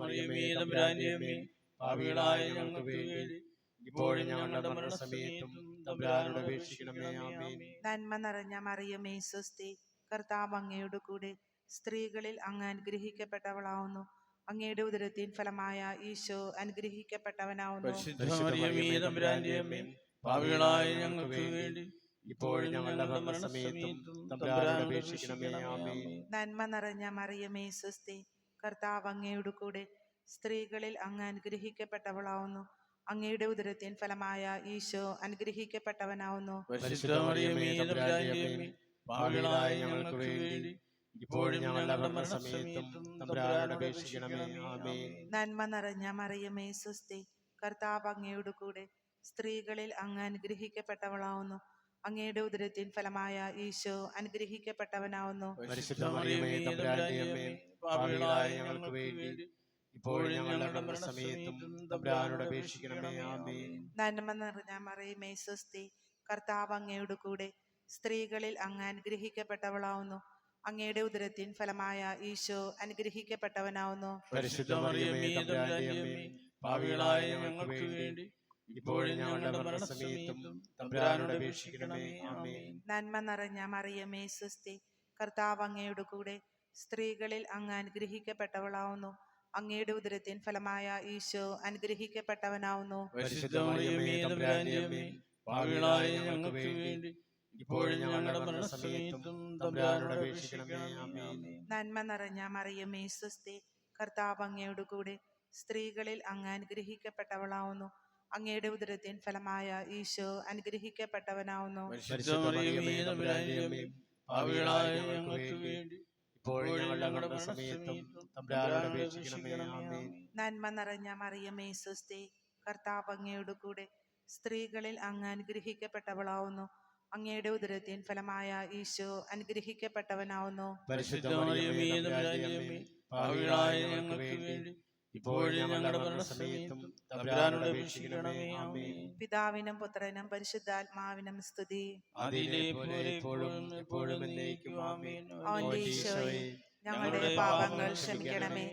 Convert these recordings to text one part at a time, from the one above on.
മറിയമേ തമ്പുരാന്റെ അമ്മേ, പാപികളായ ഞങ്ങൾക്ക് വേണ്ടി ഇപ്പോഴും ഞങ്ങളുടെ മരണസമയത്തും തമ്പുരാനോട് അപേക്ഷിക്കണമേ. ആമേൻ. നന്മ നിറഞ്ഞ മറിയമേ സ്വസ്തി, കർത്താവ് അങ്ങയോട് കൂടെ സ്ത്രീകളിൽ അങ്ങ് അനുഗ്രഹിക്കപ്പെട്ടവളാവുന്നു. അങ്ങയുടെ ഉദരത്തിൻ ഫലമായ ഈശോ അനുഗ്രഹിക്കപ്പെട്ടവനാവുന്നു. പരിശുദ്ധ മറിയമേ തമ്പുരാന്റെ അമ്മേ, പാപികളായ ഞങ്ങൾക്ക് വേണ്ടി ഇപ്പോഴും ഞങ്ങളുടെ മരണസമയത്തും തമ്പുരാനോട് അപേക്ഷിക്കണമേ. ആമേൻ. നന്മ നിറഞ്ഞ മറിയമേ സ്വസ്തി, കർത്താവ് അങ്ങയോട് കൂടെ സ്ത്രീകളിൽ അങ്ങ് അനുഗ്രഹിക്കപ്പെട്ടവളാവുന്നു. അങ്ങയുടെ ഉദരത്തിൻ ഫലമായ ഈശോ അനുഗ്രഹിക്കപ്പെട്ടവനാവുന്നു. പരിശുദ്ധ മറിയമേ തമ്പുരാന്റെ അമ്മേ, പാപികളായ ഞങ്ങൾക്ക് വേണ്ടി ഇപ്പോഴും ഞങ്ങളുടെ മരണസമയത്തും തമ്പുരാനോട് അപേക്ഷിക്കണമേ. ആമേൻ. നന്മ നിറഞ്ഞ മറിയമേ സ്വസ്തി, കർത്താവ് അങ്ങയോട് കൂടെ സ്ത്രീകളിൽ അങ്ങ് അനുഗ്രഹിക്കപ്പെട്ടവളാവുന്നു. അങ്ങയുടെ ഉദരത്തിൻ ഫലമായ ഈശോ അനുഗ്രഹിക്കപ്പെട്ടവനാവുന്നു. പരിശുദ്ധ മറിയമേ തമ്പുരാന്റെ അമ്മേ, പാപികളായ ഞങ്ങൾക്ക് വേണ്ടി ഇപ്പോഴും ഞങ്ങളുടെ മരണസമയത്തും തമ്പുരാനോട് അപേക്ഷിക്കണമേ. ആമേൻ. നന്മ നിറഞ്ഞ മറിയമേ സ്വസ്തി, കർത്താവ് അങ്ങയോട് കൂടെ സ്ത്രീകളിൽ അങ്ങ് അനുഗ്രഹിക്കപ്പെട്ടവളാവുന്നു. അങ്ങയുടെ ഉദരത്തിൻ ഫലമായ ഈശോ അനുഗ്രഹിക്കപ്പെട്ടവനാവുന്നു. പരിശുദ്ധ മറിയമേ തമ്പുരാന്റെ അമ്മേ, പാപികളായ ഞങ്ങൾക്ക് വേണ്ടി ഇപ്പോഴും ഞങ്ങളുടെ മരണസമയത്തും തമ്പുരാനോട് അപേക്ഷിക്കണമേ. ആമേൻ. നന്മ നിറഞ്ഞ മറിയമേ സ്വസ്തി, കർത്താവ് അങ്ങയോട് കൂടെ സ്ത്രീകളിൽ അങ്ങ് അനുഗ്രഹിക്കപ്പെട്ടവളാവുന്നു. അങ്ങയുടെ ഉദരത്തിൻ ഫലമായ ഈശോ അനുഗ്രഹിക്കപ്പെട്ടവനാവുന്നു. പരിശുദ്ധ മറിയമേ തമ്പുരാന്റെ അമ്മേ, പാപികളായ ഞങ്ങൾക്ക് വേണ്ടി ഇപ്പോഴും ഞങ്ങളുടെ മരണസമയത്തും തമ്പുരാനോട് അപേക്ഷിക്കണമേ. ആമേൻ. നന്മ നിറഞ്ഞ മറിയമേ സ്വസ്തി, കർത്താവ് അങ്ങയോട് കൂടെ സ്ത്രീകളിൽ അങ്ങ് അനുഗ്രഹിക്കപ്പെട്ടവളാവുന്നു. അങ്ങയുടെ ഉദരത്തിൻ ഫലമായ ഈശോ അനുഗ്രഹിക്കപ്പെട്ടവനാവുന്നു. പരിശുദ്ധ മറിയമേ തമ്പുരാന്റെ അമ്മേ, പാപികളായ ഞങ്ങൾക്ക് വേണ്ടി ഇപ്പോഴും ഞങ്ങളുടെ മരണസമയത്തും തമ്പുരാനോട് അപേക്ഷിക്കണമേ. ആമേൻ. നന്മ നിറഞ്ഞ മറിയമേ സ്വസ്തി, കർത്താവ് അങ്ങയോട് കൂടെ സ്ത്രീകളിൽ അങ്ങ് അനുഗ്രഹിക്കപ്പെട്ടവളാവുന്നു. അങ്ങയുടെ ഉദരത്തിൻ ഫലമായ ഈശോ അനുഗ്രഹിക്കപ്പെട്ടവനാവുന്നു. പരിശുദ്ധ മറിയമേ തമ്പുരാന്റെ അമ്മേ, പാപികളായ ഞങ്ങൾക്ക് വേണ്ടി ഇപ്പോഴും ഞങ്ങളുടെ മരണസമയത്തും തമ്പുരാനോട് അപേക്ഷിക്കണമേ. ആമേൻ. പിതാവിനും പുത്രനും പരിശുദ്ധാത്മാവിനും സ്തുതി. ആദിയിലെ പോലെ ഇപ്പോഴും എപ്പോഴും എന്നേക്കും. ആമേൻ. ഓന്റെ ഈശോയെ, ഞങ്ങളുടെ പാപങ്ങൾ ക്ഷമിക്കണമേ,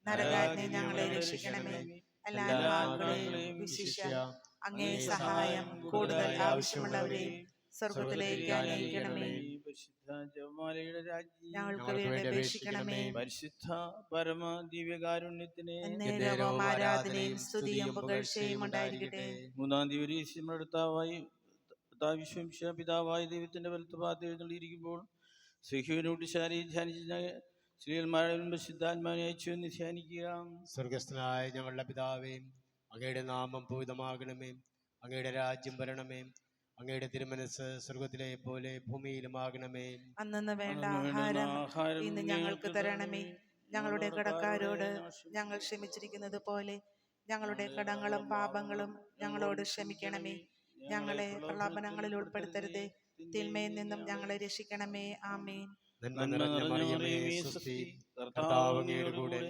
നരകാഗ്നി ഞങ്ങളെ രക്ഷിക്കണമേ, എല്ലാ ആത്മാക്കളെയും വിശിഷ്യ അങ്ങേ സഹായം കൂടുതൽ ആവശ്യമുള്ളവരെയും സ്വർഗത്തിലേക്ക് അനയിക്കണമേ. പരിശുദ്ധ ജപമാലയുടെ രാജ്ഞി, ഞങ്ങൾക്ക് വേണ്ടി അപേക്ഷിക്കണമേ. പരിശുദ്ധ പരമ ദിവ്യകാരുണ്യത്തിന് എന്നേരവും ആരാധനയും സ്തുതിയും പുകഴ്ചയും ഉണ്ടായിരിക്കട്ടെ. മൂന്നാം ദിവസം പിതാവായ ദൈവത്തിന്റെ വലത്തുഭാഗത്ത് എഴുന്നള്ളിയിരിക്കുമ്പോൾ ശ്രീഹുവിനോട് ശാരി ധ്യാനിച്ച ശ്രീമാരുടെ പരിശുദ്ധാത്മാവിനെ അയച്ചു എന്ന് ധ്യാനിക്കുക. സ്വർഗസ്ഥനായ ഞങ്ങളുടെ പിതാവേ, അങ്ങയുടെ നാമം പൂജിതമാകണമേ, അങ്ങയുടെ രാജ്യം വരണമേ, അങ്ങയുടെ തിരുമനസ് സ്വർഗത്തിലെ പോലെ ഭൂമിയിലുമാകണമേ. അന്നു വേണ്ട ആഹാരം ഇന്ന് ഞങ്ങൾക്ക് തരണമേ. ഞങ്ങളുടെ കടക്കാരോട് ഞങ്ങൾ ക്ഷമിച്ചിരിക്കുന്നത് പോലെ ഞങ്ങളുടെ കടങ്ങളും പാപങ്ങളും ഞങ്ങളോട് ക്ഷമിക്കണമേ. ഞങ്ങളെ പ്രലോഭനങ്ങളിൽ ഉൾപ്പെടുത്തരുതേ, തിന്മയിൽ നിന്നും ഞങ്ങളെ രക്ഷിക്കണമേ. ആമേൻ. നന്മ നിറഞ്ഞ മറിയമേ സ്വസ്തി, കർത്താവ് അങ്ങയുടെ കൂടെ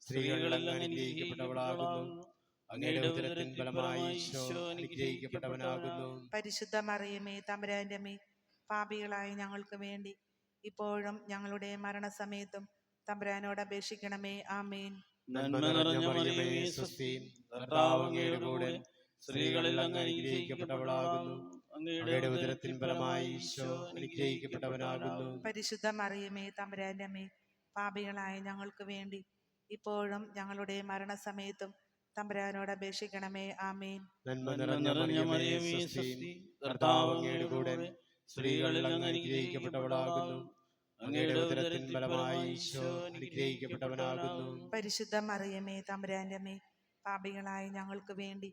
സ്ത്രീകളെല്ലാം അനുഗ്രഹിക്കപ്പെട്ടവളാകുന്നു. അങ്ങയുടെ ഉദരത്തിൻ ഫലമായി ഈശോ അനുഗ്രഹിക്കപ്പെട്ടവനാകുന്നു. പരിശുദ്ധ മറിയമേ തമ്പുരാന്റെ അമ്മേ, പാപികളായ ഞങ്ങൾക്ക് വേണ്ടി ഇപ്പോഴും ഞങ്ങളുടെ മരണസമയത്തും തമ്പുരാനോട് അപേക്ഷിക്കണമേ. ആമേൻ. നന്മ നിറഞ്ഞ മറിയമേ സ്വസ്തി, കർത്താവ് അങ്ങയുടെ കൂടെ സ്ത്രീകളെല്ലാം അനുഗ്രഹിക്കപ്പെട്ടവളാകുന്നു. അങ്ങയുടെ ഉദരത്തിൻ ഫലമായി ഈശോ അനുഗ്രഹിക്കപ്പെട്ടവനാകുന്നു. പരിശുദ്ധ മറിയമേ തമ്പുരാന്റെ അമ്മേ, പാപികളായ ഞങ്ങൾക്ക് വേണ്ടി ഇപ്പോഴും ഞങ്ങളുടെ മരണസമയത്തും തമ്പുരാനോട് അപേക്ഷിക്കണമേ. ആമേൻ. നന്മ നിറഞ്ഞ മറിയമേ സ്വസ്തി, കർത്താവ് അങ്ങയുടെ കൂടെ സ്ത്രീകളെല്ലാം അനുഗ്രഹിക്കപ്പെട്ടവളാകുന്നു. അങ്ങയുടെ ഉദരത്തിൻ ഫലമായി ഈശോ അനുഗ്രഹിക്കപ്പെട്ടവനാകുന്നു. പരിശുദ്ധ മറിയമേ തമ്പുരാന്റെ അമ്മേ, പാപികളായ ഞങ്ങൾക്ക് വേണ്ടി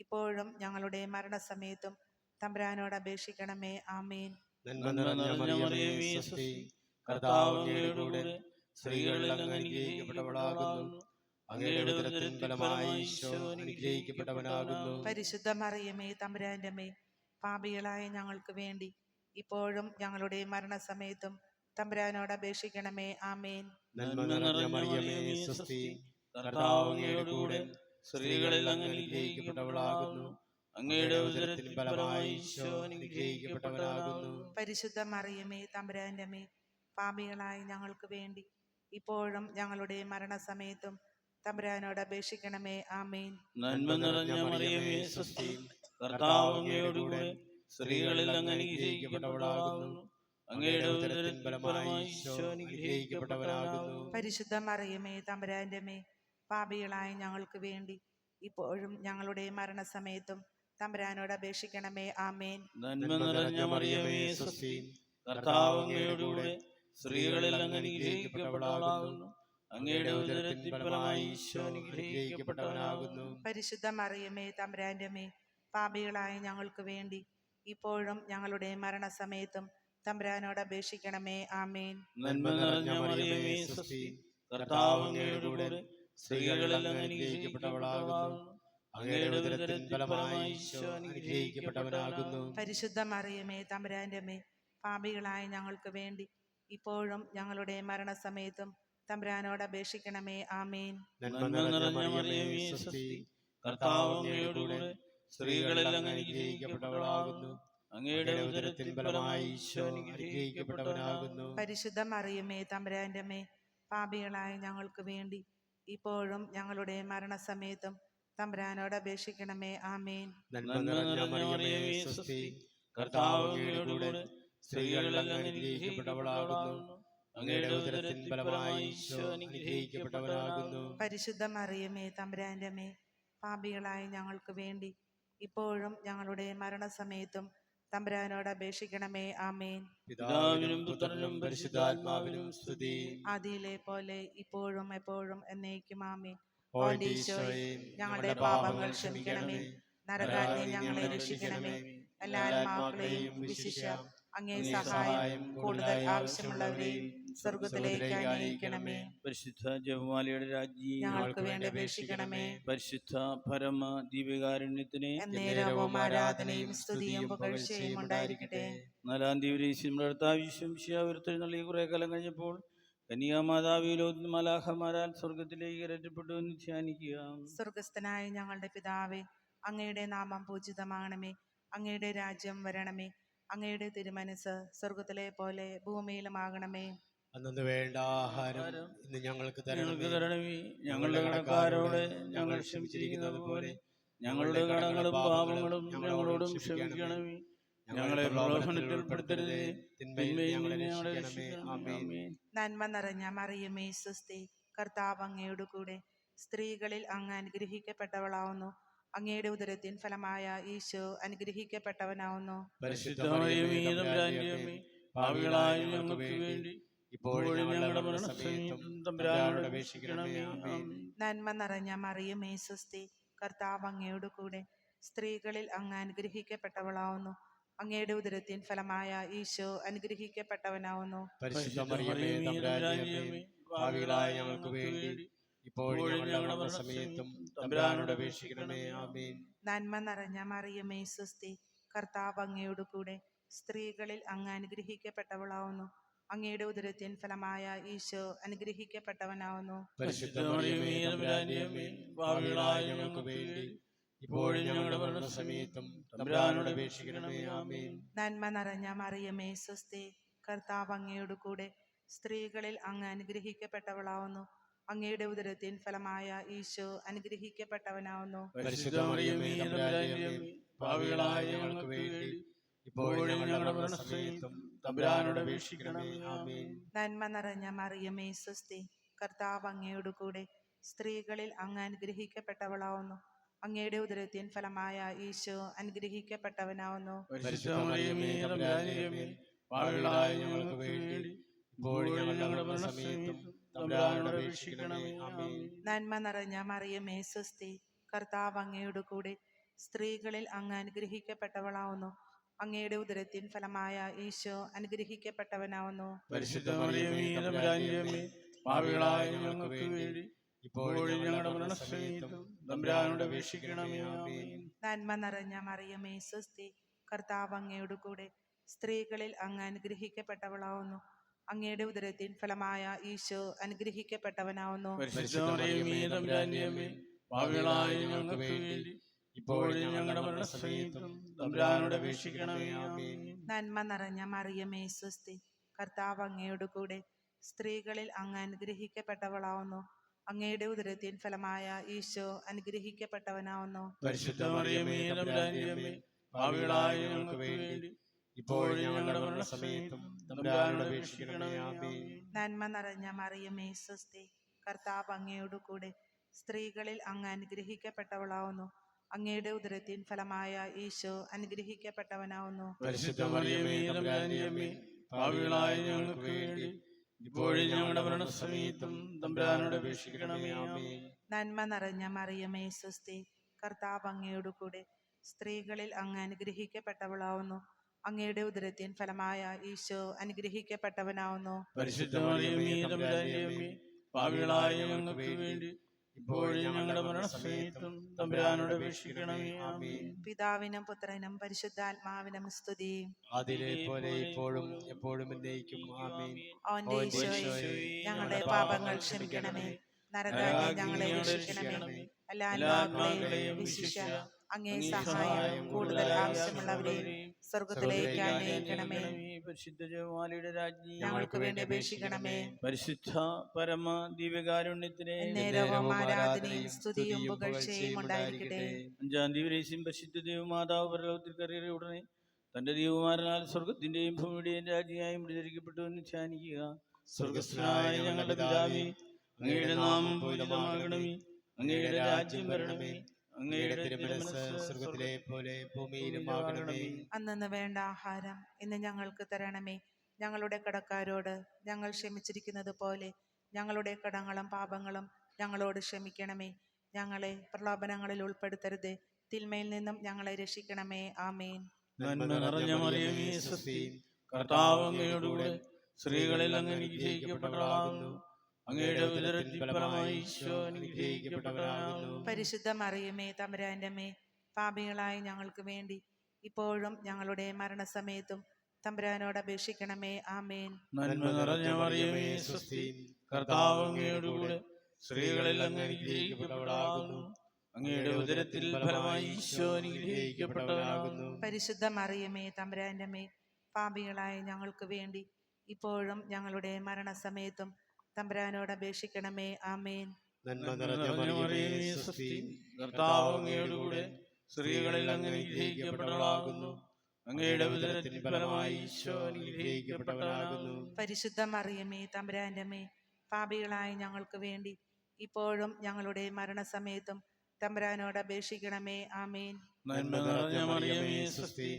ഇപ്പോഴും ഞങ്ങളുടെ മരണസമയത്തും തമ്പുരാനോട് അപേക്ഷിക്കണമേ. ആമേൻ. നന്മ നിറഞ്ഞ മറിയമേ സ്വസ്തി, കർത്താവ് അങ്ങയുടെ കൂടെ സ്ത്രീകളെല്ലാം അനുഗ്രഹിക്കപ്പെട്ടവളാകുന്നു. അങ്ങയുടെ ഉദരത്തിൻ ഫലമായി ഈശോ അനുഗ്രഹിക്കപ്പെട്ടവനാകുന്നു. പരിശുദ്ധ മറിയമേ തമ്പുരാന്റെ അമ്മേ, പാപികളായ ഞങ്ങൾക്ക് വേണ്ടി ഇപ്പോഴും ഞങ്ങളുടെ മരണസമയത്തും തമ്പുരാനോട് അപേക്ഷിക്കണമേ. ആമേൻ. നന്മ നിറഞ്ഞ മറിയമേ സ്വസ്തി, കർത്താവ് അങ്ങയുടെ കൂടെ സ്ത്രീകളെല്ലാം അനുഗ്രഹിക്കപ്പെട്ടവളാകുന്നു. അങ്ങയുടെ ഉദരത്തിൻ ഫലമായി ഈശോ അനുഗ്രഹിക്കപ്പെട്ടവനാകുന്നു. പരിശുദ്ധ മറിയമേ തമ്പുരാന്റെ അമ്മേ, പാപികളായ ഞങ്ങൾക്ക് വേണ്ടി ഇപ്പോഴും ഞങ്ങളുടെ മരണസമയത്തും തമ്പുരാനോട് അപേക്ഷിക്കണമേ. ആമേൻ. നന്മ നിറഞ്ഞ മറിയമേ സ്വസ്തി, കർത്താവ് അങ്ങയോടുകൂടെ സ്ത്രീകളിൽ അങ്ങ് അനുഗ്രഹിക്കപ്പെട്ടവളാകുന്നു. അങ്ങയുടെ ഉദരത്തിൻ ഫലമായി ഈശോ അനുഗ്രഹിക്കപ്പെട്ടവനാകുന്നു. പരിശുദ്ധ മറിയമേ തമ്പുരാന്റെ അമ്മേ, പാപികളായ ഞങ്ങൾക്ക് വേണ്ടി ഇപ്പോഴും ഞങ്ങളുടെ മരണസമയത്തും തമ്പുരാനോട് അപേക്ഷിക്കണമേ. ആമേൻ. നന്മ നിറഞ്ഞ മറിയമേ സ്വസ്തി, കർത്താവ് അങ്ങയോടുകൂടെ സ്ത്രീകളിൽ അങ്ങ് അനുഗ്രഹിക്കപ്പെട്ടവളാകുന്നു. അങ്ങയുടെ ഉദരത്തിൻ ഫലമായി ഈശോ അനുഗ്രഹിക്കപ്പെട്ടവനാകുന്നു. പരിശുദ്ധ മറിയമേ തമ്പുരാന്റെ അമ്മേ, പാപികളായ ഞങ്ങൾക്ക് വേണ്ടി ഇപ്പോഴും ഞങ്ങളുടെ മരണസമയത്തും തമ്പുരാനോട് അപേക്ഷിക്കണമേ. ആമേൻ. നന്മ നിറഞ്ഞ മറിയമേ സ്വസ്തി, കർത്താവ് അങ്ങയോടുകൂടെ സ്ത്രീകളിൽ അങ്ങ് അനുഗ്രഹിക്കപ്പെട്ടവളാകുന്നു. അങ്ങയുടെ ഉദരത്തിൻ ഫലമായി ഈശോ അനുഗ്രഹിക്കപ്പെട്ടവനാകുന്നു. പരിശുദ്ധ മറിയമേ തമ്പുരാന്റെ അമ്മേ, പാപികളായ ഞങ്ങൾക്ക് വേണ്ടി ഇപ്പോഴും ഞങ്ങളുടെ മരണസമയത്തും തമ്പുരാനോട് അപേക്ഷിക്കണമേ. ആമേൻ. നന്മ നിറഞ്ഞ മറിയമേ സ്വസ്തി, കർത്താവ് അങ്ങയോടുകൂടെ സ്ത്രീകളിൽ അങ്ങ് അനുഗ്രഹിക്കപ്പെട്ടവളാകുന്നു. അങ്ങയുടെ ഉദരത്തിൻ ഫലമായി ഈശോ അനുഗ്രഹിക്കപ്പെട്ടവനാകുന്നു. പരിശുദ്ധ മറിയമേ തമ്പുരാന്റെ അമ്മേ, പാപികളായ ഞങ്ങൾക്ക് വേണ്ടി ഇപ്പോഴും ഞങ്ങളുടെ മരണസമയത്തും തമ്പുരാനോട് അപേക്ഷിക്കണമേ. ആമേൻ. നന്മ നിറഞ്ഞ മറിയമേ സ്വസ്തി, കർത്താവ് അങ്ങയോടുകൂടെ സ്ത്രീകളിൽ അങ്ങ് അനുഗ്രഹിക്കപ്പെട്ടവളാകുന്നു. അങ്ങയുടെ ഉദരത്തിൻ ഫലമായി ഈശോ അനുഗ്രഹിക്കപ്പെട്ടവനാകുന്നു. പരിശുദ്ധ മറിയമേ തമ്പുരാന്റെ അമ്മേ, പാപികളായ ഞങ്ങൾക്ക് വേണ്ടി ഇപ്പോഴും ഞങ്ങളുടെ മരണസമയത്തും തമ്പുരാനോട് അപേക്ഷിക്കണമേ. ആമേൻ. പിതാവിനും പുത്രനും പരിശുദ്ധാത്മാവിനും സ്തുതി. ആദിയിലെ പോലെ ഇപ്പോഴും എപ്പോഴും എന്നേക്കും. ആമേൻ. ഓ ഓ എൻ്റെ ഈശോയെ, ഞങ്ങളുടെ പാപങ്ങൾ ക്ഷമിക്കണമേ. നരകാഗ്നി ഞങ്ങളെ രക്ഷിക്കണമേ. എല്ലാ ആത്മാക്കളെയും വിശിഷ്യ അങ്ങേ സഹായം കൂടുതൽ ആവശ്യമുള്ളവരെയും സ്വർഗത്തിലേക്ക് അയക്കണമേ. പരിശുദ്ധ ജപമാലയുടെ രാജ്ഞി, ഞങ്ങൾക്ക് വേണ്ടി അപേക്ഷിക്കണമേ. പരിശുദ്ധ പരമ ദിവ്യകാരുണ്യത്തിനെ എന്നേരവും ആരാധനയും സ്തുതിയും പുകഴ്ചയും ഉണ്ടായിരിക്കട്ടെ. നാലാം ദിവസം ഉയർത്തെഴുന്നള്ളി കുറെ കാലം കഴിഞ്ഞപ്പോൾ കന്യാമാതാവിലോ മലാഖമാരാൽ സ്വർഗത്തിലേക്ക് കയറ്റപ്പെട്ടു എന്ന് ധ്യാനിക്കുക. സ്വർഗസ്ഥനായ ഞങ്ങളുടെ പിതാവേ, അങ്ങയുടെ നാമം പൂജിതമാകണമേ. അങ്ങയുടെ രാജ്യം വരണമേ. അങ്ങയുടെ തിരുമനസ് സ്വർഗത്തിലെ പോലെ ഭൂമിയിലുമാകണമേ. അന്നു വേണ്ട ആഹാരം ഇന്ന് ഞങ്ങൾക്ക് തരണമേ. ഞങ്ങളുടെ കടക്കാരോട് ഞങ്ങൾ ക്ഷമിച്ചിരിക്കുന്നത് പോലെ ഞങ്ങളുടെ കടങ്ങളും പാപങ്ങളും ഞങ്ങളോടും ക്ഷമിക്കണമേ. ഞങ്ങളെ പ്രലോഭനത്തിൽ ഉൾപ്പെടുത്തരുതേ, തിന്മയിൽ നിന്ന് ഞങ്ങളെ രക്ഷിക്കണമേ. ആമേൻ. നന്മ നിറഞ്ഞ മറിയമേ സ്വസ്തി, കർത്താവ് അങ്ങയോട് കൂടെ സ്ത്രീകളിൽ അങ്ങ് അനുഗ്രഹിക്കപ്പെട്ടവളാവുന്നു. അങ്ങയുടെ ഉദരത്തിൻ ഫലമായ ഈശോ അനുഗ്രഹിക്കപ്പെട്ടവനാവുന്നു. പരിശുദ്ധ മറിയമേ തമ്പുരാന്റെ അമ്മേ, പാപികളായ ഞങ്ങൾക്ക് വേണ്ടി ഇപ്പോഴും ഞങ്ങളുടെ മരണസമയത്തും തമ്പുരാനോട് അപേക്ഷിക്കണമേ. ആമേൻ. നന്മ നിറഞ്ഞ മറിയമേ സ്വസ്തി, കർത്താവ് അങ്ങയോട് കൂടെ സ്ത്രീകളിൽ അങ്ങ് അനുഗ്രഹിക്കപ്പെട്ടവളാവുന്നു. അങ്ങയുടെ ഉദരത്തിൻ ഫലമായ ഈശോ അനുഗ്രഹിക്കപ്പെട്ടവനാവുന്നു. പരിശുദ്ധ മറിയമേ തമ്പുരാന്റെ അമ്മേ, പാപികളായ ഞങ്ങൾക്ക് വേണ്ടി ഇപ്പോഴും ഞങ്ങളുടെ മരണസമയത്തും തമ്പുരാനോട് അപേക്ഷിക്കണമേ. ആമേൻ. നന്മ നിറഞ്ഞ മറിയമേ സ്വസ്തി, കർത്താവ് അങ്ങയോട് കൂടെ സ്ത്രീകളിൽ അങ്ങ് അനുഗ്രഹിക്കപ്പെട്ടവളാവുന്നു. അങ്ങയുടെ ഉദരത്തിൻ ഫലമായ ഈശോ അനുഗ്രഹിക്കപ്പെട്ടവനാവുന്നു. പരിശുദ്ധ മറിയമേ തമ്പുരാന്റെ അമ്മേ, പാപികളായ ഞങ്ങൾക്ക് വേണ്ടി ഇപ്പോഴും ഞങ്ങളുടെ മരണസമയത്തും തമ്പുരാനോട് അപേക്ഷിക്കണമേ. ആമേൻ. നന്മ നിറഞ്ഞ മറിയമേ സ്വസ്തി, കർത്താവ് അങ്ങയോട് കൂടെ സ്ത്രീകളിൽ അങ്ങ് അനുഗ്രഹിക്കപ്പെട്ടവളാവുന്നു. അങ്ങയുടെ ഉദരത്തിൻ ഫലമായ ഈശോ അനുഗ്രഹിക്കപ്പെട്ടവനാവുന്നു. പരിശുദ്ധ മറിയമേ തമ്പുരാന്റെ അമ്മേ, പാപികളായ ഞങ്ങൾക്ക് വേണ്ടി ഇപ്പോഴും ഞങ്ങളുടെ മരണസമയത്തും തമ്പുരാനോട് അപേക്ഷിക്കണമേ. ആമേൻ. നന്മ നിറഞ്ഞ മറിയമേ സ്വസ്തി, കർത്താവ് അങ്ങയോട് കൂടെ സ്ത്രീകളിൽ അങ്ങ് അനുഗ്രഹിക്കപ്പെട്ടവളാവുന്നു. അങ്ങയുടെ ഉദരത്തിൻ ഫലമായ ഈശോ അനുഗ്രഹിക്കപ്പെട്ടവനാവുന്നു. പരിശുദ്ധ മറിയമേ തമ്പുരാന്റെ അമ്മേ, പാപികളായ ഞങ്ങൾക്ക് വേണ്ടി ഇപ്പോഴും ഞങ്ങളുടെ മരണസമയത്തും തമ്പുരാനോട് അപേക്ഷിക്കണമേ. ആമേൻ. നന്മ നിറഞ്ഞ മറിയമേ സ്വസ്തി, കർത്താവ് അങ്ങയോട് കൂടെ സ്ത്രീകളിൽ അങ്ങ് അനുഗ്രഹിക്കപ്പെട്ടവളാവുന്നു. അങ്ങയുടെ ഉദരത്തിൻ ഫലമായ ഈശോ അനുഗ്രഹിക്കപ്പെട്ടവനാവുന്നു. പരിശുദ്ധ മറിയമേ തമ്പുരാന്റെ അമ്മേ, പാപികളായ ഞങ്ങൾക്ക് വേണ്ടി ഇപ്പോഴും ഞങ്ങളുടെ മരണസമയത്തും തമ്പുരാനോട് അപേക്ഷിക്കണമേ. ആമേൻ. നന്മ നിറഞ്ഞ മറിയമേ സ്വസ്തി, കർത്താവ് അങ്ങയോട് കൂടെ സ്ത്രീകളിൽ അങ്ങ് അനുഗ്രഹിക്കപ്പെട്ടവളാവുന്നു. അങ്ങയുടെ ഉദരത്തിൻ ഫലമായ ഈശോ അനുഗ്രഹിക്കപ്പെട്ടവനാവുന്നു. പരിശുദ്ധ മറിയമേ തമ്പുരാന്റെ അമ്മേ, പാപികളായ ഞങ്ങൾക്ക് വേണ്ടി ഇപ്പോഴും ഞങ്ങളുടെ മരണസമയത്തും തമ്പുരാനോട് അപേക്ഷിക്കണമേ. ആമേൻ. നന്മ നിറഞ്ഞ മറിയമേ സ്വസ്തി, കർത്താവ് അങ്ങയോട് കൂടെ സ്ത്രീകളിൽ അങ്ങ് അനുഗ്രഹിക്കപ്പെട്ടവളാവുന്നു. അങ്ങയുടെ ഉദരത്തിൻ ഫലമായ ഈശോ അനുഗ്രഹിക്കപ്പെട്ടവനാവുന്നു. പരിശുദ്ധ മറിയമേ തമ്പുരാന്റെ അമ്മേ, പാപികളായ ഞങ്ങൾക്ക് വേണ്ടി ഇപ്പോഴും ഞങ്ങളുടെ മരണസമയത്തും തമ്പുരാനോട് അപേക്ഷിക്കണമേ. ആമേൻ. നന്മ നിറഞ്ഞ മറിയമേ സ്വസ്തി, കർത്താവ് അങ്ങയോട് കൂടെ സ്ത്രീകളിൽ അങ്ങ് അനുഗ്രഹിക്കപ്പെട്ടവളാവുന്നു. അങ്ങയുടെ ഉദരത്തിൻ ഫലമായ ഈശോ അനുഗ്രഹിക്കപ്പെട്ടവനാവുന്നു. പരിശുദ്ധ മറിയമേ തമ്പുരാന്റെ അമ്മേ, പാപികളായ ഞങ്ങൾക്ക് വേണ്ടി ഇപ്പോഴും ഞങ്ങളുടെ മരണസമയത്തും തമ്പുരാനോട് അപേക്ഷിക്കണമേ. ആമേൻ. നന്മ നിറഞ്ഞ മറിയമേ സ്വസ്തി, കർത്താവ് അങ്ങയോട് കൂടെ സ്ത്രീകളിൽ അങ്ങ് അനുഗ്രഹിക്കപ്പെട്ടവളാവുന്നു. അങ്ങയുടെ ഉദരത്തിൻ ഫലമായ ഈശോ അനുഗ്രഹിക്കപ്പെട്ടവനാവുന്നു. പരിശുദ്ധ മറിയമേ തമ്പുരാന്റെ അമ്മേ, പാപികളായ ഞങ്ങൾക്ക് വേണ്ടി ഇപ്പോഴും ഞങ്ങളുടെ മരണസമയത്തും തമ്പുരാനോട് അപേക്ഷിക്കണമേ. ആമേൻ. പിതാവിനും പുത്രനും പരിശുദ്ധാത്മാവിനും സ്തുതി. അതിലെ പോലെ ഇപ്പോഴും എപ്പോഴും എന്നേക്കും. ആമേൻ. അവന്റെ ഈശോയെ, ഞങ്ങളുടെ പാപങ്ങൾ ക്ഷമിക്കണമേ, നരകാഗ്നി ഞങ്ങളെ രക്ഷിക്കണമേ, എല്ലാ ആത്മാക്കളെയും വിശിഷ്യ അങ്ങേ സഹായം കൂടുതൽ ആവശ്യമുള്ളവരെയും സ്വർഗത്തിലേക്ക് അനയിക്കണമേ. പരിശുദ്ധ ജപമാലയുടെ രാജ്ഞി, ഞങ്ങൾക്ക് വേണ്ടി അപേക്ഷിക്കണമേ. പരിശുദ്ധ പരമ ദിവ്യകാരുണ്യത്തിനെ നേരവും ആരാധനയും സ്തുതിയും പുകഴ്ചയും ഉണ്ടായിരിക്കട്ടെ. അഞ്ചാം ദിവസം പരിശുദ്ധ ദേവമാതാവ് പരലോകത്തിൽ കയറിയ ഉടനെ തന്റെ ദൈവമാരനാൽ സ്വർഗത്തിന്റെയും ഭൂമിയുടെയും രാജ്ഞിയായും വിചരിക്കപ്പെട്ടു എന്ന് ധ്യാനിക്കുക. സ്വർഗസ്ഥനായ ഞങ്ങളുടെ പിതാവേ, അങ്ങയുടെ നാമം പൂജിതമാകണമേ, അങ്ങയുടെ രാജ്യം വരണമേ, അങ്ങയുടെ തിരുമനസ്സ് സ്വർഗത്തിലെ പോലെ ഭൂമിയിലും ആകണമേ. അന്നന്ന് വേണ്ട ആഹാരം ഇന്ന് ഞങ്ങൾക്ക് തരണമേ. ഞങ്ങളുടെ കടക്കാരോട് ഞങ്ങൾ ക്ഷമിച്ചിരിക്കുന്നത് പോലെ ഞങ്ങളുടെ കടങ്ങളും പാപങ്ങളും ഞങ്ങളോട് ക്ഷമിക്കണമേ. ഞങ്ങളെ പ്രലോഭനങ്ങളിൽ ഉൾപ്പെടുത്തരുതേ, തിന്മയിൽ നിന്നും ഞങ്ങളെ രക്ഷിക്കണമേ. ആമേൻ. നന്മ നിറഞ്ഞ മറിയമേ സ്വസ്തി, കർത്താവ് അങ്ങയോടുകൂടെ സ്ത്രീകളിൽ അങ്ങ് അനുഗ്രഹിക്കപ്പെട്ടവളാകുന്നു. അങ്ങയുടെ ഉദരത്തിൻ ഫലമായി ഈശോ അനുഗ്രഹിക്കപ്പെട്ടവനാകുന്നു. പരിശുദ്ധ മറിയമേ തമ്പുരാന്റെ അമ്മേ, പാപികളായ ഞങ്ങൾക്ക് വേണ്ടി ഇപ്പോഴും ഞങ്ങളുടെ മരണസമയത്തും തമ്പുരാനോട് അപേക്ഷിക്കണമേ. ആമേൻ. നന്മ നിറഞ്ഞ മറിയമേ സ്വസ്തി, കർത്താവ് അങ്ങയോടുകൂടെ സ്ത്രീകളിൽ അങ്ങ് അനുഗ്രഹിക്കപ്പെട്ടവളാകുന്നു. അങ്ങയുടെ ഉദരത്തിൽ ഫലമായി ഈശോ അനുഗ്രഹിക്കപ്പെട്ടവനാകുന്നു. പരിശുദ്ധ മറിയമേ തമ്പുരാന്റെ അമ്മേ, പാപികളായ ഞങ്ങൾക്ക് വേണ്ടി ഇപ്പോഴും ഞങ്ങളുടെ മരണസമയത്തും തമ്പുരാനോട് അപേക്ഷിക്കണമേ. ആമേൻ. നന്മ നിറഞ്ഞ മറിയമേ സ്വസ്തി, കർത്താവ് അങ്ങയോടുകൂടെ സ്ത്രീകളിൽ അങ്ങ് അനുഗ്രഹിക്കപ്പെട്ടവളാകുന്നു. അങ്ങയുടെ ഉദരത്തിൻ ഫലമായി ഈശോ അനുഗ്രഹിക്കപ്പെട്ടവനാകുന്നു. പരിശുദ്ധ മറിയമേ തമ്പുരാന്റെ അമ്മേ, പാപികളായ ഞങ്ങൾക്ക് വേണ്ടി ഇപ്പോഴും ഞങ്ങളുടെ മരണസമയത്തും തമ്പുരാനോട് അപേക്ഷിക്കണമേ. ആമേൻ. നന്മ നിറഞ്ഞ മറിയമേ സ്വസ്തി,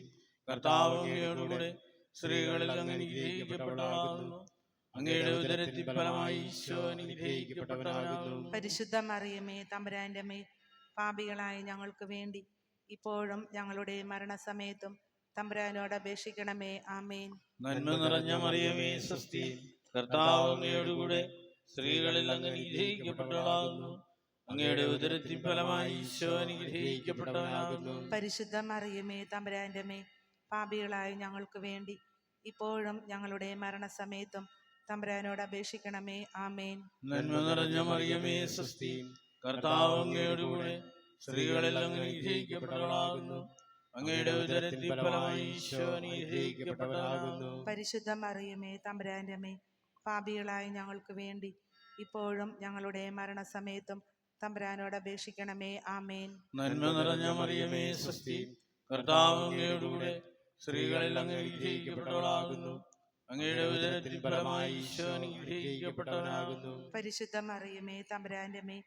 കർത്താവ് അങ്ങയോടുകൂടെ സ്ത്രീകളിൽ അങ്ങ് അനുഗ്രഹിക്കപ്പെട്ടവളാകുന്നു. അങ്ങയുടെ ഉദരത്തിൻ ഫലമായി ഈശോ അനുഗ്രഹിക്കപ്പെട്ടവനാകുന്നു. പരിശുദ്ധ മറിയമേ തമ്പുരാന്റെ അമ്മേ, പാപികളായ ഞങ്ങൾക്ക് വേണ്ടി ഇപ്പോഴും ഞങ്ങളുടെ മരണസമയത്തും തമ്പുരാനോട് അപേക്ഷിക്കണമേ. ആമേൻ. നന്മ നിറഞ്ഞ മറിയമേ സ്വസ്തി, കർത്താവ് അങ്ങയോടുകൂടെ സ്ത്രീകളിൽ അങ്ങ് അനുഗ്രഹിക്കപ്പെട്ടവളാകുന്നു. അങ്ങയുടെ ഉദരത്തിൻ ഫലമായി ഈശോ അനുഗ്രഹിക്കപ്പെട്ടവനാകുന്നു. പരിശുദ്ധ മറിയമേ തമ്പുരാന്റെ അമ്മേ, പാപികളായ ഞങ്ങൾക്ക് വേണ്ടി ഇപ്പോഴും ഞങ്ങളുടെ മരണസമയത്തും തമ്പുരാനോട് അപേക്ഷിക്കണമേ. ആമേൻ. നന്മ നിറഞ്ഞ മറിയമേ സ്വസ്തി, കർത്താവ് അങ്ങയോടുകൂടെ സ്ത്രീകളിൽ അങ്ങ് അനുഗ്രഹിക്കപ്പെട്ടവളാകുന്നു. അങ്ങയുടെ ഉദരത്തിൻ ഫലമായി ഈശോ അനുഗ്രഹിക്കപ്പെട്ടവനാകുന്നു. പരിശുദ്ധ മറിയമേ തമ്പുരാന്റെ അമ്മേ, പാപികളായ ഞങ്ങൾക്ക് വേണ്ടി ഇപ്പോഴും ഞങ്ങളുടെ മരണസമയത്തും തമ്പുരാനോട് അപേക്ഷിക്കണമേ. ആമേൻ. നന്മ നിറഞ്ഞ മറിയമേ സ്വസ്തി, കർത്താവ് അങ്ങയോടുകൂടെ സ്ത്രീകളിൽ അങ്ങ് അനുഗ്രഹിക്കപ്പെട്ടവളാകുന്നു. അങ്ങയുടെ ഉദരത്തിൻ ഫലമായി ഈശോ അനുഗ്രഹിക്കപ്പെട്ടവനാകുന്നു. പരിശുദ്ധ മറിയമേ തമ്പുരാന്റെ അമ്മേ,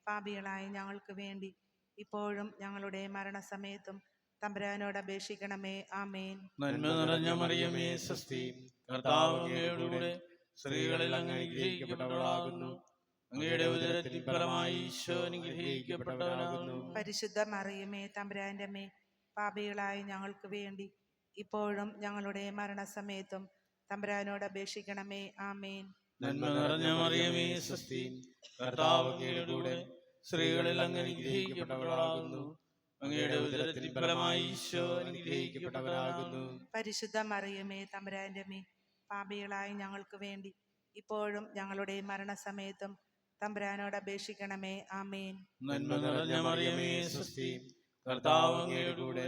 പാപികളായ ഞങ്ങൾക്ക് വേണ്ടി ഇപ്പോഴും ഞങ്ങളുടെ മരണസമയത്തും തമ്പുരാനോട് അപേക്ഷിക്കണമേ. ആമേൻ. നന്മ നിറഞ്ഞ മറിയമേ സ്വസ്തി, കർത്താവ് അങ്ങയോടുകൂടെ സ്ത്രീകളിൽ അങ്ങ് അനുഗ്രഹിക്കപ്പെട്ടവളാകുന്നു. അങ്ങയുടെ ഉദരത്തിൻ ഫലമായി ഈശോ അനുഗ്രഹിക്കപ്പെട്ടവനാകുന്നു. പരിശുദ്ധ മറിയമേ തമ്പുരാന്റെ അമ്മേ, പാപികളായ ഞങ്ങൾക്ക് വേണ്ടി ഇപ്പോഴും ഞങ്ങളുടെ മരണസമയത്തും തമ്പുരാനോട് അപേക്ഷിക്കണമേ. ആമേൻ. നന്മ നിറഞ്ഞ മറിയമേ സ്വസ്തി, കർത്താവ് അങ്ങയോടുകൂടെ സ്ത്രീകളിൽ അങ്ങ് അനുഗ്രഹിക്കപ്പെട്ടവളാകുന്നു. അങ്ങയുടെ ഉദരത്തിൻ ഫലമായി ഈശോ അനുഗ്രഹിക്കപ്പെട്ടവനാകുന്നു. പരിശുദ്ധ മറിയമേ തമ്പുരാന്റെ അമ്മേ, പാപികളായ ഞങ്ങൾക്ക് വേണ്ടി ഇപ്പോഴും ഞങ്ങളുടെ മരണസമയത്തും തമ്പുരാനോട് അപേക്ഷിക്കണമേ. ആമേൻ. നന്മ നിറഞ്ഞ മറിയമേ സ്വസ്തി, കർത്താവ് അങ്ങയോടുകൂടെ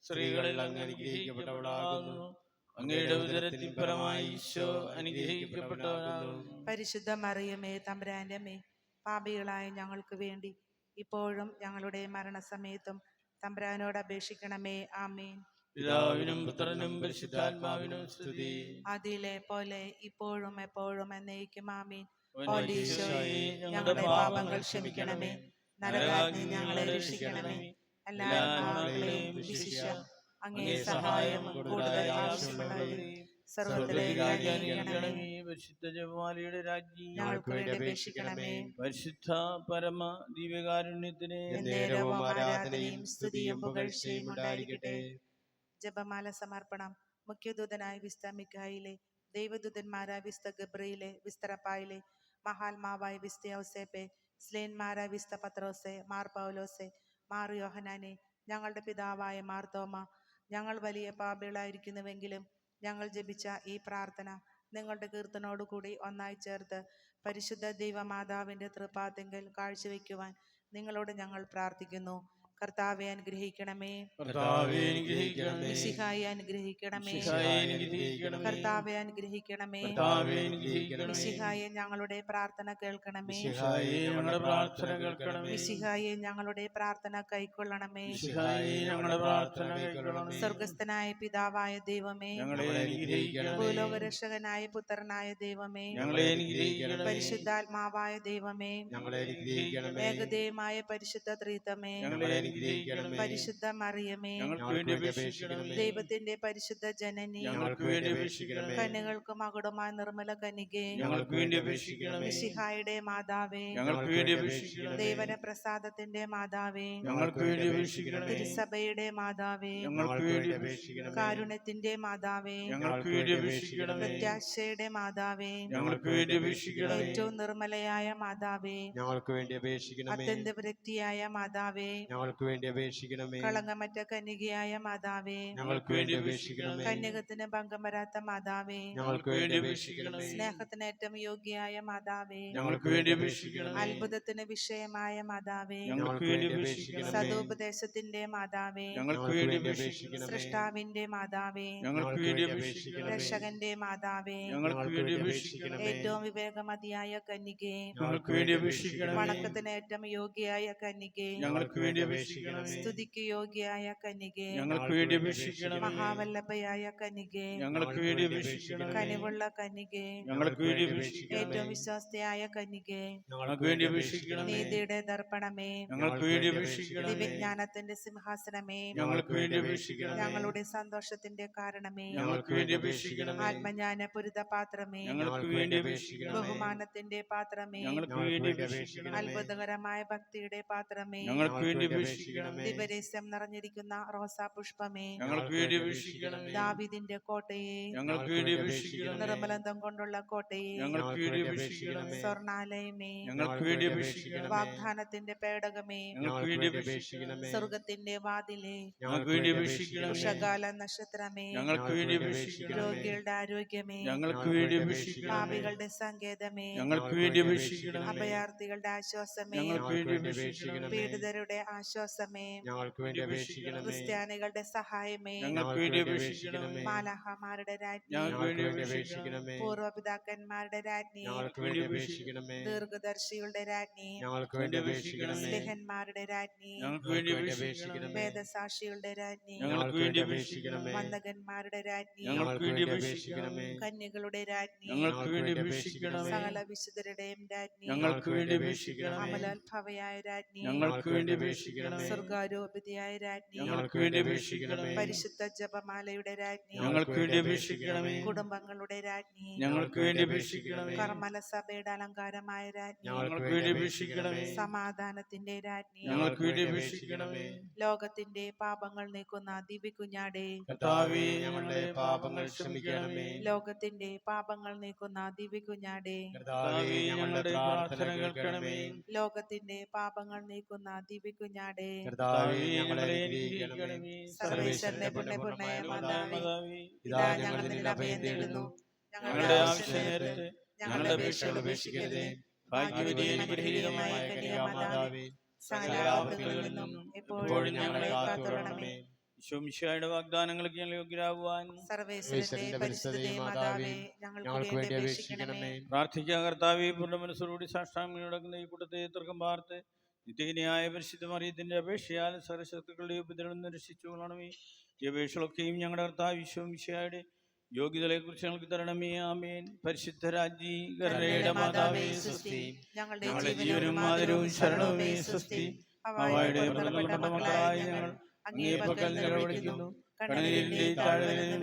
സ്ത്രീകളിൽ അങ്ങ് അനുഗ്രഹിക്കപ്പെട്ടവളാകുന്നു. അങ്ങയുടെ ഉദരത്തിൻ ഫലമായി ഈശോ അനുഗ്രഹിക്കപ്പെട്ടവനാകുന്നു. പരിശുദ്ധ മറിയമേ തമ്പുരാന്റെ അമ്മേ, പാപികളായ ഞങ്ങൾക്ക് വേണ്ടി ഇപ്പോഴും ഞങ്ങളുടെ മരണസമയത്തും തമ്പുരാനോട് അപേക്ഷിക്കണമേ. ആമേൻ. പിതാവിനും പുത്രനും പരിശുദ്ധാത്മാവിനും സ്തുതി. അതിലെ പോലെ ഇപ്പോഴും എപ്പോഴും എന്നേക്കും ആമേൻ. ഓ ഈശോയേ, ഞങ്ങളുടെ പാപങ്ങൾ ക്ഷമിക്കണമേ, നരകാഗ്നി ഞങ്ങളെ രക്ഷിക്കണമേ, എല്ലാ ആത്മാക്കളെയും വിശിഷ്യ അങ്ങേ സഹായം കൂടുതൽ ആവശ്യമുള്ളവരെ സ്വർഗ്ഗത്തിലേക്ക് അനുഗ്രഹിക്കണമേ. പരിശുദ്ധ ജപമാലയുടെ രാജ്ഞി, ഞങ്ങൾക്ക് വേണ്ടി അപേക്ഷിക്കണമേ. പരിശുദ്ധ പരമ ദിവ്യകാരുണ്യത്തിന് എന്നേരവും ആരാധനയും സ്തുതിയും പുകഴ്ചയും ഉണ്ടായിരിക്കട്ടെ. ജപമാല സമർപ്പണം. മുഖ്യദൂതനായ വിസ്ത മിഖായിലെ, ദൈവദൂതന്മാരായ വിസ്ത ഗബ്രിയേലെ, വിസ്ത റഫായേലെ, മഹാത്മാവായ വിസ്ത യൗസേപ്പെ, സ്ലേന്മാരായ വിസ്ത പത്രോസെ, മാർ പൗലോസെ, മാർ യോഹനാനെ, ഞങ്ങളുടെ പിതാവായ മാർ തോമ, ഞങ്ങൾ വലിയ പാപികളായിരിക്കുന്നുവെങ്കിലും ഞങ്ങൾ ജപിച്ച ഈ പ്രാർത്ഥന നിങ്ങളുടെ കീർത്തനോടുകൂടി ഒന്നായി ചേർത്ത് പരിശുദ്ധ ദൈവമാതാവിൻ്റെ തൃപ്പാദത്തിൽ കാഴ്ചവെക്കുവാൻ നിങ്ങളോട് ഞങ്ങൾ പ്രാർത്ഥിക്കുന്നു. കർത്താവെ അനുഗ്രഹിക്കണമേ. കർത്താവേ അനുഗ്രഹിക്കണമേ. മിശിഹായെ അനുഗ്രഹിക്കണമേ. മിശിഹായെ അനുഗ്രഹിക്കണമേ. കർത്താവെ അനുഗ്രഹിക്കണമേ. കർത്താവേ അനുഗ്രഹിക്കണമേ. മിശിഹായെ ഞങ്ങളുടെ പ്രാർത്ഥന കേൾക്കണമേ. മിശിഹായെ ഞങ്ങളുടെ പ്രാർത്ഥന കേൾക്കണമേ. മിശിഹായെ ഞങ്ങളുടെ പ്രാർത്ഥന കൈക്കൊള്ളണമേ. മിശിഹായെ ഞങ്ങളുടെ പ്രാർത്ഥന കേൾക്കണമേ. സ്വർഗസ്ഥനായ പിതാവായ ദൈവമേ, ഞങ്ങളെ അനുഗ്രഹിക്കണമേ. ഭൂലോകരക്ഷകനായ പുത്രനായ ദൈവമേ, ഞങ്ങളെ അനുഗ്രഹിക്കണമേ. പരിശുദ്ധാത്മാവായ ദൈവമേ, ഞങ്ങളെ അനുഗ്രഹിക്കണമേ. ഏകദേവമായ പരിശുദ്ധ ത്രിത്വമേ, ഞങ്ങളെ അനുഗ്രഹിക്കണമേ. പരിശുദ്ധ മറിയമേ, ഞങ്ങൾക്ക് വേണ്ടി അപേക്ഷിക്കണമേ. ദൈവത്തിന്റെ പരിശുദ്ധ ജനനി, ഞങ്ങൾക്ക് വേണ്ടി അപേക്ഷിക്കണമേ. കന്യകൾക്ക് മകുടമായ നിർമ്മല കന്യകേ, ഞങ്ങൾക്ക് വേണ്ടി അപേക്ഷിക്കണമേ. മിശിഹായുടെ മാതാവേ, ഞങ്ങൾക്ക് വേണ്ടി അപേക്ഷിക്കണമേ. ദൈവന പ്രസാദത്തിന്റെ മാതാവേ, ഞങ്ങൾക്ക് വേണ്ടി അപേക്ഷിക്കണമേ. തിരുസഭയുടെ മാതാവേ, ഞങ്ങൾക്ക് വേണ്ടി അപേക്ഷിക്കണമേ. കാരുണ്യത്തിന്റെ മാതാവേ, ഞങ്ങൾക്ക് വേണ്ടി അപേക്ഷിക്കണമേ. പ്രത്യാശയുടെ മാതാവേ, ഞങ്ങൾക്ക് വേണ്ടി അപേക്ഷിക്കണമേ. ഏറ്റവും നിർമ്മലയായ മാതാവേ, ഞങ്ങൾക്ക് വേണ്ടി അപേക്ഷിക്കണമേ. അത്യന്ത വൃത്തിയായ മാതാവേ, ഞങ്ങൾക്ക് വേണ്ടി അപേക്ഷിക്കണമേ. കളങ്കമറ്റ കന്യകയായ മാതാവേ, ഞങ്ങൾക്ക് വേണ്ടി അപേക്ഷിക്കണമേ. കന്യകത്തിന് ഭംഗം വരാത്ത മാതാവേ, ഞങ്ങൾക്ക് വേണ്ടി അപേക്ഷിക്കണമേ. സ്നേഹത്തിന് ഏറ്റവും യോഗ്യയായ മാതാവേ, ഞങ്ങൾക്ക് വേണ്ടി അപേക്ഷിക്കണമേ. അത്ഭുതത്തിന് വിഷയമായ മാതാവേ, ഞങ്ങൾക്ക് വേണ്ടി അപേക്ഷിക്കണമേ. സദോപദേശത്തിന്റെ മാതാവേ, ഞങ്ങൾക്ക് വേണ്ടി അപേക്ഷിക്കണമേ. സൃഷ്ടാവിന്റെ മാതാവേ, ഞങ്ങൾക്ക് വേണ്ടി അപേക്ഷിക്കണമേ. രക്ഷകന്റെ മാതാവേ, ഞങ്ങൾക്ക് വേണ്ടി അപേക്ഷിക്കണമേ. ഏറ്റവും വിവേകമതിയായ കന്യകേ, ഞങ്ങൾക്ക് വേണ്ടി അപേക്ഷിക്കണമേ. വണക്കത്തിന് ഏറ്റവും യോഗ്യയായ കന്യകേ, ഞങ്ങൾക്ക് വേണ്ടി അപേക്ഷിക്കണമേ. സ്തുതിക്ക് യോഗ്യയായ കന്യകേ, ഞങ്ങൾക്ക് വേണ്ടി അപേക്ഷിക്കണമേ. മഹാവല്ലഭയായ കന്യകേ, ഞങ്ങൾക്ക് വേണ്ടി അപേക്ഷിക്കണമേ. കനിവുള്ള കന്യകേ, ഞങ്ങൾക്ക് വേണ്ടി അപേക്ഷിക്കണമേ. ഏറ്റവും വിശ്വസ്തയായ കന്യകേ, ഞങ്ങൾക്ക് വേണ്ടി അപേക്ഷിക്കണമേ. നീതിയുടെ ദർപ്പണമേ, ഞങ്ങൾക്ക് വേണ്ടി അപേക്ഷിക്കണമേ. ദിവ്യജ്ഞാനത്തിന്റെ സിംഹാസനമേ, ഞങ്ങൾക്ക് വേണ്ടി അപേക്ഷിക്കണമേ. ഞങ്ങളുടെ സന്തോഷത്തിന്റെ കാരണമേ, ഞങ്ങൾക്ക് വേണ്ടി അപേക്ഷിക്കണമേ. ആത്മജ്ഞാന പുരിത പാത്രമേ, ഞങ്ങൾക്ക് വേണ്ടി അപേക്ഷിക്കണമേ. ബഹുമാനത്തിന്റെ പാത്രമേ, ഞങ്ങൾക്ക് വേണ്ടി അപേക്ഷിക്കണമേ. അത്ഭുതകരമായ ഭക്തിയുടെ പാത്രമേ, ഞങ്ങൾക്ക് വേണ്ടി അപേക്ഷിക്കണമേ. ദിവരസ്യം നിറഞ്ഞിരിക്കുന്ന റോസാ പുഷ്പമേ, ഞങ്ങൾക്ക് വേണ്ടി അപേക്ഷിക്കണമേ. ദാവീദിന്റെ കോട്ടയെ, ഞങ്ങൾക്ക് വേണ്ടി അപേക്ഷിക്കണമേ. നിർമ്മലന്തം കൊണ്ടുള്ള കോട്ടയെ, ഞങ്ങൾക്ക് വേണ്ടി അപേക്ഷിക്കണമേ. സ്വർണാലയമേ, ഞങ്ങൾക്ക് വേണ്ടി അപേക്ഷിക്കണമേ. വാഗ്ദാനത്തിന്റെ പേടകമേ, ഞങ്ങൾക്ക് വേണ്ടി അപേക്ഷിക്കണമേ. സ്വർഗത്തിന്റെ വാതിലെ, ഞങ്ങൾക്ക് വേണ്ടി അപേക്ഷിക്കണമേ. ഉഷകാല നക്ഷത്രമേ, ഞങ്ങൾക്ക് വേണ്ടി അപേക്ഷിക്കണമേ. രോഗികളുടെ ആരോഗ്യമേ, ഞങ്ങൾക്ക് വേണ്ടി അപേക്ഷിക്കണമേ. പാപികളുടെ സങ്കേതമേ, ഞങ്ങൾക്ക് വേണ്ടി അപേക്ഷിക്കണമേ. അഭയാർത്ഥികളുടെ ആശ്വാസമേ, ഞങ്ങൾക്ക് വേണ്ടി അപേക്ഷിക്കണമേ. പീഡിതരുടെ ആശ്വാസമേ, ഞങ്ങൾക്ക് വേണ്ടി അപേക്ഷിക്കണമേ. ക്രിസ്ത്യാനികളുടെ സഹായമേ, ഞങ്ങൾക്ക് വേണ്ടി അപേക്ഷിക്കണമേ. മാലാഹമാരുടെ രാജ്ഞി, ഞങ്ങൾക്ക് വേണ്ടി വേണ്ടി അപേക്ഷിക്കണമേ. അപേക്ഷിക്കണമേ. പൂർവപിതാക്കന്മാരുടെ രാജ്ഞി, ഞങ്ങൾക്ക് വേണ്ടി അപേക്ഷിക്കണമേ. ദീർഘദർശികളുടെ രാജ്ഞി, ഞങ്ങൾക്ക് വേണ്ടി അപേക്ഷിക്കണമേ. സ്നേഹന്മാരുടെ രാജ്ഞി, ഞങ്ങൾക്ക് വേണ്ടി അപേക്ഷിക്കണമേ. വേദസാക്ഷികളുടെ രാജ്ഞി, ഞങ്ങൾക്ക് വേണ്ടി അപേക്ഷിക്കണമേ. വന്ദകന്മാരുടെ രാജ്ഞി, ഞങ്ങൾക്ക് വേണ്ടി അപേക്ഷിക്കണമേ. കന്യകളുടെ രാജ്ഞി, ഞങ്ങൾക്ക് വേണ്ടി അപേക്ഷിക്കണമേ. സകല വിശുദ്ധരുടെയും രാജ്ഞി, ഞങ്ങൾക്ക് വേണ്ടി അപേക്ഷിക്കണമേ. അമലോത്ഭവയായ രാജ്ഞി, ഞങ്ങൾക്ക് വേണ്ടി അപേക്ഷിക്കണമേ. സ്വർഗാരോപിതയായ രാജ്ഞി, ഞങ്ങൾക്ക് വേണ്ടി അപേക്ഷിക്കണമേ. പരിശുദ്ധ ജപമാലയുടെ രാജ്ഞി, ഞങ്ങൾക്ക് വേണ്ടി അപേക്ഷിക്കണമേ. കുടുംബങ്ങളുടെ രാജ്ഞി, ഞങ്ങൾക്ക് വേണ്ടി അപേക്ഷിക്കണമേ. കർമ്മല സഭയുടെ അലങ്കാരമായ രാജ്ഞി, ഞങ്ങൾക്ക് വേണ്ടി അപേക്ഷിക്കണമേ. സമാധാനത്തിന്റെ രാജ്ഞി, ഞങ്ങൾക്ക് വേണ്ടി അപേക്ഷിക്കണമേ. ലോകത്തിന്റെ പാപങ്ങൾ നീക്കുന്ന ദിവ്യകുഞ്ഞാടേ, കർത്താവേ, ഞങ്ങളുടെ പാപങ്ങൾ ക്ഷമിക്കണമേ. ലോകത്തിന്റെ പാപങ്ങൾ നീക്കുന്ന ദിവ്യകുഞ്ഞാടേ, കർത്താവേ, ഞങ്ങളുടെ പ്രാർത്ഥന കേൾക്കണമേ. ലോകത്തിന്റെ പാപങ്ങൾ നീക്കുന്ന ദിവ്യകുഞ്ഞാടേ, കർത്താവേ, ഞങ്ങളെ ഞങ്ങളെ അനുഗ്രഹിക്കണമേ. സർവേശ്വരന്റെ പുണ്യപൂർണ്ണയായ മാതാവേ, മാതാവേ, ഇതാ ഞങ്ങൾ നിന്നിൽ അഭയം തേടുന്നു. ഞങ്ങളുടെ ആവശ്യ നേരത്ത് ഞങ്ങളുടെ അപേക്ഷകൾ ഉപേക്ഷിക്കരുതേ. ഭാഗ്യവതി അനുഗ്രഹീതമായ കന്യകാമാതാവേ, സകല ആപത്തുകളിൽ നിന്നും എപ്പോഴും ഞങ്ങളെ കാത്തുകൊള്ളണമേ. ഈശോമിശിഹായുടെ വാഗ്ദാനങ്ങൾക്ക് ഞങ്ങൾ യോഗ്യരാകുവാൻ സർവേശ്വരന്റെ പരിശുദ്ധ മാതാവേ, ഞങ്ങൾക്ക് വേണ്ടി അപേക്ഷിക്കണമേ. പ്രാർത്ഥിക്കുക. കർത്താവേ, പൂർണ്ണ മനസ്സോടുകൂടി സാഷ്ടാംഗം നടക്കുന്ന ഈ കൂട്ടത്തെ തർക്കം പാർത്ത് നിത്യകന്യായ പരിശുദ്ധ മറിയത്തിന്റെ അപേക്ഷയാൽ സർവശക്തികളുടെ ഉപദ്രവം രക്ഷിച്ചുകൊള്ളണമേ. ഈ അപേക്ഷകളൊക്കെയും ഞങ്ങളുടെ കർത്താവ് ഈശോമിശിഹായുടെ യോഗ്യതകളെ കുറിച്ച് ഞങ്ങൾക്ക് തരണമേ. ആമേൻ. പരിശുദ്ധ രാജ്ഞി കരുണയുടെ മാതാവേ സ്വസ്തി. ഞങ്ങളുടെ ജീവനും ആദരവും ശരണവുമേ സ്വസ്തി. ഹവ്വായുടെ പുത്രപ്പെട്ട മക്കളായ ഞങ്ങൾ അങ്ങേ പക്കൽ നിലവിളിക്കുന്നു. കണ്ണീരിന്റെ താഴ്വരയിൽ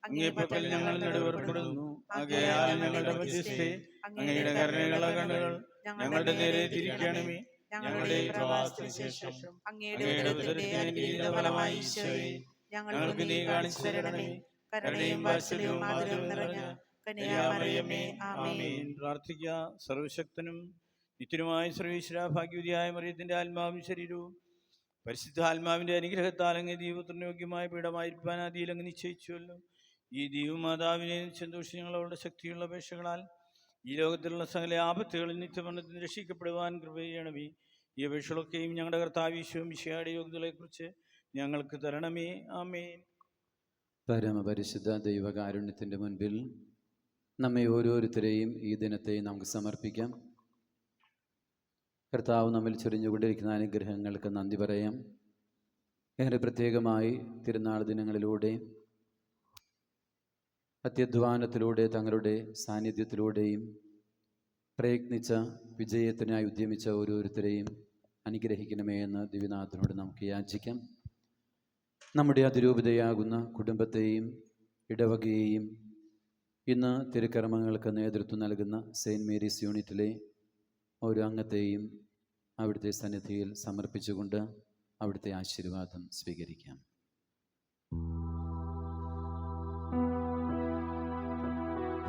അങ്ങേ പക്കൽ ഞങ്ങൾ നെടുവേർപ്പെടുന്നു. ആകയാൽ ഞങ്ങളുടെ മധ്യസ്ഥേ അങ്ങയുടെ കരുണയുള്ള കണ്ണുകൾ ഞങ്ങളുടെ നേരെ തിരിക്കണമേ. ഞങ്ങളുടെ പ്രവാസത്തിന് ശേഷം അങ്ങയുടെ ഉദരത്തിന്റെ ഫലമായി ഈശോയെ ഞങ്ങൾക്ക് നീ കാണിച്ചു തരണമേ. കരുണയും വാത്സല്യവും ആദരവും നിറഞ്ഞ കന്യാമറിയമേ, ആമേൻ. പ്രാർത്ഥിക്കുക. സർവശക്തനും നിത്യനുമായ സർവീശ്വര ഭാഗ്യവതിയായ മറിയത്തിന്റെ ആത്മാവും ശരീരവും പരിശുദ്ധ ആത്മാവിന്റെ അനുഗ്രഹത്താൽ അങ്ങ് ദൈവത്തിന് യോഗ്യമായ പീഠമായിരിക്കാൻ ആദിയിൽ അങ്ങ് നിശ്ചയിച്ചുവല്ലോ. ഈ ദൈവമാതാവിനെ സന്തോഷം ഞങ്ങളുടെ ശക്തിയുള്ള അപേക്ഷകളാൽ ഈ ലോകത്തിലുള്ള സകല ആപത്തുകളിൽ നിത്യമരണത്തിന് രക്ഷിക്കപ്പെടുവാൻ കൃപ ചെയ്യണമേ. ഈ അപേക്ഷകളൊക്കെയും ഞങ്ങളുടെ കർത്താവ് ഈശോമിശിഹായുടെ യോഗ്യതകളെക്കുറിച്ച് ഞങ്ങൾക്ക് തരണമേ. ആമേൻ. പരമപരിശുദ്ധ ദൈവകാരുണ്യത്തിൻ്റെ മുൻപിൽ നമ്മെ ഓരോരുത്തരെയും ഈ ദിനത്തെ നമുക്ക് സമർപ്പിക്കാം. കർത്താവ് നമ്മിൽ ചൊരിഞ്ഞുകൊണ്ടിരിക്കുന്ന അനുഗ്രഹങ്ങൾക്ക് നന്ദി പറയാം. ഏറെ പ്രത്യേകമായി തിരുനാൾ ദിനങ്ങളിലൂടെ അത്യധ്വാനത്തിലൂടെ തങ്ങളുടെ സാന്നിധ്യത്തിലൂടെയും പ്രയത്നിച്ച വിജയത്തിനായി ഉദ്യമിച്ച ഓരോരുത്തരെയും അനുഗ്രഹിക്കണമേ എന്ന് ദിവ്യനാഥനോട് നമുക്ക് യാചിക്കാം. നമ്മുടെ അതിരൂപതയാകുന്ന കുടുംബത്തെയും ഇടവകയെയും ഇന്ന് തിരുക്കർമ്മങ്ങൾക്ക് നേതൃത്വം നൽകുന്ന സെയിൻറ്റ് മേരീസ് യൂണിറ്റിലെ ഓരോ അംഗത്തെയും അവിടുത്തെ സന്നിധിയിൽ സമർപ്പിച്ചുകൊണ്ട് അവിടുത്തെ ആശീർവാദം സ്വീകരിക്കാം.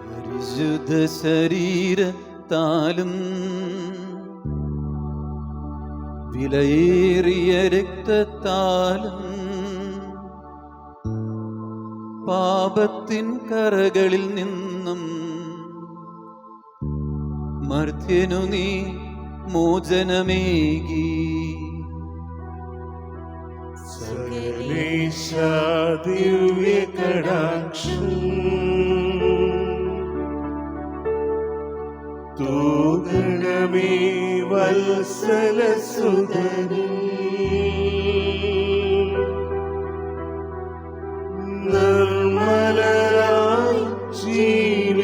പരിശുദ്ധ ശരീരത്താലും വിലയേറിയ രക്തത്താലും പാപത്തിൻ കറകളിൽ നിന്നും മർത്യനു നീ മോചനമേകി. സർവേശ ദിവ്യ കടാക്ഷം തൂഗണമേ വത്സലസുതനേ. നിർമ്മലരായി ജീവിച്ചിടുവാൻ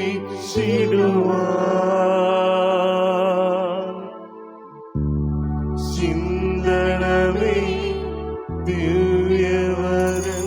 ചിന്തണമേ ദിവ്യവരങ്ങൾ.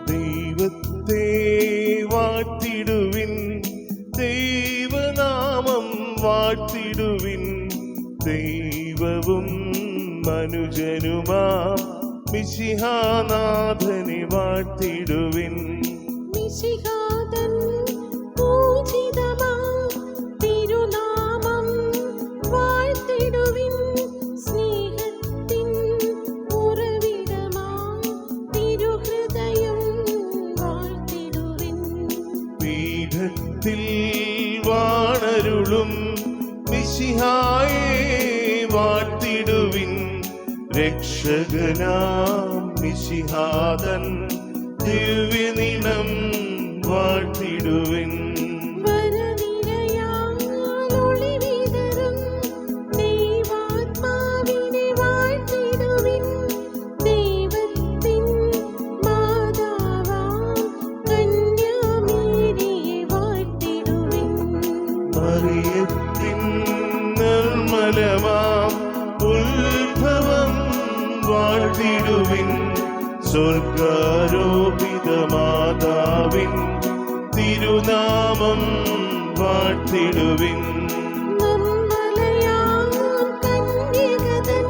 ദൈവത്തെ വാഴ്ത്തിടുവിൻ, ദൈവനാമം വാഴ്ത്തിടുവിൻ. ദൈവവും മനുജനുമാം മിശിഹാനാഥനെ വാഴ്ത്തിടുവിൻ. മിശിഹാതൻ പൂജിതമാം തിരുനാമം വാഴ്ത്തിടുവിൻ. സ്നേഹത്തിൻ ഉറവിടമാം തിരുഹൃദയം വാഴ്ത്തിടുവിൻ. പീഠത്തിൽ വാണരുളും മിശിഹായെ വാഴ്ത്തിടുവിൻ. രക്ഷകനാം മിശിഹാതൻ ദിവ്യനിനം വാഴ്ത്തിടുവിൻ. വരനിരയാലൊളിവിതറും ദൈവാത്മാവിനെ വാഴ്ത്തിടുവിൻ. ദൈവത്തിൻ മാതാവാം കന്യാമേരിയെ വാഴ്ത്തിടുവിൻ. മറിയത്തിൻ നിർമ്മലമാം ഉത്ഭവം വാഴ്ത്തിടുവിൻ. സ്വർഗാരോപിത മാതാവിൻ തിരുനാമം വാഴ്ത്തിടുവിൻ. നിർമ്മലയാം കന്യകതൻ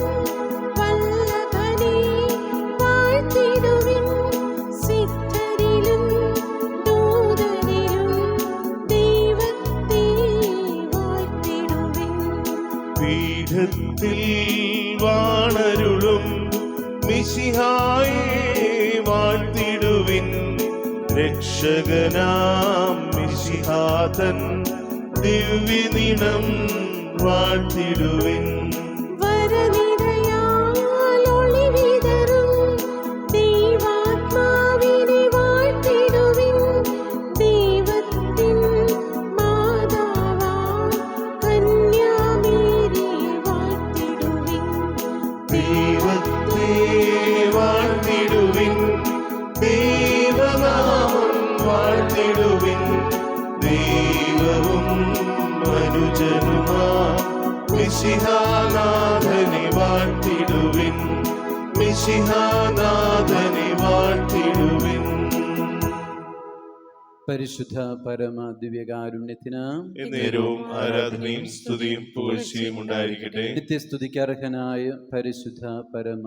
വല്ലഭനെ വാഴ്ത്തിടുവിൻ. സിദ്ധരിലും ദൂതരിലും ദൈവത്തെ വാഴ്ത്തിടുവിൻ. പീഠത്തിൽ വാണരുളും മിശിഹായെ വാഴ്ത്തിടുവിൻ. രക്ഷകനാം മിശിഹാതൻ ദിവ്യനിണം വാഴ്ത്തിടുവിൻ. വരനിരയാൽ ഒളിവിതറും ദൈവാത്മാവിനെ വാഴ്ത്തിടുവിൻ. ദൈവത്തിൻ മാതാവാം കന്യാമേരിയെ വാഴ്ത്തിടുവിൻ. ദൈവത്തെ വാഴ്ത്തിടുവിൻ. ദൈവനാമം വാഴ്ത്തിടുവിൻ. ദൈവവും മനുജനുമാം മിശിഹാനാഥനെ വാഴ്ത്തിടുവിൻ. മിശിഹാനാഥനെ വാഴ്ത്തിടുവിൻ. പരിശുദ്ധ പരമ ദിവ്യകാരുണ്യത്തിന് എന്നേരവും ആരാധനയും സ്തുതിയും പുകഴ്ചയും ഉണ്ടായിരിക്കട്ടെ. നിത്യസ്തുതിക്കർഹനായ പരിശുദ്ധ പരമ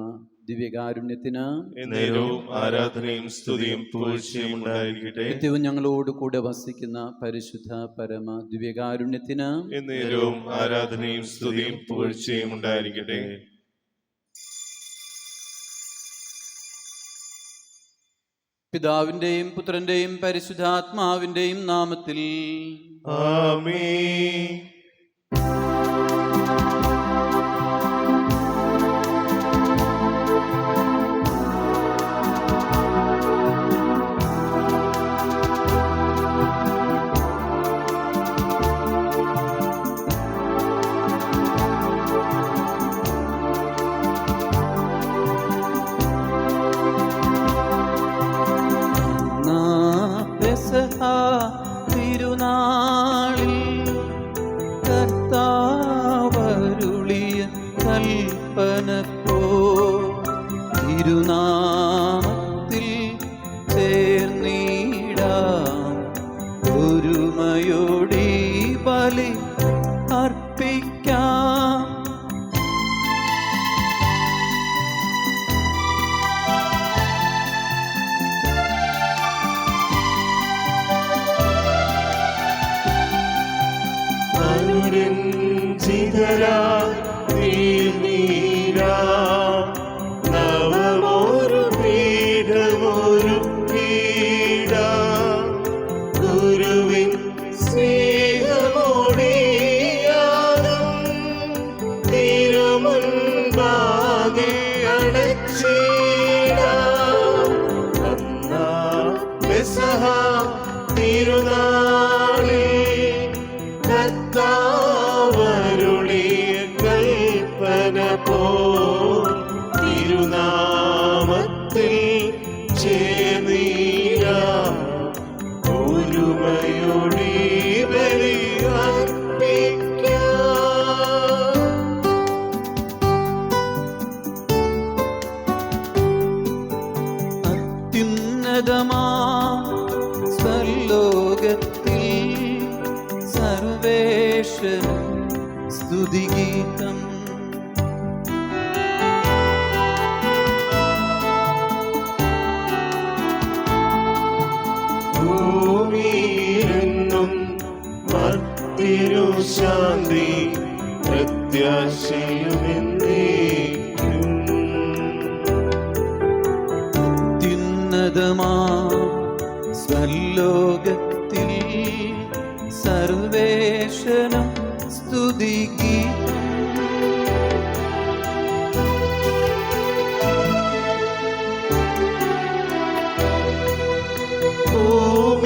ദിവ്യകാരുണ്യത്തിന് എന്നേരവും ആരാധനയും സ്തുതിയും പുകഴ്ചയും ഉണ്ടായിരിക്കട്ടെ. നിത്യവും ഞങ്ങളോട് കൂടെ വസിക്കുന്ന പരിശുദ്ധ പരമ ദിവ്യകാരുണ്യത്തിന് എന്നേരവും ആരാധനയും സ്തുതിയും പുകഴ്ചയും ഉണ്ടായിരിക്കട്ടെ. പിതാവിന്റെയും പുത്രന്റെയും പരിശുദ്ധാത്മാവിന്റെയും നാമത്തിൽ ആമേൻ. തിരുനാളിൽ കർത്താവരുളിയ കൽപ്പന പോ തിരുനാമത്തിൽ ചേർന്നിടാം ഒരുമയോടി ബലി അർപ്പിക്കാം. നവമൊരു പീഠമൊരു പീഠ ഗുരുവിൻ സ്നേഹമോടിയാലും തിരുമുൻപാകെ അടച്ചിടാം. അന്നാ പെസഹ തിരുനാളിൽ കർത്താവരുളിയ കൽപ്പന പോ തിരുനാമത്തിൽ ചേർന്നിടാം ഒരുമയോടി ബലി അർപ്പിക്കാം. അത്യുന്നതമാ സർലോകത്തിൽ സർവേശ്വര സ്തുതിഗീതം. ഭൂമിയിലെന്നും മർത്യനു ശാന്തി പ്രത്യാശയുമെന്നേക്കും. അത്യുന്നതമാ സർലോകത്തിൽ സർവേശ്വരം സ്തുതിഗീതം.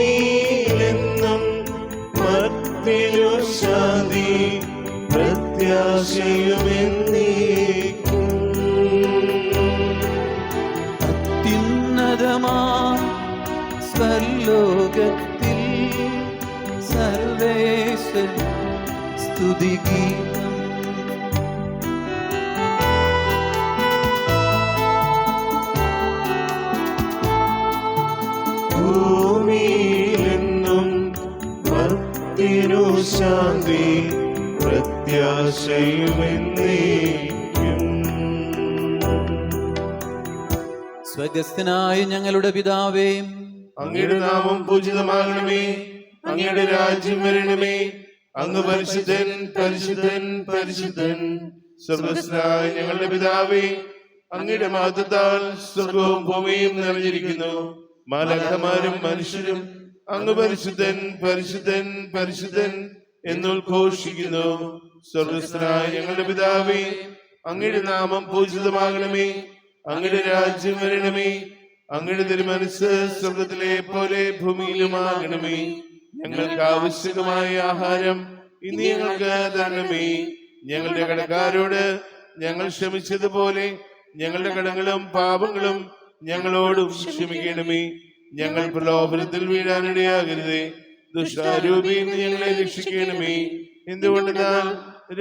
ഭൂമിയിലെന്നും മർത്യനു ശാന്തി പ്രത്യാശയുമെന്നേക്കും. അത്യുന്നതമാ സർലോകത്തിൽ സർവേശ്വര സ്തുതിഗീതം. ഭൂമിയിലെന്നും മർത്യനു ശാന്തി പ്രത്യാശയുമെന്നേക്കും. സ്വർഗ്ഗസ്ഥനായ ഞങ്ങളുടെ പിതാവേ, അങ്ങയുടെ നാമം പൂജിതമാകണമേ. അങ്ങയുടെ രാജ്യം വരണമേ. അങ്ങ് പരിശുദ്ധൻ പരിശുദ്ധൻ പരിശുദ്ധൻ. സ്വർഗ്ഗസ്ഥനായ ഞങ്ങളുടെ പിതാവേ, അങ്ങയുടെ മഹത്വത്താൽ സ്വർഗവും ഭൂമിയും നിറഞ്ഞിരിക്കുന്നു. മാലാഖമാരും മനുഷ്യരും അങ്ങ് പരിശുദ്ധൻ പരിശുദ്ധൻ പരിശുദ്ധൻ എന്നുദ്ഘോഷിക്കുന്നു. സ്വർഗ്ഗസ്ഥനായ ഞങ്ങളുടെ പിതാവേ, അങ്ങയുടെ നാമം പൂജിതമാകണമേ. അങ്ങയുടെ രാജ്യം വരണമേ. അങ്ങയുടെ തിരുമനസ്സ് സ്വർഗത്തിലെ പോലെ ഭൂമിയിലുമാകണമേ. ഞങ്ങൾക്ക് ആവശ്യമായ ആഹാരം ഇന്ന് ഞങ്ങൾക്ക് തരണമേ. ഞങ്ങളുടെ കടക്കാരോട് ഞങ്ങൾ ക്ഷമിച്ചതുപോലെ ഞങ്ങളുടെ കടങ്ങളും പാപങ്ങളും ഞങ്ങളോടും ക്ഷമിക്കണമേ. ഞങ്ങൾ പ്രലോഭനത്തിൽ വീഴാനിടയാകരുതേ. ദുഷ്ടാരൂപിയിൽ നിന്ന് ഞങ്ങളെ രക്ഷിക്കണമേ. എന്തുകൊണ്ടെന്നാൽ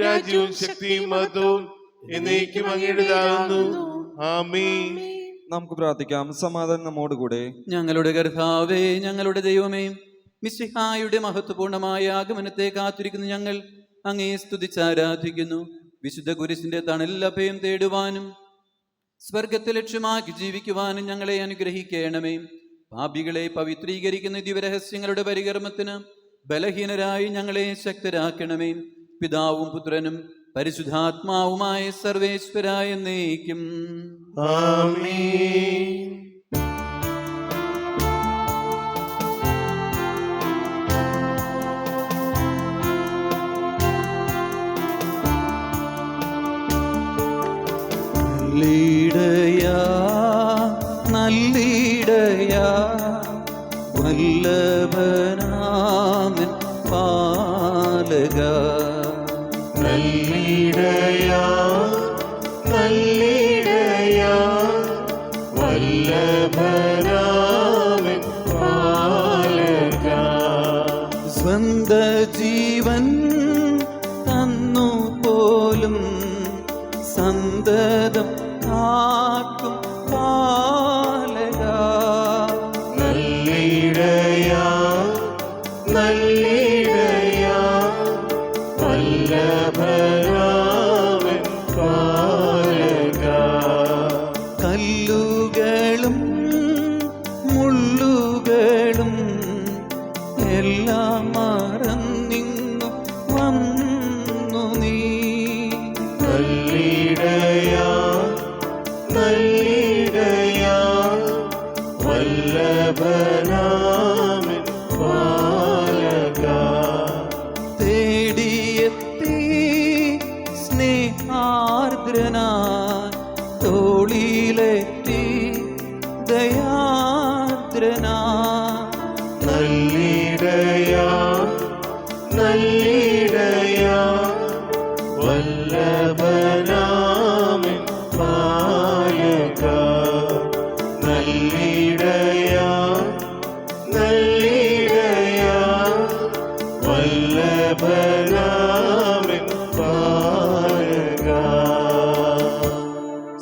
രാജ്യവും ശക്തിയും മഹത്വവും എന്നേക്കും അങ്ങയുടേതാകുന്നു. ആമേൻ. നമുക്ക് പ്രാർത്ഥിക്കാം. സമാധാനം നമ്മോടുകൂടെ. ഞങ്ങളുടെ കർത്താവേ, ഞങ്ങളുടെ ദൈവമേ, മിശിഹായുടെ മഹത്വപൂർണമായ ആഗമനത്തെ കാത്തിരിക്കുന്ന ഞങ്ങൾ അങ്ങേ സ്തുതിച്ചാരാധിക്കുന്നു. വിശുദ്ധ കുരിശിന്റെ തണലിൽ അഭയം തേടുവാനും സ്വർഗത്തെ ലക്ഷ്യമാക്കി ജീവിക്കുവാനും ഞങ്ങളെ അനുഗ്രഹിക്കണമേ. പാപികളെ പവിത്രീകരിക്കുന്ന ദിവരഹസ്യങ്ങളുടെ പരികർമ്മത്തിന് ബലഹീനരായി ഞങ്ങളെ ശക്തരാക്കണമേ. പിതാവും പുത്രനും പരിശുദ്ധാത്മാവുമായ സർവേശ്വരായ എന്നേക്കും ആമേൻ. നല്ലിടയാ നല്ലിടയാ വല്ലഭനാമൻ പാലക. നല്ലിടയാ നല്ലിടയാ വല്ലഭനാമൻ പാലക. സ്വന്ത ജീവൻ തന്നു പോലും സന്തതം കാക്കും പാലക. നല്ലിടയാ നല്ലിടയാ വല്ലഭനാമൻ പാലക. കല്ലുകളും മുള്ളുകളും എല്ലാം മറന്നിങ്ങു വന്നു നീ. നല്ലിടയാ നല്ലിടയാ വല്ലഭനാമൻ പാലക. തേടിയെത്തി സ്നേഹാർദ്രനാൻ തോളിലെത്തി ദയാർദ്രനാൻ. നല്ലിടയാ നല്ലിടയാ വല്ലഭനാമൻ പാലക. നല്ലിടയാ നല്ലിടയാ വല്ലഭനാമൻ പാലക.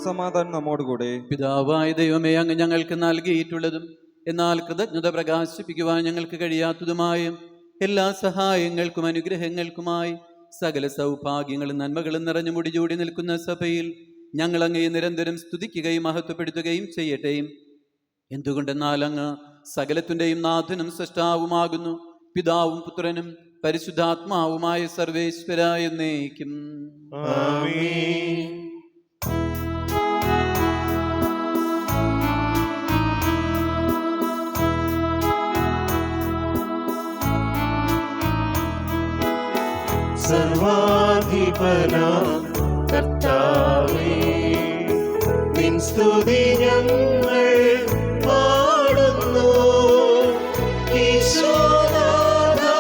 സമാധാനം നമ്മോടുകൂടെ. പിതാവായ ദൈവമേ, അങ്ങ് ഞങ്ങൾക്ക് നൽകിയിട്ടുള്ളതും എന്നാൽ കൃതജ്ഞത പ്രകാശിപ്പിക്കുവാൻ ഞങ്ങൾക്ക് കഴിയാത്തതുമായ എല്ലാ സഹായങ്ങൾക്കും അനുഗ്രഹങ്ങൾക്കുമായി സകല സൗഭാഗ്യങ്ങളും നന്മകളും നിറഞ്ഞു മുടിചൂടി നിൽക്കുന്ന സഭയിൽ ഞങ്ങൾ അങ്ങയെ നിരന്തരം സ്തുതിക്കുകയും മഹത്വപ്പെടുത്തുകയും ചെയ്യട്ടെ. എന്തുകൊണ്ടെന്നാൽ അങ്ങ് സകലത്തിൻ്റെയും നാഥനും സൃഷ്ടാവുമാകുന്നു. പിതാവും പുത്രനും പരിശുദ്ധാത്മാവുമായ സർവേശ്വരായ എന്നേക്കും ആമേൻ. സർവാധിപനാം കർത്താവേ, നിൻ സ്തുതി ഞങ്ങൾ പാടുന്നു. ഈശോനാഥാ,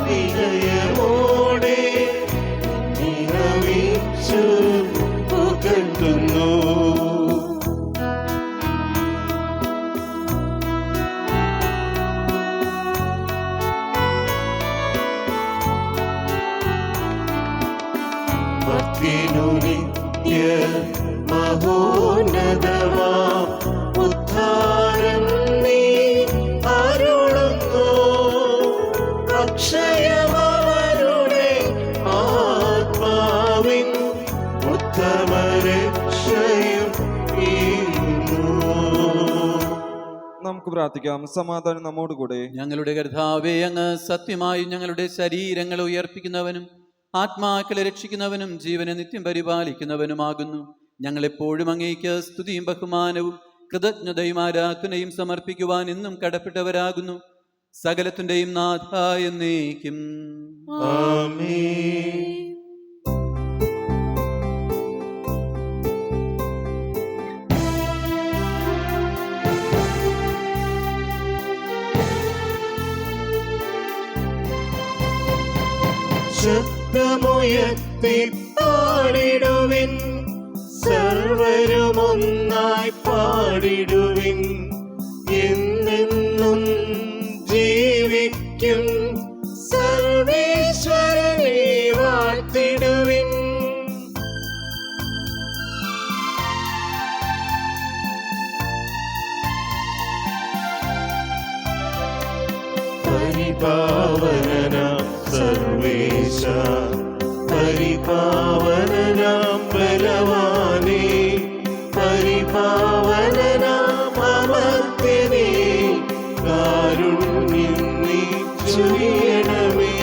വിനയമോടെ നിന്നെ നമിച്ചു പുകഴ്ത്തുന്നു. നിത്യ മഹോന്നതമാം ഉദ്ധാരം നീ അരുളുന്നു. അക്ഷയ പ്രാർത്ഥിക്കാം. സമാധാനം നമ്മോടുകൂടെ. ഞങ്ങളുടെ കർത്താവേ, അങ്ങ് സത്യമായും ഞങ്ങളുടെ ശരീരങ്ങളെ ഉയർപ്പിക്കുന്നവനും ആത്മാക്കളെ രക്ഷിക്കുന്നവനും ജീവനെ നിത്യം പരിപാലിക്കുന്നവനുമാകുന്നു. ഞങ്ങളെപ്പോഴും അങ്ങേക്ക് സ്തുതിയും ബഹുമാനവും കൃതജ്ഞതയും ആരാധനയും സമർപ്പിക്കുവാൻ എന്നും കടപ്പെട്ടവരാകുന്നു. സകലത്തിന്റെയും നാഥ എന്നേക്കും. ആമേൻ. ശബ്ദമുയർത്തി പാടിടുവിൻ, സർവരുമൊന്നായി പാടിടുവിൻ. എന്നെന്നും ജീവിക്കും സർവേശ്വരനെ വാഴ്ത്തിടുവിൻ. പരിപാവനനാം സർവേശ, പരിപാവനനാം ബലവാനേ, പരിപാവനനാം അമർത്യനേ, കാരുണ്യം നീ ചൊരിയണമേ.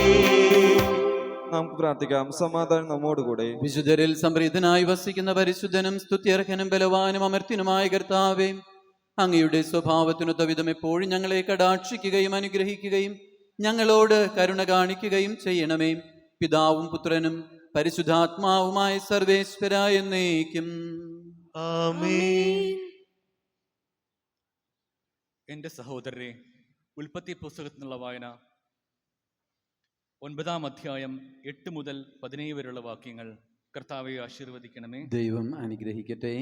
നമുക്ക് പ്രാർത്ഥിക്കാം. സമാധാനം നമ്മോടുകൂടെ. വിശുദ്ധരിൽ സംപ്രീതനായി വസിക്കുന്ന പരിശുദ്ധനും സ്തുത്യർഹനും ബലവാനും അമർത്യനുമായ കർത്താവേ, അങ്ങയുടെ സ്വഭാവത്തിനൊത്ത വിധം എപ്പോഴും ഞങ്ങളെ കടാക്ഷിക്കുകയും അനുഗ്രഹിക്കുകയും ഞങ്ങളോട് കരുണ കാണിക്കുകയും ചെയ്യണമേ. പിതാവും പുത്രനും പരിശുദ്ധാത്മാവുമായ സർവേശ്വര എന്നേക്കും. ആമേൻ. എൻ്റെ സഹോദരരെ, ഉൽപ്പത്തി പുസ്തകത്തിൽ നിന്നുള്ള വായന 9-ാം അധ്യായം 8 മുതൽ 17 വരെയുള്ള വാക്യങ്ങൾ. കർത്താവെ ആശീർവദിക്കണമേ. ദൈവം അനുഗ്രഹിക്കട്ടെ.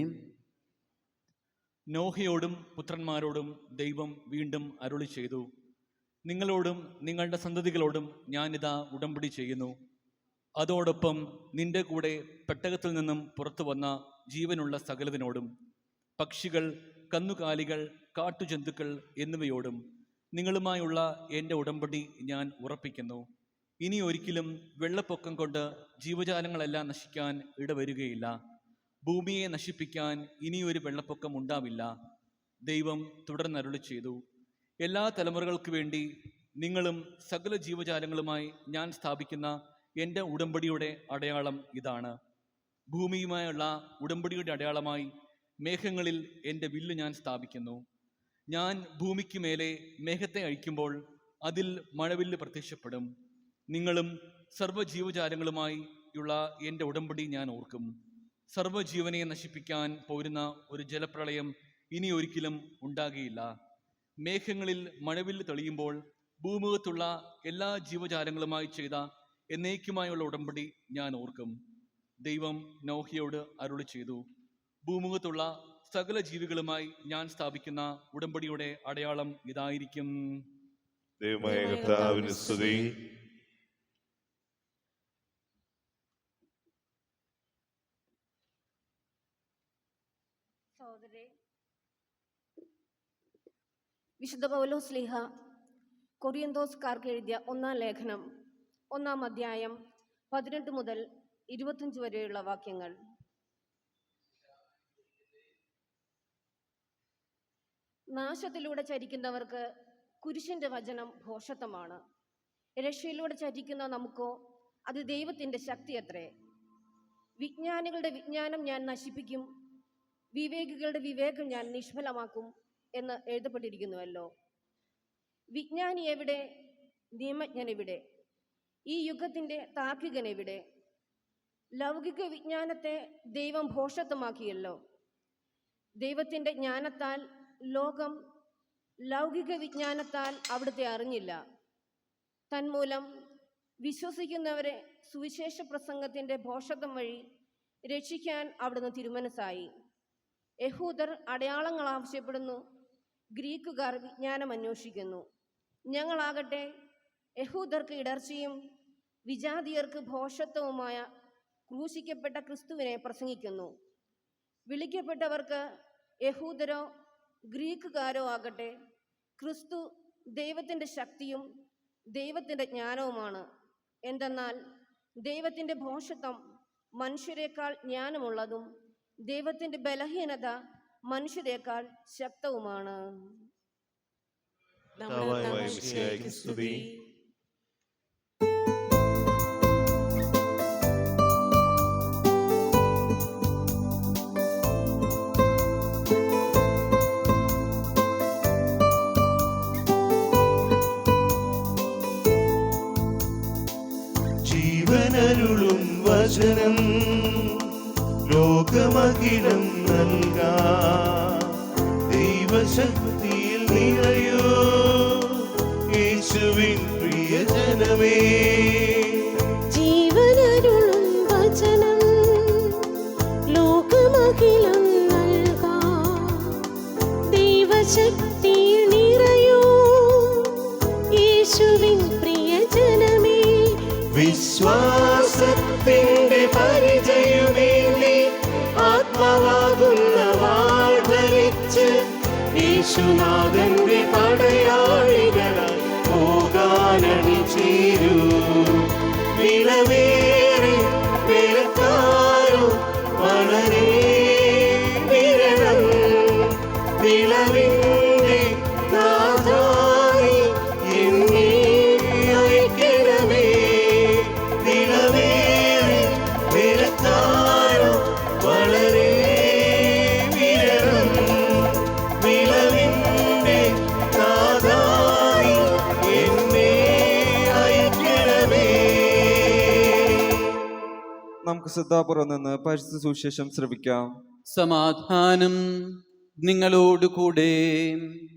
നോഹയോടും പുത്രന്മാരോടും ദൈവം വീണ്ടും അരുളി ചെയ്തു, നിങ്ങളോടും നിങ്ങളുടെ സന്തതികളോടും ഞാനിതാ ഉടമ്പടി ചെയ്യുന്നു. അതോടൊപ്പം നിന്റെ കൂടെ പെട്ടകത്തിൽ നിന്നും പുറത്തു വന്ന ജീവനുള്ള സകലതിനോടും, പക്ഷികൾ, കന്നുകാലികൾ, കാട്ടുജന്തുക്കൾ എന്നിവയോടും നിങ്ങളുമായുള്ള എൻ്റെ ഉടമ്പടി ഞാൻ ഉറപ്പിക്കുന്നു. ഇനി ഒരിക്കലും വെള്ളപ്പൊക്കം കൊണ്ട് ജീവജാലങ്ങളെല്ലാം നശിക്കാൻ ഇടവരുകയില്ല. ഭൂമിയെ നശിപ്പിക്കാൻ ഇനിയൊരു വെള്ളപ്പൊക്കം ഉണ്ടാവില്ല. ദൈവം തുടർന്നരുളി ചെയ്തു, എല്ലാ തലമുറകൾക്ക് വേണ്ടി നിങ്ങളും സകല ജീവജാലങ്ങളുമായി ഞാൻ സ്ഥാപിക്കുന്ന എൻ്റെ ഉടമ്പടിയുടെ അടയാളം ഇതാണ്. ഭൂമിയുമായുള്ള ഉടമ്പടിയുടെ അടയാളമായി മേഘങ്ങളിൽ എൻ്റെ വില്ല് ഞാൻ സ്ഥാപിക്കുന്നു. ഞാൻ ഭൂമിക്ക് മേലെ മേഘത്തെ അഴിക്കുമ്പോൾ അതിൽ മഴവില്ല് പ്രത്യക്ഷപ്പെടും. നിങ്ങളും സർവ്വജീവജാലങ്ങളുമായി ഉള്ള എൻ്റെ ഉടമ്പടി ഞാൻ ഓർക്കും. സർവ്വജീവനെ നശിപ്പിക്കാൻ പോരുന്ന ഒരു ജലപ്രളയം ഇനി ഒരിക്കലും ഉണ്ടാകുകയില്ല. മേഘങ്ങളിൽ മഴവില്ല് തെളിയുമ്പോൾ ഭൂമുഖത്തുള്ള എല്ലാ ജീവജാലങ്ങളുമായി ചെയ്ത എന്നേക്കുമായുള്ള ഉടമ്പടി ഞാൻ ഓർക്കും. ദൈവം നോഹയോട് അരുളി ചെയ്തു, ഭൂമുഖത്തുള്ള സകല ജീവികളുമായി ഞാൻ സ്ഥാപിക്കുന്ന ഉടമ്പടിയുടെ അടയാളം ഇതായിരിക്കും. ദൈവമായ കർത്താവിന് സ്തുതി. സഹോദരരെ, വിശുദ്ധ പൗലോസ് ശ്ലീഹ കൊറിന്തോസ്കാർക്ക് എഴുതിയ 1-ാം ലേഖനം 1-ാം അധ്യായം 18 മുതൽ 25 വരെയുള്ള വാക്യങ്ങൾ. നാശത്തിലൂടെ ചരിക്കുന്നവർക്ക് കുരിശിന്റെ വചനം ഭോഷത്വമാണ്. രക്ഷയിലൂടെ ചരിക്കുന്ന നമുക്കോ അത് ദൈവത്തിന്റെ ശക്തിയത്രേ. വിജ്ഞാനികളുടെ വിജ്ഞാനം ഞാൻ നശിപ്പിക്കും, വിവേകികളുടെ വിവേകം ഞാൻ നിഷ്ഫലമാക്കും എന്ന് എഴുതപ്പെട്ടിരിക്കുന്നുവല്ലോ. വിജ്ഞാനി എവിടെ? നിയമജ്ഞൻ എവിടെ? ഈ യുഗത്തിന്റെ താർക്കികൻ എവിടെ? ലൗകിക വിജ്ഞാനത്തെ ദൈവം ഭോഷത്വമാക്കിയല്ലോ. ദൈവത്തിന്റെ ജ്ഞാനത്താൽ ലോകം ലൗകിക വിജ്ഞാനത്താൽ അവിടുത്തെ അറിഞ്ഞില്ല. തന്മൂലം വിശ്വസിക്കുന്നവരെ സുവിശേഷ പ്രസംഗത്തിന്റെ ഭോഷത്വം വഴി രക്ഷിക്കാൻ അവിടുന്ന് തിരുമനസ്സായി. യഹൂദർ അടയാളങ്ങൾ ആവശ്യപ്പെടുന്നു, ഗ്രീക്കുകാർ വിജ്ഞാനം അന്വേഷിക്കുന്നു. ഞങ്ങളാകട്ടെ യഹൂദർക്ക് ഇടർച്ചയും വിജാതിയർക്ക് ഭോഷത്വവുമായ ക്രൂശിക്കപ്പെട്ട ക്രിസ്തുവിനെ പ്രസംഗിക്കുന്നു. വിളിക്കപ്പെട്ടവർക്ക് യഹൂദരോ ഗ്രീക്കുകാരോ ആകട്ടെ ക്രിസ്തു ദൈവത്തിൻ്റെ ശക്തിയും ദൈവത്തിൻ്റെ ജ്ഞാനവുമാണ്. എന്തെന്നാൽ ദൈവത്തിൻ്റെ ഭോഷത്വം മനുഷ്യരെക്കാൾ ജ്ഞാനമുള്ളതും ദൈവത്തിൻ്റെ ബലഹീനത മനുഷ്യരെക്കാൾ ശക്തവുമാണ്. മിശിഹായ്ക്ക് സ്തുതി. ജീവനരുളും വചനം ലോകമഖിലം നൽകാ ദൈവശക്തിയിൽ നിറയൂ യേശുവിൻ പ്രിയജനമേ. ജീവനരുളും വചനം ലോകമഖിലം നൽകാം ദൈവശക്തിയിൽ നിറയൂ യേശുവിൻ പ്രിയജനമേ. വിശ്വാസത്തിന്റെ പരിചയമേന്തി ആത്മാവാകുന്ന വാൾ ധരിച്ച് യേശുനാഥന്റെ പടയാളികളായി പോകാനണി ചേരൂ. വിലവേറി വിലക്കാരോ വളരെ വിരളം വിളവിന്റെ നാഥായി എന്നെ അയക്കണമേ. വിലവേറി വിലക്കാരോ വളരെ വിരളം വിളവിന്റെ നാഥായി എന്നെ അയക്കണമേ. നമുക്ക് ശ്രദ്ധാപൂർവം നിന്ന് പരിശുദ്ധ സുവിശേഷം ശ്രവിക്കാം. സമാധാനം നിങ്ങളോടുകൂടെ.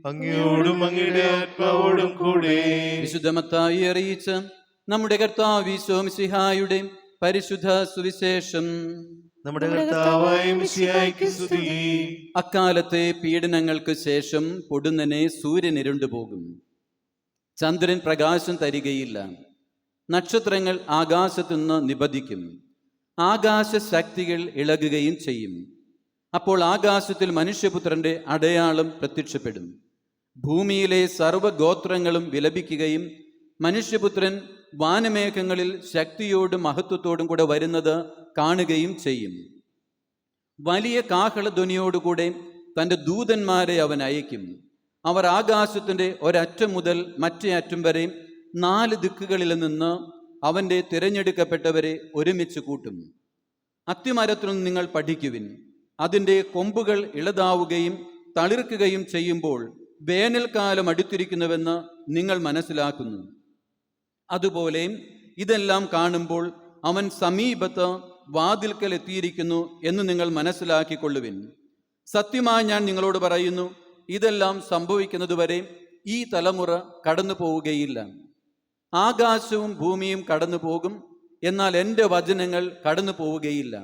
അങ്ങയോടും അങ്ങയുടെ ആത്മാവോടും കൂടെ. വിശുദ്ധ മത്തായി അറിയിച്ച നമ്മുടെ കർത്താവ് ഈശോ മിശിഹായുടെ പരിശുദ്ധ സുവിശേഷം. നമ്മുടെ കർത്താവായ മിശിഹായ്ക്ക് സ്തുതി. അക്കാലത്തെ പീഡനങ്ങൾക്ക് ശേഷം പൊടുന്നനെ സൂര്യൻ ഇരുണ്ടുപോകും, ചന്ദ്രൻ പ്രകാശം തരികയില്ല, നക്ഷത്രങ്ങൾ ആകാശത്തുനിന്ന് നിപതിക്കും, ആകാശ ശക്തികൾ ഇളകുകയും ചെയ്യും. അപ്പോൾ ആകാശത്തിൽ മനുഷ്യപുത്രന്റെ അടയാളം പ്രത്യക്ഷപ്പെടും. ഭൂമിയിലെ സർവ്വഗോത്രങ്ങളും വിലപിക്കുകയും മനുഷ്യപുത്രൻ വാനമേഘങ്ങളിൽ ശക്തിയോടും മഹത്വത്തോടും കൂടെ വരുന്നത് കാണുകയും ചെയ്യും. വലിയ കാഹളധ്വനിയോടുകൂടെ തൻ്റെ ദൂതന്മാരെ അവൻ അയക്കും. അവർ ആകാശത്തിൻ്റെ ഒരറ്റം മുതൽ മറ്റേ അറ്റം വരെ 4 ദിക്കുകളിൽ നിന്ന് അവൻ്റെ തിരഞ്ഞെടുക്കപ്പെട്ടവരെ ഒരുമിച്ച് കൂട്ടും. അത്തിമരത്തിൽ നിന്ന് നിങ്ങൾ പഠിക്കുവിൻ. അതിൻ്റെ കൊമ്പുകൾ ഇളതാവുകയും തളിർക്കുകയും ചെയ്യുമ്പോൾ വേനൽക്കാലം അടുത്തിരിക്കുന്നുവെന്ന് നിങ്ങൾ മനസ്സിലാക്കുന്നു. അതുപോലെ ഇതെല്ലാം കാണുമ്പോൾ അവൻ സമീപത്ത് വാതിൽക്കൽ എത്തിയിരിക്കുന്നു എന്ന് നിങ്ങൾ മനസ്സിലാക്കിക്കൊള്ളുവിൻ. സത്യമായി ഞാൻ നിങ്ങളോട് പറയുന്നു, ഇതെല്ലാം സംഭവിക്കുന്നതുവരെ ഈ തലമുറ കടന്നു പോവുകയില്ല. ആകാശവും ഭൂമിയും കടന്നു പോകും, എന്നാൽ എൻ്റെ വചനങ്ങൾ കടന്നു പോവുകയില്ല.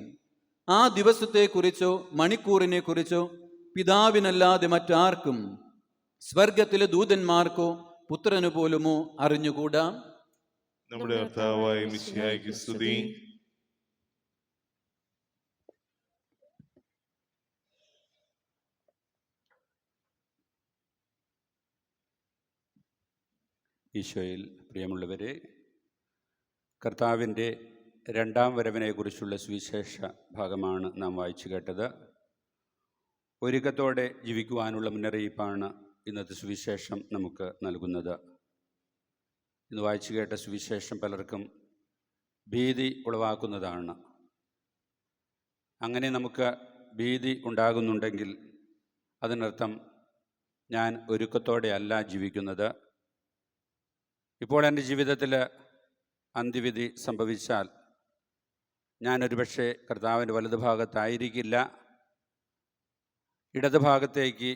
ആ ദിവസത്തെക്കുറിച്ചോ മണിക്കൂറിനെ കുറിച്ചോ പിതാവിനല്ലാതെ മറ്റാർക്കും, സ്വർഗത്തിലെ ദൂതന്മാർക്കോ പുത്രനു പോലുമോ അറിഞ്ഞുകൂടാ. നമ്മുടെ കർത്താവായ മിശിഹായ്ക്ക് സ്തുതി. ഈശോയിൽ പ്രിയമുള്ളവരെ, കർത്താവിൻ്റെ 2ാം വരവിനെക്കുറിച്ചുള്ള സുവിശേഷ ഭാഗമാണ് നാം വായിച്ചു കേട്ടത്. ഒരുക്കത്തോടെ ജീവിക്കുവാനുള്ള മുന്നറിയിപ്പാണ് ഇന്നത്തെ സുവിശേഷം നമുക്ക് നൽകുന്നത്. ഇന്ന് വായിച്ചു കേട്ട സുവിശേഷം പലർക്കും ഭീതി ഉളവാക്കുന്നതാണ്. അങ്ങനെ നമുക്ക് ഭീതി ഉണ്ടാകുന്നുണ്ടെങ്കിൽ അതിനർത്ഥം ഞാൻ ഒരുക്കത്തോടെ അല്ല ജീവിക്കുന്നത്. ഇപ്പോൾ എൻ്റെ ജീവിതത്തിൽ അന്ത്യവിധി സംഭവിച്ചാൽ ഞാൻ ഒരുപക്ഷെ കർത്താവിൻ്റെ വലതുഭാഗത്തായിരിക്കില്ല, ഇടതുഭാഗത്തേക്ക്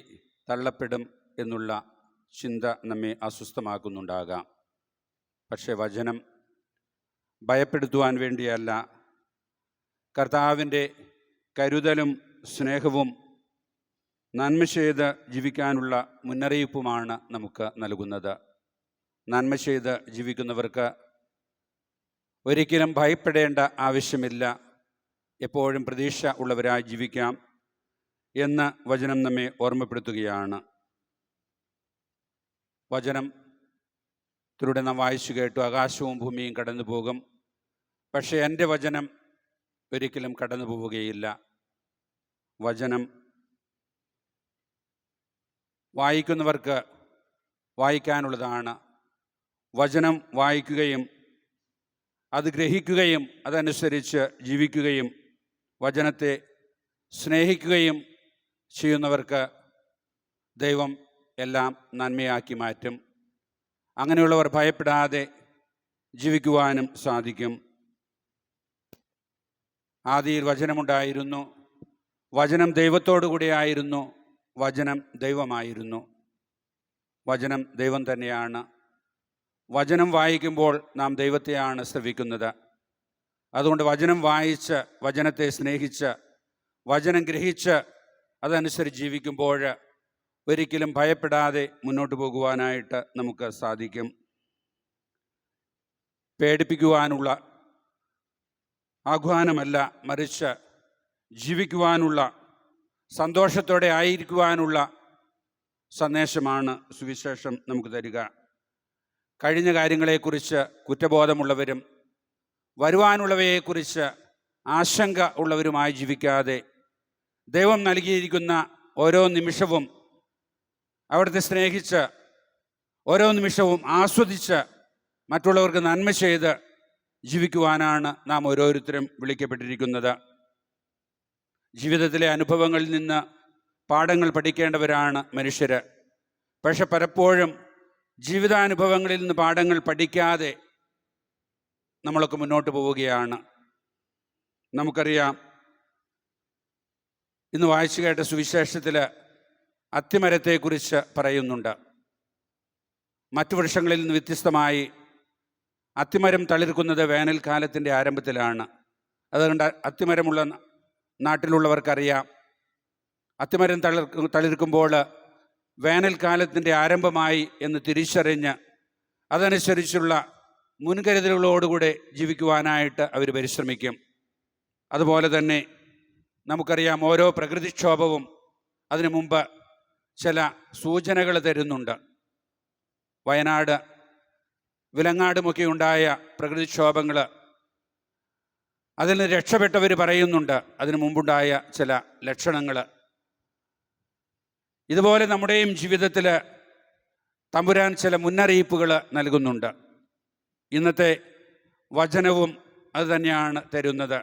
തള്ളപ്പെടും എന്നുള്ള ചിന്ത നമ്മെ അസ്വസ്ഥമാക്കുന്നുണ്ടാകാം. പക്ഷേ വചനം ഭയപ്പെടുത്തുവാൻ വേണ്ടിയല്ല, കർത്താവിൻ്റെ കരുതലും സ്നേഹവും നന്മ ചെയ്ത് ജീവിക്കാനുള്ള മുന്നറിയിപ്പുമാണ് നമുക്ക് നൽകുന്നത്. നന്മ ചെയ്ത് ജീവിക്കുന്നവർക്ക് ഒരിക്കലും ഭയപ്പെടേണ്ട ആവശ്യമില്ല, എപ്പോഴും പ്രതീക്ഷ ഉള്ളവരായി ജീവിക്കാം എന്ന് വചനം നമ്മെ ഓർമ്മപ്പെടുത്തുകയാണ്. വചനത്തിലൂടെ നാം വായിച്ചു കേട്ടു, ആകാശവും ഭൂമിയും കടന്നു പോകും, പക്ഷേ എൻ്റെ വചനം ഒരിക്കലും കടന്നു പോവുകയില്ല. വചനം വായിക്കുന്നവർക്ക് വായിക്കാനുള്ളതാണ്. വചനം വായിക്കുകയും അത് ഗ്രഹിക്കുകയും അതനുസരിച്ച് ജീവിക്കുകയും വചനത്തെ സ്നേഹിക്കുകയും ചെയ്യുന്നവർക്ക് ദൈവം എല്ലാം നന്മയാക്കി മാറ്റും. അങ്ങനെയുള്ളവർ ഭയപ്പെടാതെ ജീവിക്കുവാനും സാധിക്കും. ആദിയിൽ വചനമുണ്ടായിരുന്നു, വചനം ദൈവത്തോടു കൂടിയായിരുന്നു, വചനം ദൈവമായിരുന്നു. വചനം ദൈവം തന്നെയാണ്. വചനം വായിക്കുമ്പോൾ നാം ദൈവത്തെയാണ് ശ്രവിക്കുന്നത്. അതുകൊണ്ട് വചനം വായിച്ച്, വചനത്തെ സ്നേഹിച്ച്, വചനം ഗ്രഹിച്ച് അതനുസരിച്ച് ജീവിക്കുമ്പോൾ ഒരിക്കലും ഭയപ്പെടാതെ മുന്നോട്ട് പോകുവാനായിട്ട് നമുക്ക് സാധിക്കും. പേടിപ്പിക്കുവാനുള്ള ആഹ്വാനമല്ല, മറിച്ച് ജീവിക്കുവാനുള്ള, സന്തോഷത്തോടെ ആയിരിക്കുവാനുള്ള സന്ദേശമാണ് സുവിശേഷം നമുക്ക് തരിക. കഴിഞ്ഞ കാര്യങ്ങളെക്കുറിച്ച് കുറ്റബോധമുള്ളവരും വരുവാനുള്ളവയെക്കുറിച്ച് ആശങ്ക ഉള്ളവരുമായി ജീവിക്കാതെ ദൈവം നൽകിയിരിക്കുന്ന ഓരോ നിമിഷവും അവിടുത്തെ സ്നേഹിച്ച്, ഓരോ നിമിഷവും ആസ്വദിച്ച് മറ്റുള്ളവർക്ക് നന്മ ചെയ്ത് ജീവിക്കുവാനാണ് നാം ഓരോരുത്തരും വിളിക്കപ്പെട്ടിരിക്കുന്നത്. ജീവിതത്തിലെ അനുഭവങ്ങളിൽ നിന്ന് പാഠങ്ങൾ പഠിക്കേണ്ടവരാണ് മനുഷ്യർ. പക്ഷെ പലപ്പോഴും ജീവിതാനുഭവങ്ങളിൽ നിന്ന് പാഠങ്ങൾ പഠിക്കാതെ നമ്മളൊക്കെ മുന്നോട്ട് പോവുകയാണ്. നമുക്കറിയാം, ഇന്ന് വായിച്ചു കേട്ട സുവിശേഷത്തിൽ അത്തിമരത്തെക്കുറിച്ച് പറയുന്നുണ്ട്. മറ്റു വൃക്ഷങ്ങളിൽ നിന്ന് വ്യത്യസ്തമായി അത്തിമരം തളിർക്കുന്നത് വേനൽക്കാലത്തിൻ്റെ ആരംഭത്തിലാണ്. അതുകൊണ്ട് അത്തിമരമുള്ള നാട്ടിലുള്ളവർക്കറിയാം, അത്തിമരം തളിർക്കുമ്പോൾ വേനൽക്കാലത്തിൻ്റെ ആരംഭമായി എന്ന് തിരിച്ചറിഞ്ഞ് അതനുസരിച്ചുള്ള മുൻകരുതലുകളോടുകൂടെ ജീവിക്കുവാനായിട്ട് അവർ പരിശ്രമിക്കും. അതുപോലെ തന്നെ നമുക്കറിയാം, ഓരോ പ്രകൃതിക്ഷോഭവും അതിനു മുമ്പ് ചില സൂചനകൾ തരുന്നുണ്ട്. വയനാട്, വിലങ്ങാടുമൊക്കെ ഉണ്ടായ പ്രകൃതിക്ഷോഭങ്ങൾ, അതിൽ നിന്ന് രക്ഷപ്പെട്ടവർ പറയുന്നുണ്ട് അതിനു മുമ്പുണ്ടായ ചില ലക്ഷണങ്ങൾ. ഇതുപോലെ നമ്മുടെയും ജീവിതത്തിൽ തമ്പുരാൻ ചില മുന്നറിയിപ്പുകൾ നൽകുന്നുണ്ട്. ഇന്നത്തെ വചനവും അത് തന്നെയാണ് തരുന്നത്.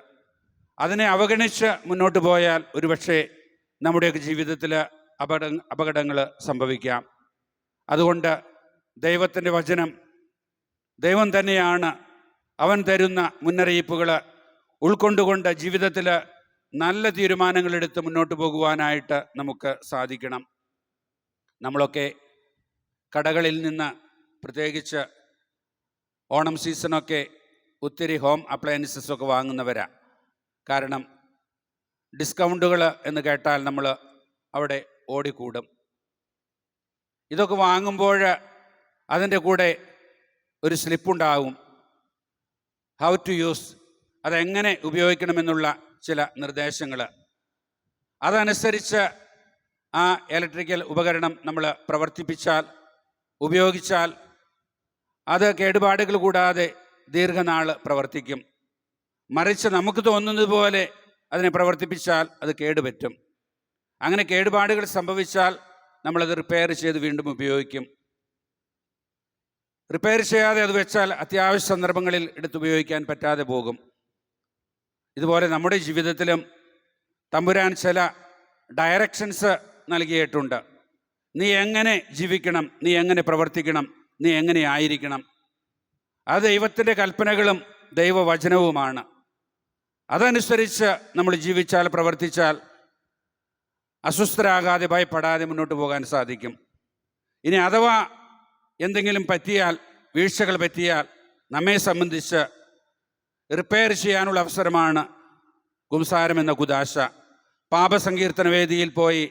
അതിനെ അവഗണിച്ച് മുന്നോട്ട് പോയാൽ ഒരുപക്ഷെ നമ്മുടെയൊക്കെ ജീവിതത്തിൽ അപകടങ്ങൾ സംഭവിക്കാം. അതുകൊണ്ട് ദൈവത്തിൻ്റെ വചനം ദൈവം തന്നെയാണ്. അവൻ തരുന്ന മുന്നറിയിപ്പുകൾ ഉൾക്കൊണ്ടുകൊണ്ട് ജീവിതത്തിൽ നല്ല തീരുമാനങ്ങളെടുത്ത് മുന്നോട്ട് പോകുവാനായിട്ട് നമുക്ക് സാധിക്കണം. നമ്മളൊക്കെ കടകളിൽ നിന്ന്, പ്രത്യേകിച്ച് ഓണം സീസണൊക്കെ ഒത്തിരി ഹോം അപ്ലയൻസസ് ഒക്കെ വാങ്ങുന്നവരാണ്. കാരണം ഡിസ്കൗണ്ടുകൾ എന്ന് കേട്ടാൽ നമ്മൾ അവിടെ ഓടിക്കൂടും. ഇതൊക്കെ വാങ്ങുമ്പോൾ അതിൻ്റെ കൂടെ ഒരു സ്ലിപ്പുണ്ടാകും, ഹൗ ടു യൂസ്, അതെങ്ങനെ ഉപയോഗിക്കണമെന്നുള്ള ചില നിർദ്ദേശങ്ങൾ. അതനുസരിച്ച് ആ ഇലക്ട്രിക്കൽ ഉപകരണം നമ്മൾ പ്രവർത്തിപ്പിച്ചാൽ, ഉപയോഗിച്ചാൽ അത് കേടുപാടുകൾ കൂടാതെ ദീർഘനാൾ പ്രവർത്തിക്കും. മറിച്ച് നമുക്ക് തോന്നുന്നത് പോലെ അതിനെ പ്രവർത്തിപ്പിച്ചാൽ അത് കേടുപറ്റും. അങ്ങനെ കേടുപാടുകൾ സംഭവിച്ചാൽ നമ്മളത് റിപ്പയർ ചെയ്ത് വീണ്ടും ഉപയോഗിക്കും. റിപ്പയർ ചെയ്യാതെ അത് വെച്ചാൽ അത്യാവശ്യ സന്ദർഭങ്ങളിൽ എടുത്തുപയോഗിക്കാൻ പറ്റാതെ പോകും. ഇതുപോലെ നമ്മുടെ ജീവിതത്തിലും തമ്പുരാൻ ചില ഡയറക്ഷൻസ് നൽകിയിട്ടുണ്ട്. നീ എങ്ങനെ ജീവിക്കണം, നീ എങ്ങനെ പ്രവർത്തിക്കണം, നീ എങ്ങനെ ആയിരിക്കണം. അത് ദൈവത്തിൻ്റെ കൽപ്പനകളും ദൈവവചനവുമാണ്. അതനുസരിച്ച് നമ്മൾ ജീവിച്ചാൽ, പ്രവർത്തിച്ചാൽ അസ്വസ്ഥരാകാതെ, ഭയപ്പെടാതെ മുന്നോട്ട് പോകാൻ സാധിക്കും. ഇനി അഥവാ എന്തെങ്കിലും പറ്റിയാൽ, വീഴ്ചകൾ പറ്റിയാൽ, നമ്മെ സംബന്ധിച്ച് റിപ്പയർ ചെയ്യാനുള്ള അവസരമാണ് കുംസാരം എന്ന കുദാശ. പാപസങ്കീർത്തന വേദിയിൽ പോയി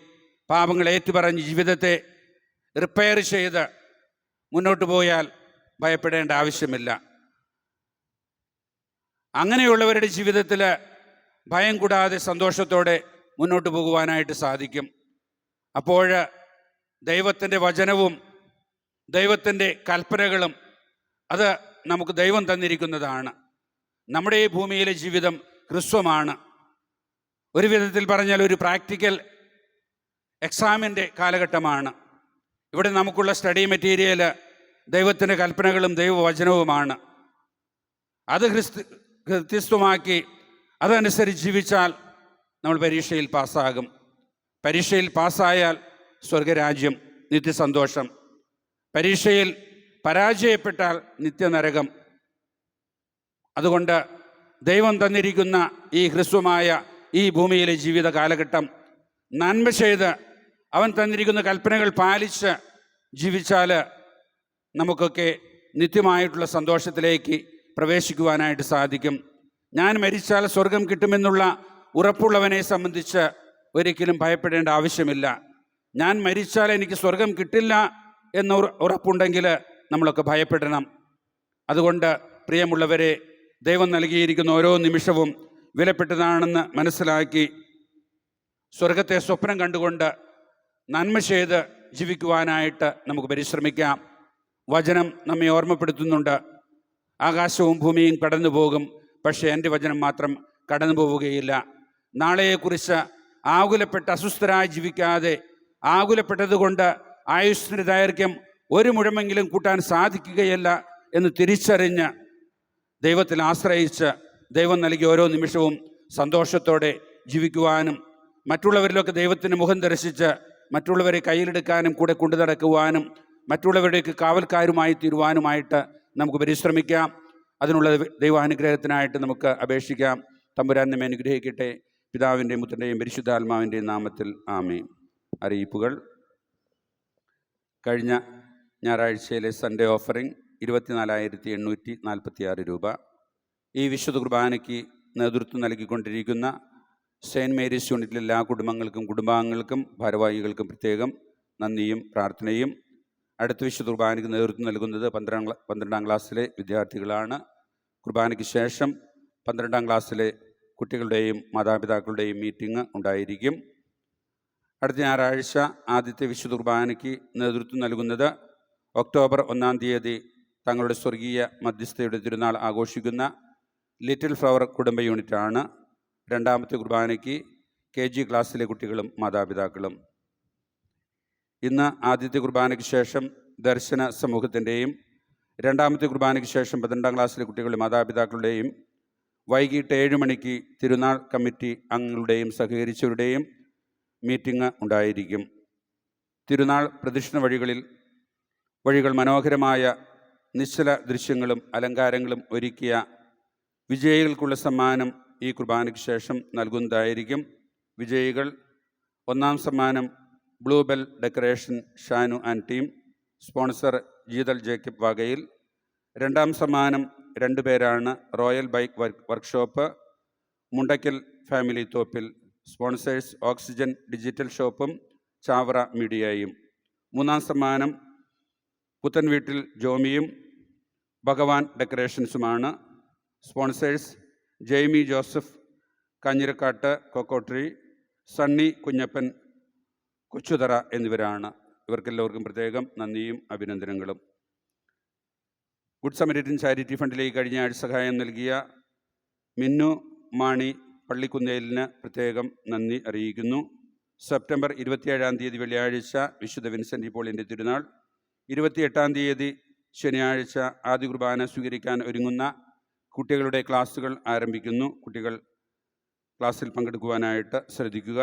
പാപങ്ങൾ ഏറ്റുപറഞ്ഞ് ജീവിതത്തെ റിപ്പയർ ചെയ്ത് മുന്നോട്ട് പോയാൽ ഭയപ്പെടേണ്ട ആവശ്യമില്ല. അങ്ങനെയുള്ളവരുടെ ജീവിതത്തിൽ ഭയം കൂടാതെ സന്തോഷത്തോടെ മുന്നോട്ട് പോകുവാനായിട്ട് സാധിക്കും. അപ്പോൾ ദൈവത്തിൻ്റെ വചനവും ദൈവത്തിൻ്റെ കൽപ്പനകളും അത് നമുക്ക് ദൈവം തന്നിരിക്കുന്നതാണ്. നമ്മുടെ ഈ ഭൂമിയിലെ ജീവിതം ഹ്രസ്വമാണ്. ഒരു വിധത്തിൽ പറഞ്ഞാൽ ഒരു പ്രാക്ടിക്കൽ എക്സാമിൻ്റെ കാലഘട്ടമാണ്. ഇവിടെ നമുക്കുള്ള സ്റ്റഡി മെറ്റീരിയൽ ദൈവത്തിൻ്റെ കൽപ്പനകളും ദൈവവചനവുമാണ്. അത് ഹൃസ്തമാക്കി അതനുസരിച്ച് ജീവിച്ചാൽ നമ്മൾ പരീക്ഷയിൽ പാസ്സാകും. പരീക്ഷയിൽ പാസ്സായാൽ സ്വർഗരാജ്യം, നിത്യസന്തോഷം. പരീക്ഷയിൽ പരാജയപ്പെട്ടാൽ നിത്യനരകം. അതുകൊണ്ട് ദൈവം തന്നിരിക്കുന്ന ഈ ഹ്രസ്വമായ ഈ ഭൂമിയിലെ ജീവിത കാലഘട്ടം നന്മ ചെയ്ത് അവൻ തന്നിരിക്കുന്ന കൽപ്പനകൾ പാലിച്ച് ജീവിച്ചാൽ നമുക്കൊക്കെ നിത്യമായിട്ടുള്ള സന്തോഷത്തിലേക്ക് പ്രവേശിക്കുവാനായിട്ട് സാധിക്കും. ഞാൻ മരിച്ചാൽ സ്വർഗം കിട്ടുമെന്നുള്ള ഉറപ്പുള്ളവനെ സംബന്ധിച്ച് ഒരിക്കലും ഭയപ്പെടേണ്ട ആവശ്യമില്ല. ഞാൻ മരിച്ചാൽ എനിക്ക് സ്വർഗം കിട്ടില്ല എന്ന ഉറപ്പുണ്ടെങ്കിൽ നമ്മളൊക്കെ ഭയപ്പെടണം. അതുകൊണ്ട് പ്രിയമുള്ളവരെ, ദൈവം നൽകിയിരിക്കുന്ന ഓരോ നിമിഷവും വിലപ്പെട്ടതാണെന്ന് മനസ്സിലാക്കി സ്വർഗത്തെ സ്വപ്നം കണ്ടുകൊണ്ട് നന്മ ചെയ്ത് ജീവിക്കുവാനായിട്ട് നമുക്ക് പരിശ്രമിക്കാം. വചനം നമ്മെ ഓർമ്മപ്പെടുത്തുന്നുണ്ട്, ആകാശവും ഭൂമിയും കടന്നു പോകും, പക്ഷേ എൻ്റെ വചനം മാത്രം കടന്നു പോവുകയില്ല. നാളെയെക്കുറിച്ച് ആകുലപ്പെട്ട് അസ്വസ്ഥരായി ജീവിക്കാതെ, ആകുലപ്പെട്ടതുകൊണ്ട് ആയുസ്സിൻ്റെ ദൈർഘ്യം ഒരു മുഴമെങ്കിലും കൂട്ടാൻ സാധിക്കുകയില്ല എന്ന് തിരിച്ചറിഞ്ഞ് ദൈവത്തിൽ ആശ്രയിച്ച് ദൈവം നൽകിയ ഓരോ നിമിഷവും സന്തോഷത്തോടെ ജീവിക്കുവാനും മറ്റുള്ളവരിലൊക്കെ ദൈവത്തിന് മുഖം ദർശിച്ച് മറ്റുള്ളവരെ കയ്യിലെടുക്കാനും കൂടെ കൊണ്ടു നടക്കുവാനും മറ്റുള്ളവരുടെയൊക്കെ കാവൽക്കാരുമായി തീരുവാനുമായിട്ട് നമുക്ക് പരിശ്രമിക്കാം. അതിനുള്ള ദൈവാനുഗ്രഹത്തിനായിട്ട് നമുക്ക് അപേക്ഷിക്കാം. തമ്പുരാൻ നമ്മെ അനുഗ്രഹിക്കട്ടെ. പിതാവിൻ്റെയും പുത്രൻ്റെയും പരിശുദ്ധാത്മാവിൻ്റെയും നാമത്തിൽ ആമേൻ. അറിയിപ്പുകൾ. കഴിഞ്ഞ ഞായറാഴ്ചയിലെ സൺഡേ ഓഫറിംഗ് 24,846 രൂപ. ഈ വിശുദ്ധ കുർബാനയ്ക്ക് നേതൃത്വം നൽകിക്കൊണ്ടിരിക്കുന്ന സെയിൻറ്റ് മേരീസ് യൂണിറ്റിലെ എല്ലാ കുടുംബങ്ങൾക്കും കുടുംബാംഗങ്ങൾക്കും ഭാരവാഹികൾക്കും പ്രത്യേകം നന്ദിയും പ്രാർത്ഥനയും. അടുത്ത വിശുദ്ധ കുർബാനയ്ക്ക് നേതൃത്വം നൽകുന്നത് 12ാം ക്ലാസ്സിലെ വിദ്യാർത്ഥികളാണ്. കുർബാനയ്ക്ക് ശേഷം 12ാം ക്ലാസ്സിലെ കുട്ടികളുടെയും മാതാപിതാക്കളുടെയും മീറ്റിംഗ് ഉണ്ടായിരിക്കും. അടുത്ത ഞായറാഴ്ച ആദ്യത്തെ വിശുദ്ധ കുർബാനയ്ക്ക് നേതൃത്വം നൽകുന്നത് ഒക്ടോബർ 1-ാം തീയതി തങ്ങളുടെ സ്വർഗീയ മധ്യസ്ഥയുടെ തിരുനാൾ ആഘോഷിക്കുന്ന ലിറ്റിൽ ഫ്ലവർ കുടുംബ യൂണിറ്റാണ്. രണ്ടാമത്തെ കുർബാനയ്ക്ക് KG ക്ലാസ്സിലെ കുട്ടികളും മാതാപിതാക്കളും. ഇന്ന് ആദ്യത്തെ കുർബാനയ്ക്ക് ശേഷം ദർശന സമൂഹത്തിൻ്റെയും രണ്ടാമത്തെ കുർബാനയ്ക്ക് ശേഷം 12ാം ക്ലാസ്സിലെ കുട്ടികളുടെ മാതാപിതാക്കളുടെയും വൈകിട്ട് 7 മണിക്ക് തിരുനാൾ കമ്മിറ്റി അംഗങ്ങളുടെയും സഹകരിച്ചവരുടെയും മീറ്റിംഗ് ഉണ്ടായിരിക്കും. തിരുനാൾ പ്രദക്ഷിണ വഴികൾ മനോഹരമായ നിശ്ചല ദൃശ്യങ്ങളും അലങ്കാരങ്ങളും ഒരുക്കിയ വിജയികൾക്കുള്ള സമ്മാനം ഈ കുർബാനയ്ക്ക് ശേഷം നൽകുന്നതായിരിക്കും. വിജയികൾ: 1-ാം സമ്മാനം blue bell decoration Shanu and team, sponsor Jeethal Jacob Vagayil. 2-ാം സമ്മാനം 2 പേരാണ്, royal bike workshop, Mundakkal family Thoppil, sponsors oxygen digital ഷോപ്പും ചാവറ മീഡിയയും. 3-ാം സമ്മാനം പുത്തൻ വീട്ടിൽ ജോമിയും ഭഗവാൻ ഡെക്കറേഷൻസുമാണ്. സ്പോൺസേഴ്സ് ജെയ്മി ജോസഫ് കാഞ്ഞിരക്കാട്ട് കൊക്കോട്രി, സണ്ണി കുഞ്ഞപ്പൻ കൊച്ചുതറ എന്നിവരാണ്. ഇവർക്കെല്ലാവർക്കും പ്രത്യേകം നന്ദിയും അഭിനന്ദനങ്ങളും. ഗുഡ് സമരിറ്റൻ ചാരിറ്റി ഫണ്ടിലേക്ക് കഴിഞ്ഞ ആഴ്ച സഹായം നൽകിയ മിന്നു മാണി പള്ളിക്കുന്നേലിന് പ്രത്യേകം നന്ദി അറിയിക്കുന്നു. സെപ്റ്റംബർ 27-ാം തീയതി വെള്ളിയാഴ്ച വിശുദ്ധ വിൻസെൻ്റ് പോളിൻ്റെ തിരുനാൾ. 28-ാം തീയതി ശനിയാഴ്ച ആദ്യ കുർബാന സ്വീകരിക്കാൻ ഒരുങ്ങുന്ന കുട്ടികളുടെ ക്ലാസ്സുകൾ ആരംഭിക്കുന്നു. കുട്ടികൾ ക്ലാസ്സിൽ പങ്കെടുക്കുവാനായിട്ട് ശ്രദ്ധിക്കുക.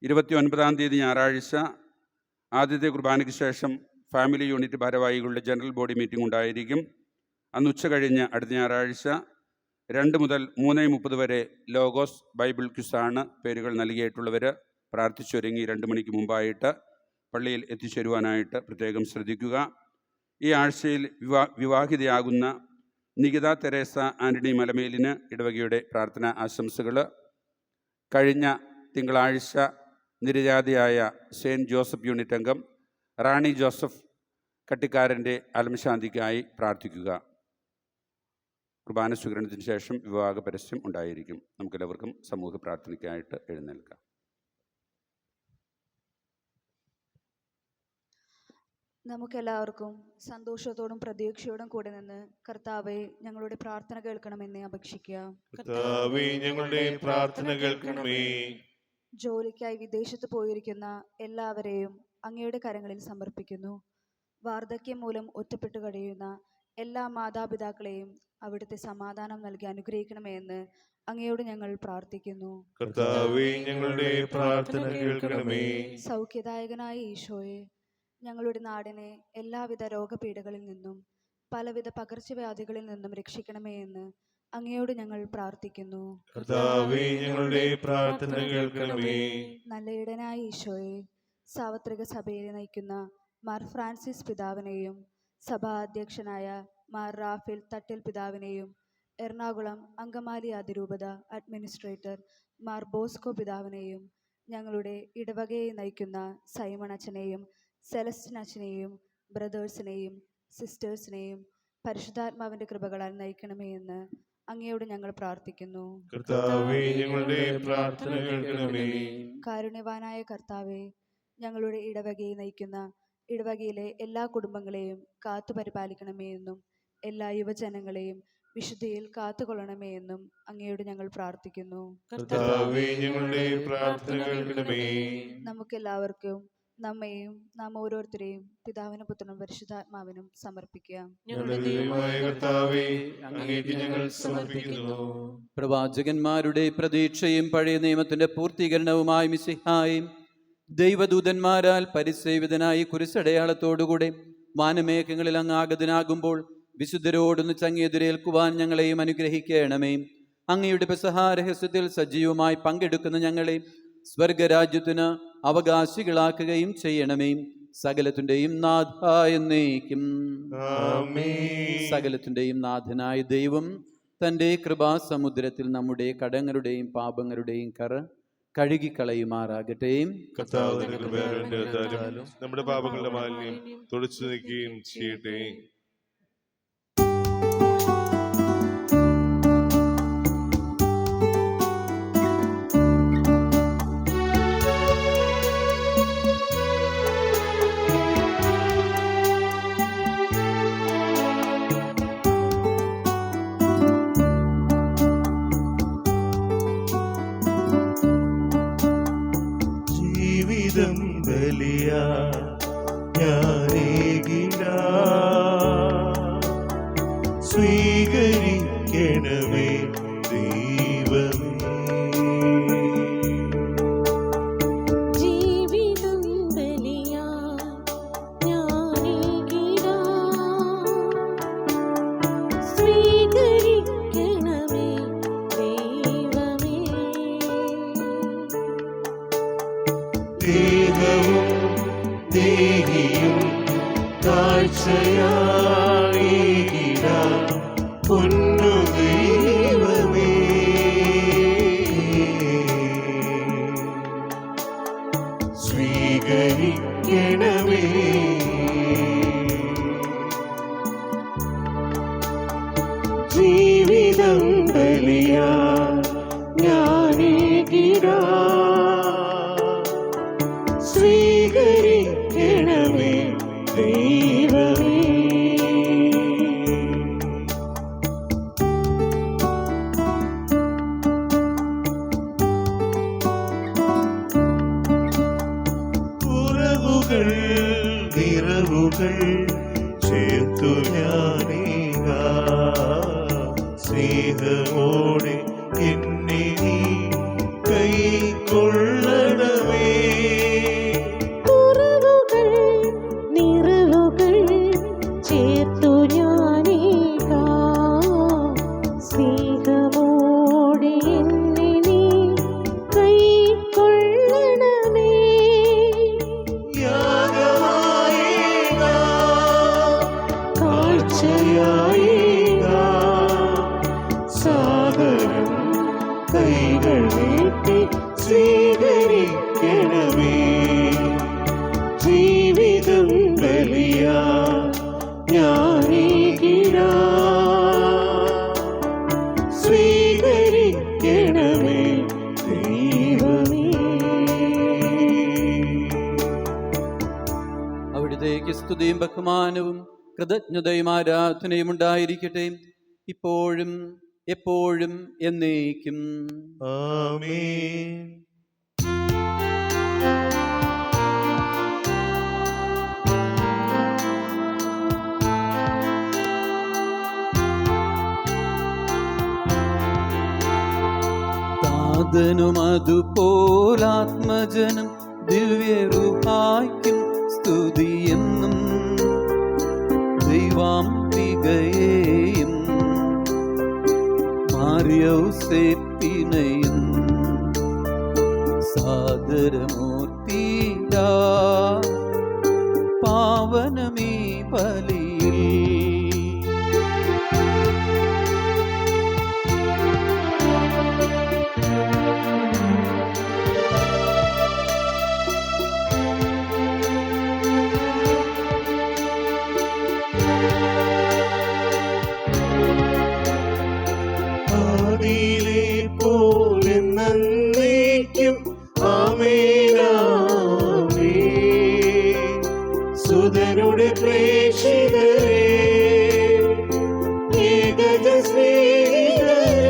29-ാം തീയതി ഞായറാഴ്ച ആദ്യത്തെ കുർബാനയ്ക്ക് ശേഷം ഫാമിലി യൂണിറ്റ് ഭാരവാഹികളുടെ ജനറൽ ബോഡി മീറ്റിംഗ് ഉണ്ടായിരിക്കും. അന്ന് ഉച്ച കഴിഞ്ഞ് അടുത്ത ഞായറാഴ്ച 2 മുതൽ 3:30 വരെ ലോഗോസ് ബൈബിൾ ക്വിസാണ്. പേരുകൾ നൽകിയിട്ടുള്ളവർ പ്രാർത്ഥിച്ചൊരുങ്ങി 2 മണിക്ക് മുമ്പായിട്ട് പള്ളിയിൽ എത്തിച്ചേരുവാനായിട്ട് പ്രത്യേകം ശ്രദ്ധിക്കുക. ഈ ആഴ്ചയിൽ വിവാഹിതയാകുന്ന നികിത തെരേസ ആൻ്റണി മലമേലിന് ഇടവകയുടെ പ്രാർത്ഥനാ ആശംസകൾ. കഴിഞ്ഞ തിങ്കളാഴ്ച നിര്യാതയായ സെയിൻറ്റ് ജോസഫ് യൂണിറ്റ് അംഗം റാണി ജോസഫ് കട്ടിക്കാരൻ്റെ ആത്മശാന്തിക്കായി പ്രാർത്ഥിക്കുക. കുർബാന സ്വീകരണത്തിന് ശേഷം വിവാഹ പരസ്യം ഉണ്ടായിരിക്കും. നമുക്കെല്ലാവർക്കും സമൂഹ പ്രാർത്ഥനയ്ക്കായിട്ട് എഴുന്നേൽക്കാം. നമുക്കെല്ലാവർക്കും സന്തോഷത്തോടും പ്രതീക്ഷയോടും കൂടെ നിന്ന് കർത്താവെ ഞങ്ങളുടെ പ്രാർത്ഥന കേൾക്കണമെന്ന് അപേക്ഷിക്കുക. കർത്താവേ, ഞങ്ങളുടെ പ്രാർത്ഥന കേൾക്കണമേ. ജോലിക്കായി വിദേശത്ത് പോയിരിക്കുന്ന എല്ലാവരെയും അങ്ങയുടെ കരങ്ങളിൽ സമർപ്പിക്കുന്നു. വാർദ്ധക്യം മൂലം ഒറ്റപ്പെട്ടു കഴിയുന്ന എല്ലാ മാതാപിതാക്കളെയും അവിടുത്തെ സമാധാനം നൽകി അനുഗ്രഹിക്കണമേ എന്ന് അങ്ങയോട് ഞങ്ങൾ പ്രാർത്ഥിക്കുന്നു. കർത്താവേ, ഞങ്ങളുടെ പ്രാർത്ഥന കേൾക്കണമേ. സൗഖ്യദായകനായ ഈശോയെ, ഞങ്ങളുടെ നാടിനെ എല്ലാവിധ രോഗപീഠകളിൽ നിന്നും പലവിധ പകർച്ചവ്യാധികളിൽ നിന്നും രക്ഷിക്കണമേ എന്ന് അങ്ങയോട് ഞങ്ങൾ പ്രാർത്ഥിക്കുന്നു. കർത്താവേ, ഞങ്ങളുടെ പ്രാർത്ഥന കേൾക്കണമേ. നല്ല ഇടനായ ഈശോയെ, സാർവത്രിക സഭയെ നയിക്കുന്ന മാർ ഫ്രാൻസിസ് പിതാവിനെയും സഭാ അധ്യക്ഷനായ മാർ റാഫേൽ തട്ടിൽ പിതാവിനെയും എറണാകുളം അങ്കമാലി അതിരൂപത അഡ്മിനിസ്ട്രേറ്റർ മാർ ബോസ്കോ പിതാവിനെയും ഞങ്ങളുടെ ഇടവകയെ നയിക്കുന്ന സൈമൺ അച്ഛനെയും സെലസ്റ്റിൻ അച്ഛനെയും ബ്രദേഴ്സിനെയും സിസ്റ്റേഴ്സിനെയും പരിശുദ്ധാത്മാവിന്റെ കൃപകളാൽ നയിക്കണമേ എന്ന് അങ്ങയോട് ഞങ്ങൾ പ്രാർത്ഥിക്കുന്നു. കർത്താവേ, ഞങ്ങളുടെ പ്രാർത്ഥന കേൾക്കണമേ. കാരുണ്യവാനായ കർത്താവേ, ഞങ്ങളുടെ ഇടവകയെ നയിക്കുന്ന ഇടവകയിലെ എല്ലാ കുടുംബങ്ങളെയും കാത്തു പരിപാലിക്കണമേ എന്നും എല്ലാ യുവജനങ്ങളെയും വിശുദ്ധിയിൽ കാത്തുകൊള്ളണമേ എന്നും അങ്ങയോട് ഞങ്ങൾ പ്രാർത്ഥിക്കുന്നു. കർത്താവേ, ഞങ്ങളുടെ പ്രാർത്ഥന കേൾക്കണമേ. നമുക്കെല്ലാവർക്കും നമ്മെയും നാം ഓരോരുത്തരെയും പിതാവിനും പുത്രനും പരിശുദ്ധാത്മാവിനും സമർപ്പിക്കാം. ഞങ്ങളുടെ ദൈവമായ കർത്താവേ, അങ്ങേക്ക് ഞങ്ങൾ സമർപ്പിക്കുന്നു. പ്രവാചകന്മാരുടെ പ്രതീക്ഷയും പഴയ നിയമത്തിന്റെ പൂർത്തീകരണവുമായ മിശിഹായും ദൈവദൂതന്മാരാൽ പരിസേവിതനായി കുരിശടയാളത്തോടുകൂടെ വാനമേഘങ്ങളിൽ അങ്ങ് ആഗതനാകുമ്പോൾ വിശുദ്ധരോടൊന്ന് ചങ്ങെതിരേൽക്കുവാൻ ഞങ്ങളെയും അനുഗ്രഹിക്കണമേ. അങ്ങയുടെ പെസഹാ രഹസ്യത്തിൽ സജീവമായി പങ്കെടുക്കുന്ന ഞങ്ങളെ സ്വർഗരാജ്യത്തിന് അവകാശികളാക്കുകയും ചെയ്യണമേ. സകലത്തിന്റെയും നാഥ എന്നേക്കും. സകലത്തിന്റെയും നാഥനായ ദൈവം തൻ്റെ കൃപാസമുദ്രത്തിൽ നമ്മുടെ കടങ്ങളുടെയും പാപങ്ങളുടെയും കറ കഴുകിക്കളയുമാറാകട്ടെ. നമ്മുടെ പാപങ്ങളുടെ മാലിന്യം തുടച്ചു നീക്കുകയും ചെയ്യട്ടെ. സ്വീകരിക്കണമേ ദൈവമേ. ജീവിതം ബലിയായി ഞാനേകിടാം. സ്വീകരിക്കണമേ ദൈവമേ. ദേഹവും ദേഹിയും കാഴ്ചയായിടാം പൊന്നു ദൈവമേ. സ്വീകരിക്കണമേ. ജീവിതം ബലിയായി ഞാനേകിടാം. സ്വീകരിക്കണമേ ദൈവമേ. കുറവുകൾ നിറവുകൾ ചേർത്തു ഞാനേകാം. സ്നേഹമോടെ എന്നെ നീ കൈക്കൊള്ളണമേ. കുറവുകൾ നിറവുകൾ ചേർത്തു ഞാനേകാം. സ്നേഹമോടെ എന്നെ നീ കൈക്കൊള്ളണമേ. യാഗമായേകാം, കാഴ്ചയായേകാം. സാദരം കൈകൾ നീട്ടി സ്വീകരിക്കണമേ. ജീവിതം ബലിയായി ഞാനേകിടാം. സ്വീകരിക്കണമേ ദൈവമേ. അവിടുത്തേക്ക് സ്തുതിയും ബഹുമാനവും കൃതജ്ഞതയും ആരാധനയും ഉണ്ടായിരിക്കട്ടെ, ഇപ്പോഴും എപ്പോഴും എന്നേക്കും. ആമേൻ. താതനും അതുപോലാത്മജനം ദിവ്യരൂഹായ്ക്കും സ്തുതിയെന്നും ദൈവാംബികയെയും മാറിയൗസേപ്പിനെയും സാദരമൂർത്തിടാ പാവനമീ ബലിയിൽ. ആദിയിലെ പോലെ നന്ദിക്കും ആമേനാമേൻ. സുതനുടെ പ്രേക്ഷിതരേ, ഏകജ സ്നേഹിതരേ,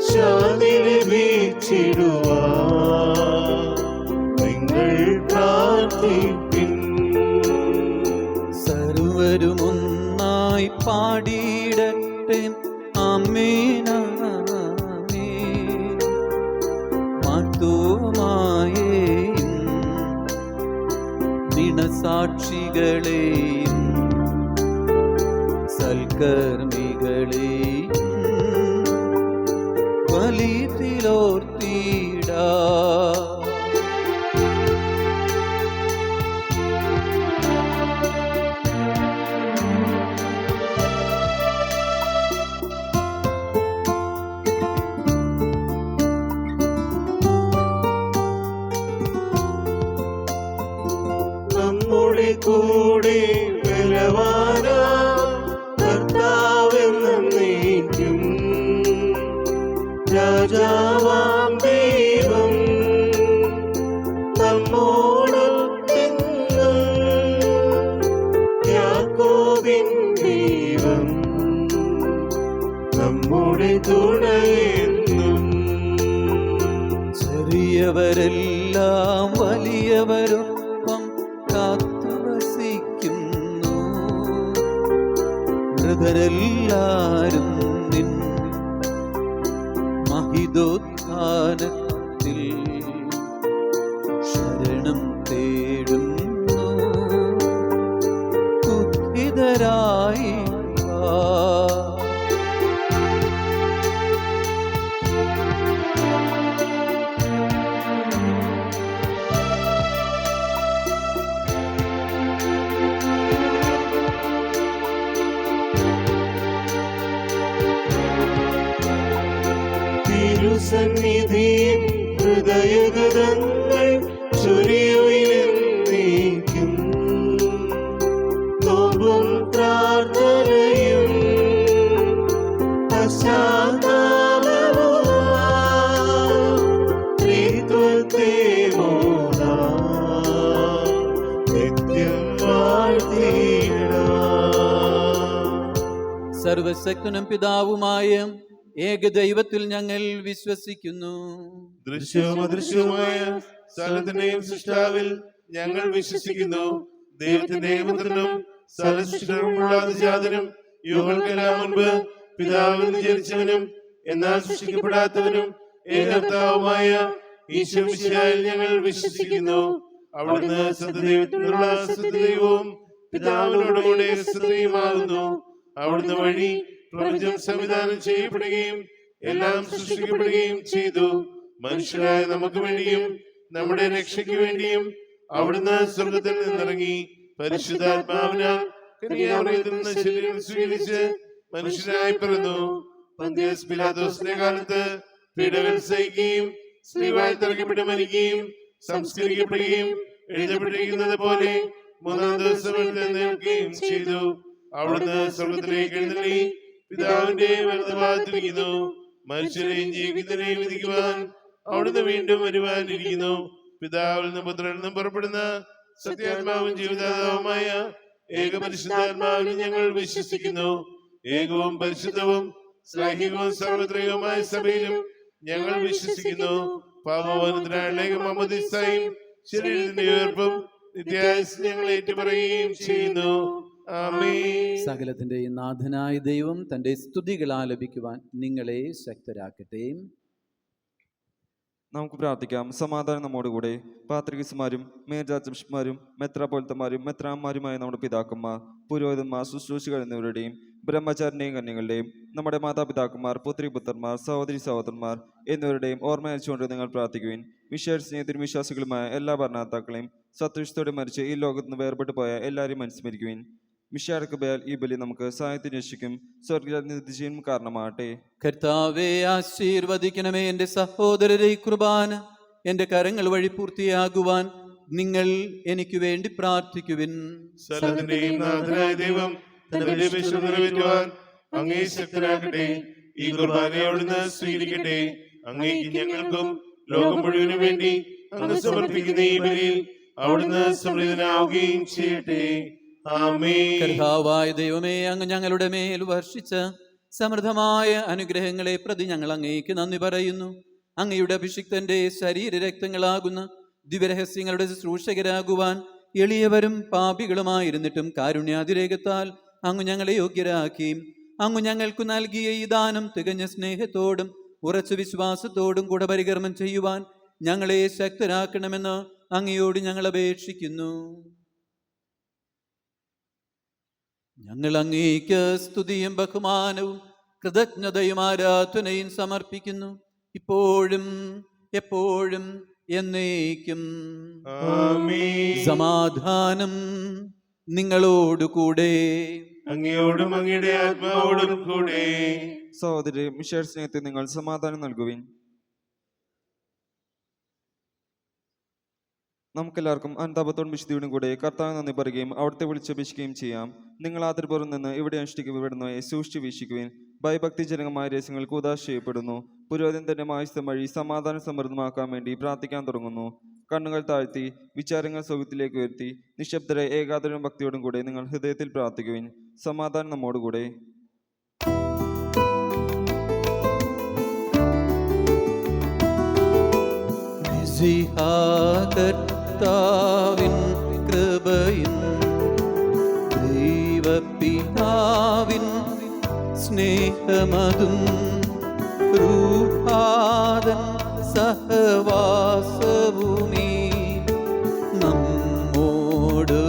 ശാന്തി ലഭിച്ചിടുവാൻ നിങ്ങൾ പ്രാർത്ഥിപ്പിൻ. സർവരുമൊന്നായി പാടിയിടട്ടെ ആമേൻ ആമേൻ. മാർത്തോമായേയും നിണസാക്ഷികളെയും സൽക്കർമ്മികളെയും വലിയതിലോർത്തിടാ. നമ്മുടെ കൂടെ ബലവാനാ കർത്താവെന്നേക്കും, രാജാവാം ദൈവം നമ്മോടൊത്തെന്നും, യാക്കോബിൻ ദൈവം നമ്മുടെ തുണയെന്നും. ചെറിയവരെല്ലാം വലിയവരൊപ്പം കാത്തുവസിക്കുന്നു, മൃതരെല്ലാരും നിൻ മഹിതോത്ഥാനത്തിൽ ശരണം തേടുന്നു. ഉദ്ധിതരായി വാ. തിരുസന്നിധിയിൽ ഹൃദയഗതങ്ങൾ ചൊരിയുയർന്നേക്കും, നോമ്പും പ്രാർത്ഥനയും പശ്ചാത്താപവുമായി ത്രിത്വത്തെ മോദാം നിത്യം വാഴ്ത്തിയിടാം. സർവശക്തനും പിതാവുമായ ഏകദൈവത്തിൽ ഞങ്ങൾ വിശ്വസിക്കുന്നു. ദൃശ്യവും അദൃശ്യവുമായ സകലത്തിന്റെയും സൃഷ്ടാവിൽ ഞങ്ങൾ വിശ്വസിക്കുന്നു. ദൈവത്തിന്റെ പുത്രനും സകലസൃഷ്ടികളുമുള്ള അതിജാതനും യുഗങ്ങൾക്കെല്ലാം മുൻപ് പിതാവിൽ നിന്ന് ജനിച്ചവനും എന്നാൽ സൃഷ്ടിക്കപ്പെടാത്തവനും ഏകർത്താവുമായ ഈശോ മിശിഹായിൽ ഞങ്ങൾ വിശ്വസിക്കുന്നു. അവിടുന്ന് സത്യദൈവത്തിനുള്ള സത്യദൈവവും പിതാവിനോടുകൂടെ സത്യയുമാകുന്നു. അവിടുന്ന് വഴി പ്രപഞ്ചം സംവിധാനം ചെയ്യപ്പെടുകയും എല്ലാം സൃഷ്ടിക്കപ്പെടുകയും ചെയ്തു. മനുഷ്യരായ നമുക്ക് വേണ്ടിയും നമ്മുടെ രക്ഷയ്ക്ക് വേണ്ടിയും അവിടുന്ന് സ്വർഗത്തിൽ നിന്നിറങ്ങി പരിശുദ്ധാത്മാവിനാൽ കന്യാമറിയത്തിൽ നിന്ന് ശരീരം സ്വീകരിച്ച് മനുഷ്യനായി പിറന്നു. പന്തിയസ് പിലാത്തോസിന്റെ കാലത്ത് പീഡകൾ സഹിക്കുകയും സ്ത്രീവായി തറക്കപ്പെട്ട് മരിക്കുകയും സംസ്കരിക്കപ്പെടുകയും എഴുതപ്പെട്ടിരിക്കുന്നത് പോലെ മൂന്നാം ദിവസം എഴുന്നേൽക്കുകയും ചെയ്തു. അവിടുന്ന് സ്വർഗത്തിലേക്ക് എഴുന്നള്ളി പിതാവിന്റെ വലതുഭാഗത്തിരിക്കുന്നു. മനുഷ്യരെയും ജീവിക്കുന്നതിനെയും വിധിക്കുവാൻ അവിടുന്ന് വീണ്ടും വരുവാനിരിക്കുന്നു. പിതാവിൽ നിന്നും പുത്രനിൽ നിന്നും പുറപ്പെടുന്ന സത്യാത്മാവും ജീവിതാത്മാവുമായ ഏകപരിശുദ്ധാത്മാവിനെ ഞങ്ങൾ വിശ്വസിക്കുന്നു. ഏകവും പരിശുദ്ധവും ശ്ലൈഹികവും സാർവത്രികവുമായ സഭയിലും ഞങ്ങൾ വിശ്വസിക്കുന്നു. പാപമോചനത്തിനായുള്ള മാമോദീസായും ശരീരത്തിന്റെ ഉയർപ്പും നിത്യായുസ്സും ഞങ്ങൾ ഏറ്റുപറയുകയും ചെയ്യുന്നു. ആമേൻ. സകലത്തിന്റെയും നാഥനായ ദൈവം തന്റെ സ്തുതികൾ ആലപിക്കുവാൻ നിങ്ങളെ ശക്തരാക്കട്ടെ. നമുക്ക് പ്രാർത്ഥിക്കാം. സമാധാനം നമ്മോടുകൂടെ. പാത്രികീസുമാരും മേൽജാജന്മാരും മെത്രാപോലിത്തമാരും മെത്രാന്മാരുമായ നമ്മുടെ പിതാക്കന്മാർ, പുരോഹിതന്മാർ, ശുശ്രൂഷകൾ എന്നിവരുടെയും ബ്രഹ്മചാരിൻ്റെയും കന്യകളുടെയും നമ്മുടെ മാതാപിതാക്കന്മാർ, പുത്രിപുത്രന്മാർ, സഹോദരി സഹോദരന്മാർ എന്നിവരുടെയും ഓർമ്മ അയച്ചുകൊണ്ട് നിങ്ങൾ പ്രാർത്ഥിക്കുവിൻ. വിശ്വാസിനെതിരും വിശ്വാസികളുമായ എല്ലാ ഭരണകർത്താക്കളെയും സത്വിഷത്തോടെ മരിച്ച് ഈ ലോകത്ത് നിന്ന് വേർപെട്ടു പോയ എല്ലാവരെയും അനുസ്മരിക്കുവിൻ. മിശിഹായുടെ ബയാൽ ഈ ബലി നമുക്ക് സഹായത്തിന് രക്ഷിക്കും സ്വർഗീയനും കാരണമാകട്ടെ. കർത്താവെ ആശീർവദിക്കണമേ. എൻ്റെ സഹോദരരെ, കുർബാന എൻ്റെ കരങ്ങൾ വഴി പൂർത്തിയാകുവാൻ നിങ്ങൾ എനിക്ക് വേണ്ടി പ്രാർത്ഥിക്കുവിൻ. സകലത്തിന്റെയും നാഥനായ ദൈവം തന്റെ വിശ്വാസം നിറവേറ്റുവാൻ അങ്ങേ ശക്തനാകട്ടെ. ഈ കുർബാനയെ അവിടുന്ന് സ്വീകരിക്കട്ടെ. അങ്ങേക്ക് ഞങ്ങൾക്കും ലോകം മുഴുവനും വേണ്ടി അങ്ങ് സമർപ്പിക്കുന്ന ഈ ബലിയിൽ അവിടുന്ന് സമൃദ്ധനാവുകയും ചെയ്യട്ടെ. ആമേൻ. കർത്താവായ ദൈവമേ, അങ്ങ് ഞങ്ങളുടെ മേൽ വർഷിച്ച സമൃദ്ധമായ അനുഗ്രഹങ്ങളെ പ്രതി ഞങ്ങൾ അങ്ങേക്ക് നന്ദി പറയുന്നു. അങ്ങയുടെ അഭിഷിക്തന്റെ ശരീരരക്തങ്ങളാകുന്ന ദിവ്യരഹസ്യങ്ങളുടെ ശുശ്രൂഷകരാകുവാൻ എളിയവരും പാപികളുമായിരുന്നിട്ടും കാരുണ്യാതിരേകത്താൽ അങ്ങ് ഞങ്ങളെ യോഗ്യരാക്കി. അങ്ങ് ഞങ്ങൾക്ക് നൽകിയ ഈ ദാനം തികഞ്ഞ സ്നേഹത്തോടും ഉറച്ച വിശ്വാസത്തോടും കൂടെ പരികർമ്മം ചെയ്യുവാൻ ഞങ്ങളെ ശക്തരാക്കണമെന്ന് അങ്ങയോട് ഞങ്ങൾ അപേക്ഷിക്കുന്നു. ഞങ്ങൾ അങ്ങേക്ക് സ്തുതിയും ബഹുമാനവും കൃതജ്ഞതയും ആരാധനയും സമർപ്പിക്കുന്നു, ഇപ്പോഴും എപ്പോഴും എന്നേക്കും. ആമേൻ. സമാധാനം നിങ്ങളോടുകൂടെ. അങ്ങയോടും അങ്ങയുടെ ആത്മാവോടും കൂടെ. സഹോദരി, മിശിഹായുടെ സ്നേഹത്തിൽ നിങ്ങൾ സമാധാനം നൽകുവിൻ. നമുക്കെല്ലാവർക്കും അനുതാപത്തോടും വിശുദ്ധിയോടും കൂടെ കർത്താവ് നന്ദി പറയുകയും അവിടുത്തെ വിളിച്ചപേക്ഷിക്കുകയും ചെയ്യാം. നിങ്ങൾ ആദരപൂർവ്വം നിന്ന് ഇവിടെ അനുഷ്ഠിക്കപ്പെടുന്നവയെ സൂക്ഷിച്ച് വീക്ഷിക്കുവിൻ. ഭയഭക്തിജനകമായ രഹസ്യങ്ങൾക്ക് ഉദാശ ചെയ്യപ്പെടുന്നു. പുരോഹിതൻ തന്റെ മായുസ്തം വഴി സമാധാനം സമൃദ്ധമാക്കാൻ വേണ്ടി പ്രാർത്ഥിക്കാൻ തുടങ്ങുന്നു. കണ്ണുകൾ താഴ്ത്തി വിചാരങ്ങൾ സൗഖ്യത്തിലേക്ക് വരുത്തി നിശബ്ദരെ ഏകാഗ്രവും ഭക്തിയോടും കൂടെ നിങ്ങൾ ഹൃദയത്തിൽ പ്രാർത്ഥിക്കുവിൻ. സമാധാനം നമ്മോടുകൂടെ. കർത്താവിൻ കൃപയും ദൈവപിതാവിൻ സ്നേഹമതും രൂപാദൻ സഹവാസവുമീ നമ്മോട്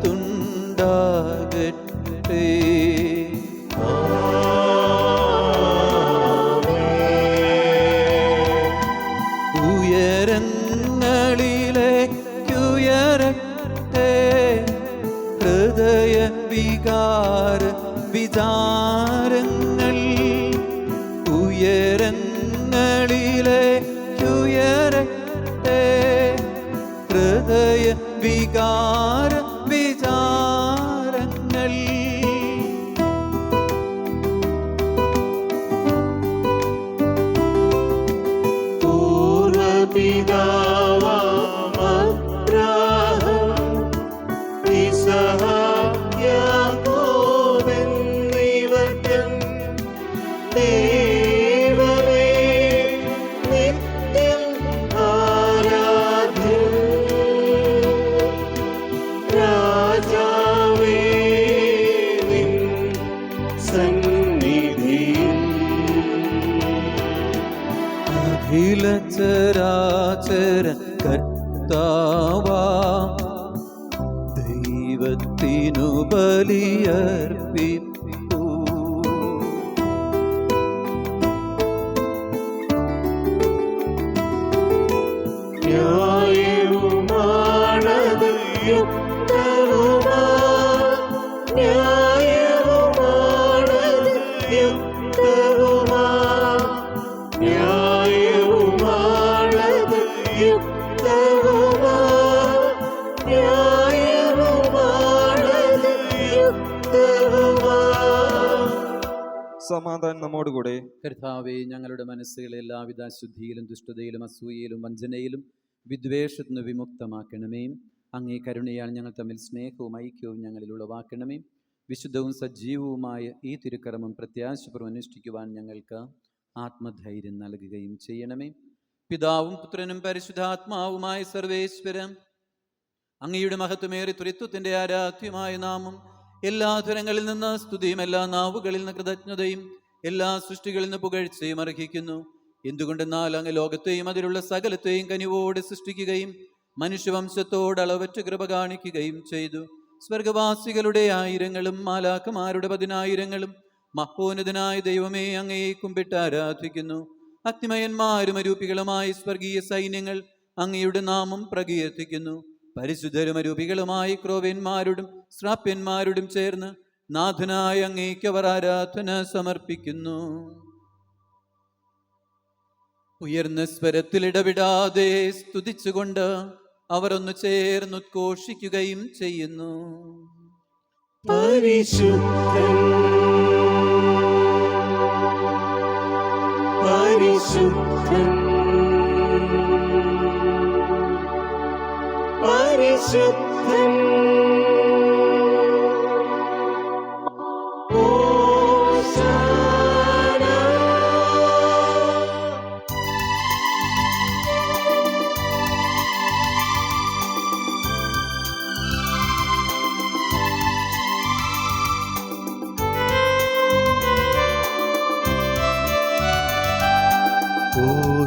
തുണ്ടാകട്ടെ. ഉയരങ്ങളിലേക്കുയരട്ടെ ഹൃദയ വികാര വിചാരങ്ങൾ. ഉയരങ്ങളിലേക്കുയരട്ടെ ഹൃദയ വികാര വിചാരങ്ങൾ. ചരാചര കർത്താവാ ദൈവത്തിനു ബലിയർപ്പിപ്പൂ. ന്യായവുമാണത് യുക്തവുമാ, ന്യായവുമാണത് യുക്തവുമാ, ന്യായവുമാണത് യുക്തവുമാ, ന്യായവുമാണത് യുക്തവുമാ. സമാധാനം നമ്മോടുകൂടെ. കർത്താവേ, ഞങ്ങളുടെ മനസ്സുകളെ എല്ലാവിധ അശുദ്ധിയിലും ദുഷ്ടതയിലും അസൂയയിലും വഞ്ചനയിലും വിദ്വേഷത്തിന് വിമുക്തമാക്കണമേ. അങ്ങേ കരുണയാൽ ഞങ്ങൾ തമ്മിൽ സ്നേഹവും ഐക്യവും ഞങ്ങളിൽ ഉളവാക്കണമേ. വിശുദ്ധവും സജീവവുമായ ഈ തിരുക്കർമ്മം പ്രത്യാശപൂർവ്വം അനുഷ്ഠിക്കുവാൻ ഞങ്ങൾക്ക് ആത്മധൈര്യം നൽകുകയും ചെയ്യണമേ. പിതാവും പുത്രനും പരിശുദ്ധാത്മാവുമായ സർവേശ്വരം, അങ്ങയുടെ മഹത്വമേറി ത്രിത്വത്തിന്റെ ആരാധ്യമായ നാമം എല്ലാ തരങ്ങളിൽ നിന്ന് സ്തുതിയും എല്ലാ നാവുകളിൽ നിന്ന് കൃതജ്ഞതയും എല്ലാ സൃഷ്ടികളിൽ നിന്ന് പുകഴ്ചയും അർഹിക്കുന്നു. എന്തുകൊണ്ടെന്നാൽ അങ്ങ് ലോകത്തെയും അതിലുള്ള സകലത്തെയും കനിവോടെ സൃഷ്ടിക്കുകയും മനുഷ്യവംശത്തോട് അളവറ്റ കൃപ കാണിക്കുകയും ചെയ്തു. സ്വർഗവാസികളുടെ ആയിരങ്ങളും മാലാഖമാരുടെ 10,000ങ്ങളും മഹോന്നതനായ ദൈവമേ അങ്ങയെ കുമ്പിട്ട് ആരാധിക്കുന്നു. അഗ്നിമയന്മാരും അരൂപികളുമായ സ്വർഗീയ സൈന്യങ്ങൾ അങ്ങയുടെ നാമം പ്രകീർത്തിക്കുന്നു. പരിശുദ്ധരും അരൂപികളുമായ ക്രോവ്യന്മാരോടും ശ്രാപ്യന്മാരോടും ചേർന്ന് നാഥനായ അങ്ങേക്ക് അവർ ആരാധന സമർപ്പിക്കുന്നു. ഉയർന്ന സ്വരത്തിൽ ഇടവിടാതെ സ്തുതിച്ചുകൊണ്ട് അവർ ഒന്ന് ചേർന്ന് ഉദ്ഘോഷിക്കുകയും ചെയ്യുന്നു. പരിശുദ്ധൻ പരിശുദ്ധൻ പരിശുദ്ധൻ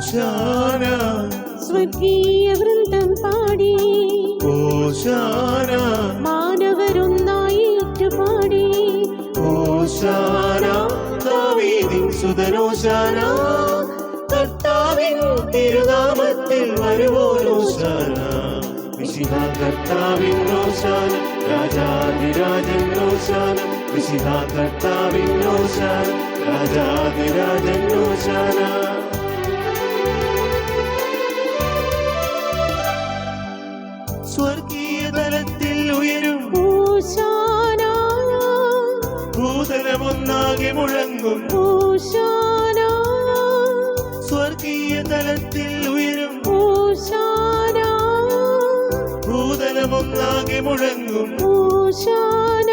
ഓശാന സ്വർഗീയ വൃന്ദം പാടി ഓശാന മാനവരൊന്നായി ഏറ്റുപാടി ഓശാന ദാവീദിൻ സുതനോശാന കർത്താവിൻ തിരുനാമത്തിൽ വരുവോനോശാന മിശിഹ കർത്താവിൻ ഓശാന രാജാധിരാജൻ ഓശാന മിശിഹ കർത്താവിൻ ഓശാന രാജാധിരാജൻ ഓശാന സ്വർഗീയ തലത്തിൽ ഉയരും ഓശാന ഭൂതലമൊന്നാകെ മുഴങ്ങും ഓശാന സ്വർഗീയ തലത്തിൽ ഉയരും ഓശാന ഭൂതലമൊന്നാകെ മുഴങ്ങും ഓശാന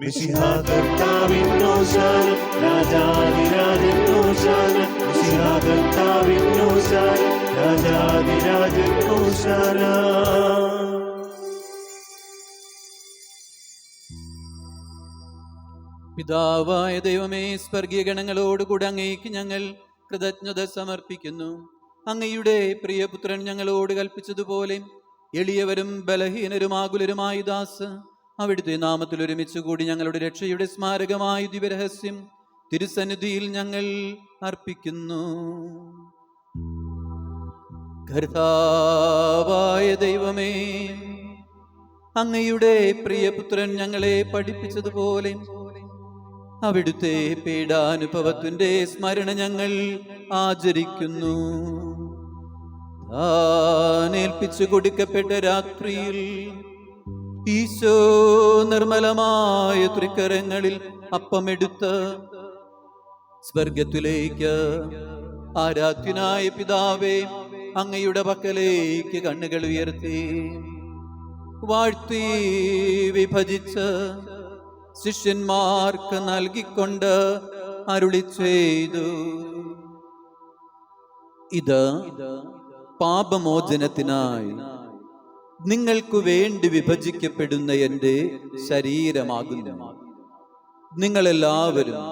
മിശിഹ കർത്താവിൻ ഓശാന രാജാധിരാജൻ ഓശാന മിശിഹ കർത്താവിൻ ഓശാന രാജാധിരാജൻ ഓശാന. പിതാവായ ദൈവമേ, സ്വർഗീയ ഗണങ്ങളോടുകൂടെ അങ്ങേക്ക് ഞങ്ങൾ കൃതജ്ഞത സമർപ്പിക്കുന്നു. അങ്ങയുടെ പ്രിയപുത്രൻ ഞങ്ങളോട് കൽപ്പിച്ചതുപോലെ എളിയവരും ബലഹീനരുമാകുലരുമായ ദാസ് അവിടുത്തെ നാമത്തിൽ ഒരുമിച്ച് കൂടി ഞങ്ങളുടെ രക്ഷയുടെ സ്മാരകമായ ദിവ്യരഹസ്യം തിരുസന്നിധിയിൽ ഞങ്ങൾ അർപ്പിക്കുന്നു. കർത്താവായ ദൈവമേ, അങ്ങയുടെ പ്രിയപുത്രൻ ഞങ്ങളെ പഠിപ്പിച്ചതുപോലെ അവിടുത്തെ പീഡാനുഭവത്തിന്റെ സ്മരണ ഞങ്ങൾ ആചരിക്കുന്നു. താനേൽപ്പിച്ചു കൊടുക്കപ്പെട്ട രാത്രിയിൽ ഈശോ നിർമ്മലമായ തൃക്കരങ്ങളിൽ അപ്പമെടുത്ത് സ്വർഗത്തിലേക്ക് ആരാധ്യനായ പിതാവേ അങ്ങയുടെ പക്കലേക്ക് കണ്ണുകൾ ഉയർത്തി വാഴ്ത്തി വിഭജിച്ച് ശിഷ്യന്മാർക്ക് നൽകിക്കൊണ്ട് അരുളി ചെയ്തു, ഇത് പാപമോചനത്തിനായി നിങ്ങൾക്കു വേണ്ടി വിഭജിക്കപ്പെടുന്ന എൻ്റെ ശരീരമാകുന്നു. നിങ്ങളെല്ലാവരും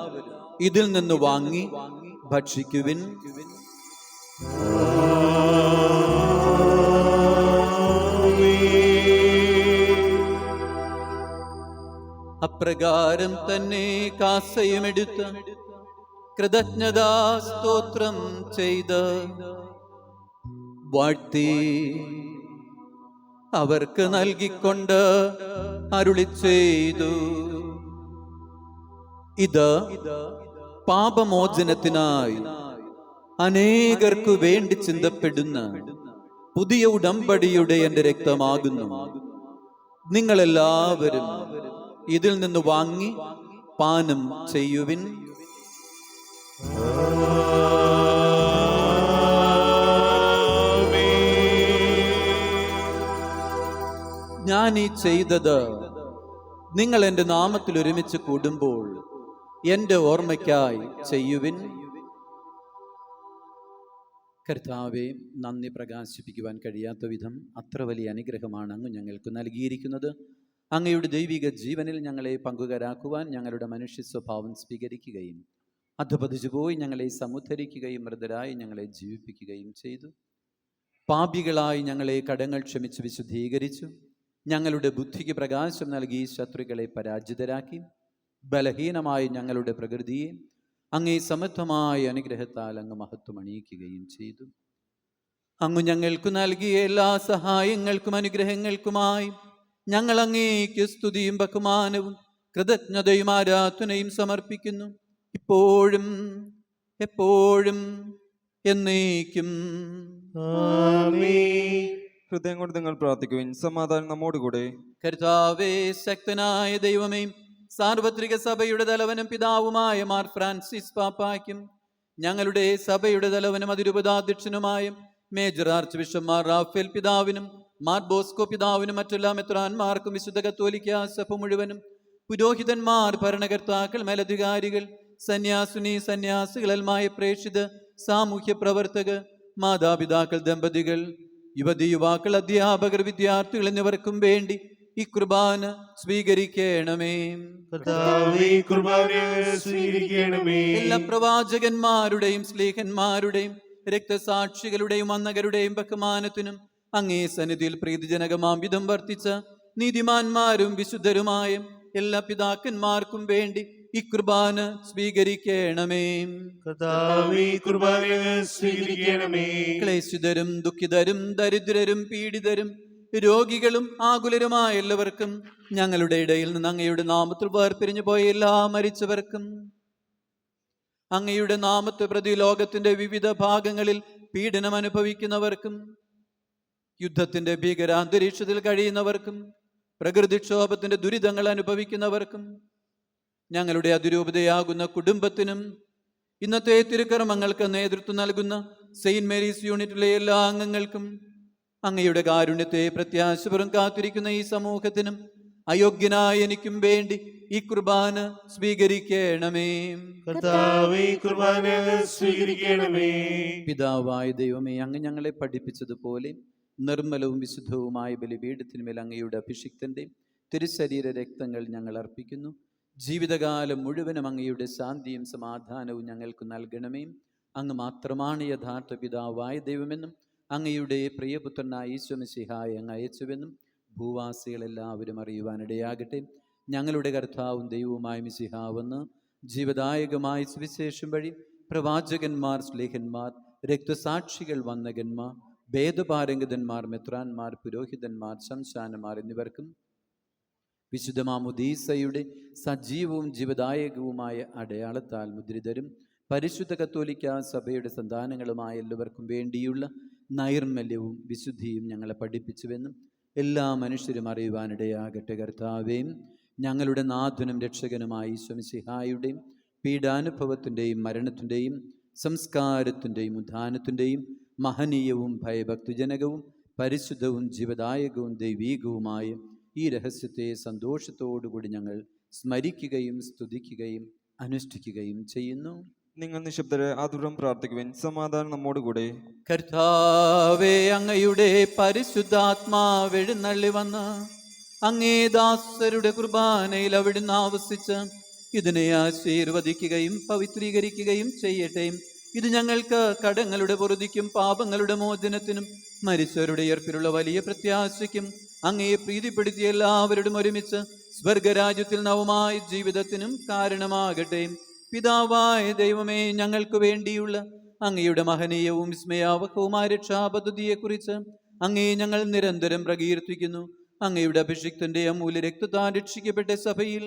ഇതിൽ നിന്ന് വാങ്ങി ഭക്ഷിക്കുവിൻ. അപ്രകാരം തന്നെ കാസയുമെടുത്ത് കൃതജ്ഞതാ സ്തോത്രം ചെയ്ത് വാഴ്ത്തി അവർക്ക് നൽകിക്കൊണ്ട് അരുളി ചെയ്തു, ഇത് പാപമോചനത്തിനായി അനേകർക്കു വേണ്ടി ചിന്തപ്പെടുന്ന പുതിയ ഉടമ്പടിയുടെ എൻ്റെ രക്തമാകുന്നു. നിങ്ങളെല്ലാവരും ഇതിൽ നിന്ന് വാങ്ങി പാനം ചെയ്യുവിൻ. ഞാൻ ഈ ചെയ്തത് നിങ്ങൾ എൻ്റെ നാമത്തിൽ ഒരുമിച്ച് കൂടുമ്പോൾ എൻ്റെ ഓർമ്മയ്ക്കായി ചെയ്യുവിൻ. കർത്താവെ, നന്ദി പ്രകാശിപ്പിക്കുവാൻ കഴിയാത്ത വിധം അത്ര വലിയ അനുഗ്രഹമാണ് അങ്ങ് ഞങ്ങൾക്ക് നൽകിയിരിക്കുന്നത്. അങ്ങയുടെ ദൈവിക ജീവനിൽ ഞങ്ങളെ പങ്കുകാരാക്കുവാൻ ഞങ്ങളുടെ മനുഷ്യ സ്വഭാവം സ്വീകരിക്കുകയും അധപതിച്ചു പോയി ഞങ്ങളെ സമുദ്ധരിക്കുകയും മൃതരായി ഞങ്ങളെ ജീവിപ്പിക്കുകയും ചെയ്തു. പാപികളായി ഞങ്ങളെ കടങ്ങൾ ക്ഷമിച്ച് വിശുദ്ധീകരിച്ചു. ഞങ്ങളുടെ ബുദ്ധിക്ക് പ്രകാശം നൽകി ശത്രുക്കളെ പരാജിതരാക്കി. ബലഹീനമായി ഞങ്ങളുടെ പ്രകൃതിയെ അങ്ങേ സമർത്ഥമായ അനുഗ്രഹത്താൽ അങ്ങ് മഹത്വം അണിയിക്കുകയും ചെയ്തു. അങ്ങ് ഞങ്ങൾക്ക് നൽകിയ എല്ലാ സഹായങ്ങൾക്കും അനുഗ്രഹങ്ങൾക്കുമായി ഞങ്ങൾ അങ്ങേക്ക് സ്തുതിയും ബഹുമാനവും കൃതജ്ഞതയും ആരാധനയും സമർപ്പിക്കുന്നു, ഇപ്പോഴും എപ്പോഴും എന്നേക്കും. ഹൃദയം കൊണ്ട് നിങ്ങൾ പ്രാർത്ഥിക്കുവിൻ. സമാധാനം നമ്മോടുകൂടെ. കർത്താവേ, ശക്തനായ ദൈവമേ, സാർവത്രിക സഭയുടെ തലവനും പിതാവുമായ മാർ ഫ്രാൻസിസ് പാപ്പായ്ക്കും ഞങ്ങളുടെ സഭയുടെ തലവനും അതിരൂപതാധ്യക്ഷനുമായ major archbishop Mar Raphael പിതാവിനും മാർ ബോസ്കോ പിതാവിനും മറ്റെല്ലാ മെത്രാന്മാർക്കും വിശുദ്ധ കത്തോലിക്കാ സഭ മുഴുവനും പുരോഹിതന്മാർ, ഭരണകർത്താക്കൾ, മേലധികാരികൾ, സന്യാസിനി സന്യാസികൾ, അൽമായ പ്രേക്ഷിത, സാമൂഹ്യ പ്രവർത്തകർ, മാതാപിതാക്കൾ, ദമ്പതികൾ, യുവതി യുവാക്കൾ, അധ്യാപകർ, വിദ്യാർത്ഥികൾ എന്നിവർക്കും വേണ്ടി ഈ കുർബാന സ്വീകരിക്കണമേ. എല്ലാ പ്രവാചകന്മാരുടെയും സ്ലീഹന്മാരുടെയും രക്തസാക്ഷികളുടെയും വന്ദകരുടെയും ബഹുമാനത്തിനും അങ്ങേ സന്നിധിയിൽ പ്രീതിജനകമാം വിധം വർത്തിച്ച നീതിമാന്മാരും വിശുദ്ധരുമായ എല്ലാ പിതാക്കന്മാർക്കും വേണ്ടി ഈ കുർബാന സ്വീകരിക്കണമേ. ക്ലേശിതരും ദുഃഖിതരും ദരിദ്രരും പീഡിതരും രോഗികളും ആകുലരുമായ എല്ലാവർക്കും, ഞങ്ങളുടെ ഇടയിൽ നിന്ന് അങ്ങയുടെ നാമത്തിൽ വേർപിരിഞ്ഞു പോയ എല്ലാ മരിച്ചവർക്കും, അങ്ങയുടെ നാമത്തെ പ്രതി ലോകത്തിന്റെ വിവിധ ഭാഗങ്ങളിൽ പീഡനം അനുഭവിക്കുന്നവർക്കും, യുദ്ധത്തിന്റെ ഭീകരാന്തരീക്ഷത്തിൽ കഴിയുന്നവർക്കും, പ്രകൃതിക്ഷോഭത്തിന്റെ ദുരിതങ്ങൾ അനുഭവിക്കുന്നവർക്കും, ഞങ്ങളുടെ അതിരൂപതയാകുന്ന കുടുംബത്തിനും ഇന്നത്തെ തിരുക്കർമ്മങ്ങൾക്ക് നേതൃത്വം നൽകുന്ന സെയിന്റ് മേരീസ് യൂണിറ്റിലെ എല്ലാ അംഗങ്ങൾക്കും, അങ്ങയുടെ കാരുണ്യത്തെ പ്രത്യാശപുറം കാത്തിരിക്കുന്ന ഈ സമൂഹത്തിനും അയോഗ്യനായ എനിക്കും വേണ്ടി ഈ കുർബാന സ്വീകരിക്കണമേ. പിതാവായ ദൈവമേ, അങ്ങ് ഞങ്ങളെ പഠിപ്പിച്ചതുപോലെ നിർമ്മലവും വിശുദ്ധവുമായ ബലിപീഠത്തിന്മേൽ അങ്ങയുടെ അഭിഷിക്തന്റെ തിരുശരീര രക്തങ്ങൾ ഞങ്ങൾ അർപ്പിക്കുന്നു. ജീവിതകാലം മുഴുവനും അങ്ങയുടെ ശാന്തിയും സമാധാനവും ഞങ്ങൾക്ക് നൽകണമേ. അങ്ങ് മാത്രമാണ് യഥാർത്ഥ പിതാവായ ദൈവമെന്നും അങ്ങയുടെ പ്രിയപുത്രനായ ഈശോ മിശിഹായെ അങ്ങ് അയച്ചുവെന്നും ഭൂവാസികളെല്ലാവരും അറിയുവാനിടയാകട്ടെ. ഞങ്ങളുടെ കർത്താവും ദൈവവുമായ മിശിഹാവെന്ന് ജീവദായകമായ സുവിശേഷം വഴി പ്രവാചകന്മാർ, സ്ലേഹന്മാർ, രക്തസാക്ഷികൾ, വന്ദകന്മാർ, വേദപാരംഗതന്മാർ, മെത്രാന്മാർ, പുരോഹിതന്മാർ, ശംശാനമാർ എന്നിവർക്കും വിശുദ്ധ മാമുദീസയുടെ സജീവവും ജീവദായകവുമായ അടയാളത്താൽ മുദ്രിതരും പരിശുദ്ധ കത്തോലിക്ക സഭയുടെ സന്താനങ്ങളുമായ എല്ലാവർക്കും വേണ്ടിയുള്ള നൈർമല്യവും വിശുദ്ധിയും ഞങ്ങളെ പഠിപ്പിച്ചുവെന്നും എല്ലാ മനുഷ്യരും അറിയുവാനിടയാകട്ടെ. കർത്താവേയും ഞങ്ങളുടെ നാഥനും രക്ഷകനുമായ ഈശോ മിശിഹായുടെയും പീഡാനുഭവത്തിൻ്റെയും മരണത്തിൻ്റെയും സംസ്കാരത്തിൻ്റെയും ഉത്ഥാനത്തിൻ്റെയും മഹനീയവും ഭയഭക്തിജനകവും പരിശുദ്ധവും ജീവദായകവും ദൈവീകവുമായ ഈ രഹസ്യത്തെ സന്തോഷത്തോടുകൂടി ഞങ്ങൾ സ്മരിക്കുകയും സ്തുതിക്കുകയും അനുഷ്ഠിക്കുകയും ചെയ്യുന്നു. നിങ്ങൾ നിശബ്ദരെ ആതുരം പ്രാർത്ഥിക്കുവിൻ. സമാധാനം നമ്മോടുകൂടെ. കർത്താവേ, അങ്ങയുടെ പരിശുദ്ധാത്മാവ് എഴുന്നള്ളി വന്ന് അങ്ങേ ദാസരുടെ കുർബാനയിൽ അവിടുന്ന് ആവസിച്ച് ഇതിനെ ആശീർവദിക്കുകയും പവിത്രീകരിക്കുകയും ചെയ്യട്ടെ. ഇത് ഞങ്ങൾക്ക് കടങ്ങളുടെ പൊറുതിക്കും പാപങ്ങളുടെ മോചനത്തിനും മരിച്ചവരുടെ ഉയർപ്പിലുള്ള വലിയ പ്രത്യാശയ്ക്കും അങ്ങയെ പ്രീതിപ്പെടുത്തിയ എല്ലാവരോടും ഒരുമിച്ച് സ്വർഗരാജ്യത്തിൽ നവമായ ജീവിതത്തിനും കാരണമാകട്ടെ. പിതാവായ ദൈവമേ, ഞങ്ങൾക്ക് വേണ്ടിയുള്ള അങ്ങയുടെ മഹനീയവും വിസ്മയാവഹവുമായ രക്ഷാപദ്ധതിയെക്കുറിച്ച് അങ്ങയെ ഞങ്ങൾ നിരന്തരം പ്രകീർത്തിക്കുന്നു. അങ്ങയുടെ അഭിഷിക്തന്റെ അമൂല്യ രക്തത്താൽ രക്ഷിക്കപ്പെട്ട സഭയിൽ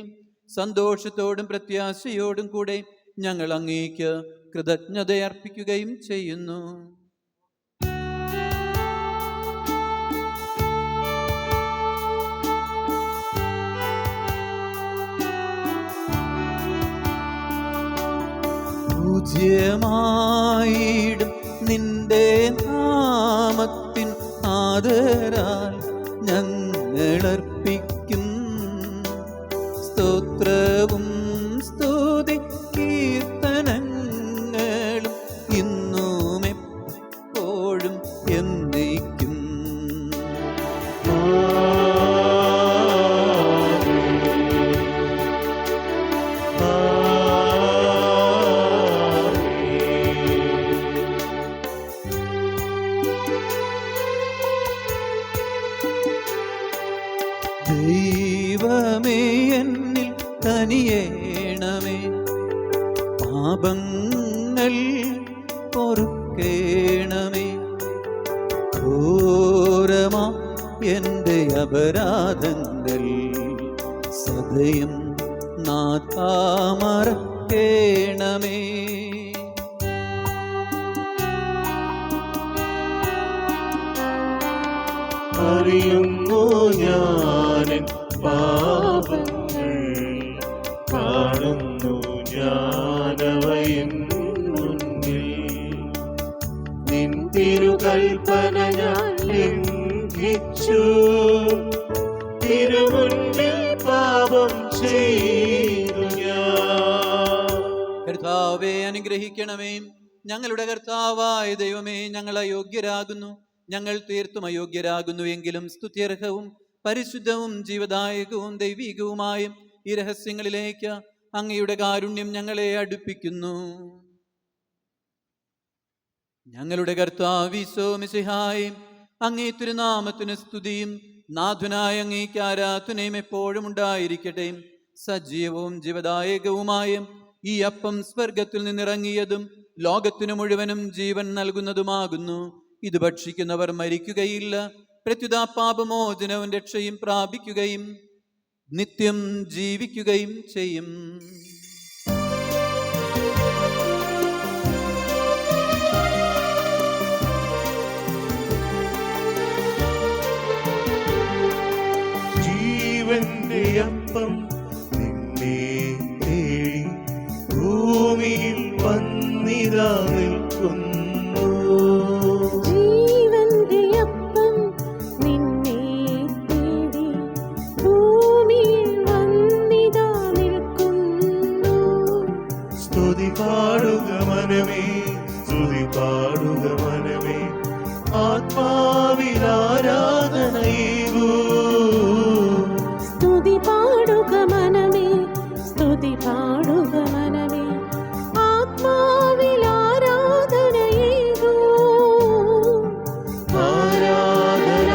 സന്തോഷത്തോടും പ്രത്യാശയോടും കൂടെ ഞങ്ങൾ അങ്ങേക്ക് കൃതജ്ഞതയർപ്പിക്കുകയും ചെയ്യുന്നു. പൂജ്യമായിടും നിന്റെ നാമത്തിൻ ആദരാൽ ഞങ്ങളർപ്പിക്കും സ്തോത്രവും സ്തുതി കീർത്തനങ്ങളും ഇന്നും എപ്പോഴും എന്നേക്കും. കനിയേണമേ. പാപങ്ങൾ പൊറുക്കേണമേ. ഘോരമാ എൻ്റെ അപരാധങ്ങൾ സദയം നാഥാ മറക്കേണമേ. അറിയുന്നു ഞാനെൻ പാപങ്ങൾ, കാണുന്നു ഞാനവയൻ മുന്നിൽ. നിൻ തിരുകൽപ്പന ഞാൻ ലംഘിച്ചു, തിരുമുൻപിൽ പാപം ചെയ്തു ഞാൻ. കർത്താവേ അനുഗ്രഹിക്കണമേ. ഞങ്ങളുടെ കർത്താവായ ദൈവമേ, ഞങ്ങൾ അയോഗ്യരാകുന്നു, ഞങ്ങൾ തീർത്തും അയോഗ്യരാകുന്നു. എങ്കിലും സ്തുത്യർഹവും പരിശുദ്ധവും ജീവദായകവും ദൈവികവുമായ ഈ രഹസ്യങ്ങളിലേക്ക് അങ്ങയുടെ കാരുണ്യം ഞങ്ങളെ അടുപ്പിക്കുന്നു. ഞങ്ങളുടെ കർത്താവീശോ മിശിഹായേ, അങ്ങേ തിരുനാമത്തിന് സ്തുതിയും നാഥനായ അങ്ങേക്ക് ആരാധനയും എപ്പോഴും ഉണ്ടായിരിക്കട്ടെ. സജീവവും ജീവദായകവുമായ ഈ അപ്പം സ്വർഗത്തിൽ നിന്നിറങ്ങിയതും ലോകത്തിനു മുഴുവനും ജീവൻ നൽകുന്നതുമാകുന്നു. ഇത് ഭക്ഷിക്കുന്നവർ മരിക്കുകയില്ല, പ്രത്യുത പാപമോചനവും രക്ഷയും പ്രാപിക്കുകയും നിത്യം ജീവിക്കുകയും ചെയ്യും. ജീവന്റെ അപ്പം നിന്നെ തേടി ഭൂമിയിൽ വന്നിതാ നിൽക്കുന്നു. ജീവന്റെ അപ്പം നിന്നെ തേടി ഭൂമിയിൽ വന്നിതാ നിൽക്കുന്നു. സ്തുതി പാടുക മനമേ, സ്തുതി പാടുക മനമേ, ആത്മാവിൽ ആരാധനയേകൂ. സ്തുതി പാടുക മനമേ, സ്തുതി പാടുക മനമേ, ആത്മാവിൽ ആരാധനയേകൂ. ആരാധന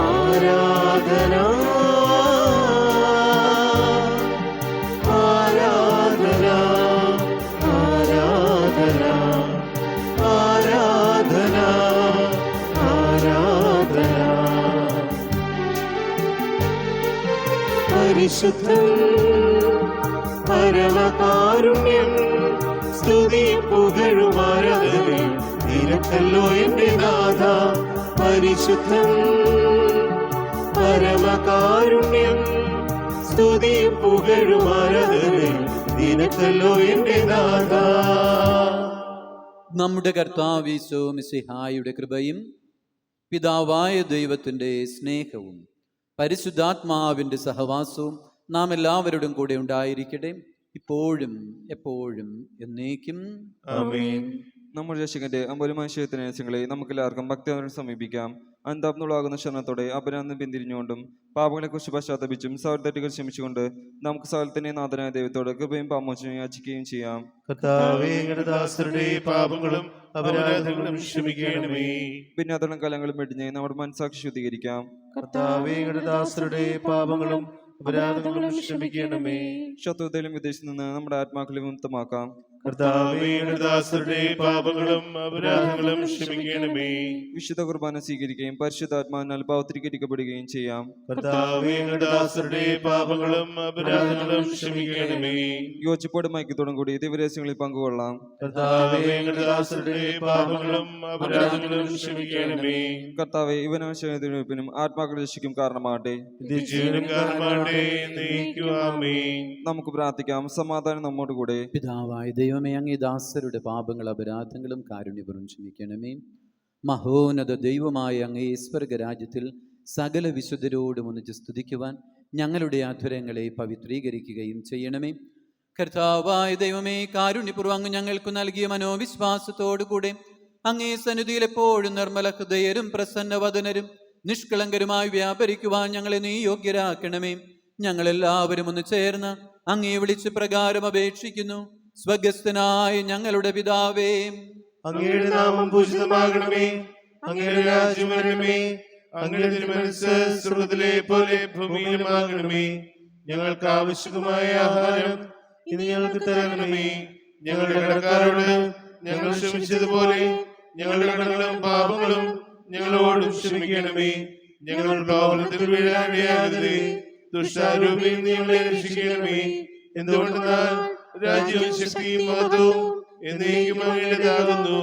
ആരാധന ആരാധന ആരാധന ആരാധന ആരാധന. പരിശുദ്ധൻ പരമകാരുണ്യം സ്തുതി പുകഴും ആരാധന നിനക്കല്ലോ എന്റെ നാഥ. പരിശുദ്ധൻ പരമകാരുണ്യം സ്തുതി പുകഴും ആരാധന നിനക്കല്ലോ എന്റെ നാഥ. നമ്മുടെ കർത്താവീശോ മിശിഹായുടെ കൃപയും പിതാവായ ദൈവത്തിൻ്റെ സ്നേഹവും പരിശുദ്ധാത്മാവിൻ്റെ സഹവാസവും നാം എല്ലാവരോടും കൂടെ ഉണ്ടായിരിക്കട്ടെ, ഇപ്പോഴും എപ്പോഴും എന്നേക്കും. ആമേൻ. നമ്മുടെ രക്ഷകന്റെ അമ്പലമായ ശരീരത്തിനെ നമുക്കെല്ലാവർക്കും ഭക്തിയോടെ സമീപിക്കാം. അന്താപ്നുള്ളാകുന്ന ക്ഷണത്തോടെ അപരാധം പിന്തിരിഞ്ഞുകൊണ്ടും പാപങ്ങളെക്കുറിച്ച് പശ്ചാത്തപിച്ചും സൗരതെറ്റുകൾ ക്ഷമിച്ചുകൊണ്ട് നമുക്ക് സകലത്തിന്റെ നാഥനായ ദൈവത്തോട് കൃപയും പാമോചനവും യാചിക്കുകയും ചെയ്യാം. കർത്താവേ, അങ്ങയുടെ ദാസരുടെ പാപങ്ങളും അപരാധങ്ങളും ക്ഷമിക്കണമേ. ഭിന്നതകളും കലങ്ങളും വെടിഞ്ഞ് നമ്മുടെ മനസ്സാക്ഷി ശുദ്ധീകരിക്കാം. കർത്താവേ, അങ്ങയുടെ ദാസരുടെ പാപങ്ങളും അപരാധങ്ങളും ക്ഷമിക്കണമേ. ശത്രുതയിലും വിദേശത്ത് നിന്ന് നമ്മുടെ ആത്മാക്കളെ മുക്തമാക്കാം. കർത്താവേ, അങ്ങയുടെ ദാസരുടെ പാപങ്ങളും അപരാധങ്ങളും ക്ഷമിക്കണമേ. വിശുദ്ധ കുർബാന സ്വീകരിക്കുകയും പരിശുദ്ധാത്മാവിനാൽ പൗത്രീകരിക്കപ്പെടുകയും ചെയ്യാം. കർത്താവേ, അങ്ങയുടെ ദാസരുടെ പാപങ്ങളും അപരാധങ്ങളും ക്ഷമിക്കണമേ. യോജിപ്പോടും ഐക്യത്തോടും കൂടി ദിവരഹസ്യങ്ങളിൽ പങ്കുകൊള്ളാം. കർത്താവേ, അങ്ങയുടെ ദാസരുടെ പാപങ്ങളും അപരാധങ്ങളും ക്ഷമിക്കണമേ. കർത്താവെ, ഇവനും ആത്മാക്കളെ രക്ഷിക്കും കാരണമാകട്ടെ. ഇത് ജീവനും കാരണമാകട്ടെ. ആമേൻ. നമുക്ക് പ്രാർത്ഥിക്കാം. സമാധാനം നമ്മോട് കൂടെ. പിതാവായ ദൈവമേ, അങ്ങേ ദാസരുടെ പാപങ്ങൾ അപരാധങ്ങളും കാരുണ്യപൂർവ്വം ക്ഷമിക്കണമേ. മഹോന്നത ദൈവമായ അങ്ങേ സ്വർഗരാജ്യത്തിൽ സകല വിശുദ്ധരോടും ഒന്നിച്ച് സ്തുതിക്കുവാൻ ഞങ്ങളുടെ അധുരങ്ങളെ പവിത്രീകരിക്കുകയും ചെയ്യണമേ. കർത്താവായ ദൈവമേ, കാരുണ്യപൂർവ്വം അങ്ങ് ഞങ്ങൾക്ക് നൽകിയ മനോവിശ്വാസത്തോടുകൂടെ അങ്ങേ സന്നിധിയിൽ എപ്പോഴും നിർമ്മല ഹൃദയരും പ്രസന്നവദനരും നിഷ്കളങ്കരുമായി വ്യാപരിക്കുവാൻ ഞങ്ങളെ നീ യോഗ്യരാക്കണമേ. ഞങ്ങളെല്ലാവരും ഒന്ന് ചേർന്ന് അങ്ങേ വിളിച്ച് പ്രകാരം അപേക്ഷിക്കുന്നു. സ്വഗസ്ഥനായ ഞങ്ങളുടെ പിതാവേ, അങ്ങയുടെ നാമം പൂജിതമാകണമേ. അങ്ങയുടെ രാജ്യം വരണമേ. അങ്ങയുടെ തിരുമനസ്സ് സ്വർഗ്ഗത്തിലെ പോലെ ഭൂമിയിലുമാകണമേ. ഞങ്ങൾക്ക് ആവശ്യമായ ആഹാരം ഇന്ന് ഞങ്ങൾക്ക് തരണമേ. ഞങ്ങളുടെ കടക്കാരോട് ഞങ്ങൾ ക്ഷമിച്ചതുപോലെ ഞങ്ങളുടെ കടങ്ങളും പാപങ്ങളും ഞങ്ങളോടും ക്ഷമിക്കണമേ. ഞങ്ങൾ പ്രലോഭനത്തിൽ വീഴാനിടയാകരുതേ, ദുഷ്ടാരൂപിയിൽ നിന്ന് ഞങ്ങളെ രക്ഷിക്കണമേ. എന്തുകൊണ്ടെന്നാൽ രാജ്യവും ശക്തിയും മഹത്വവും എന്നേക്കും അങ്ങയുടേതാകുന്നു.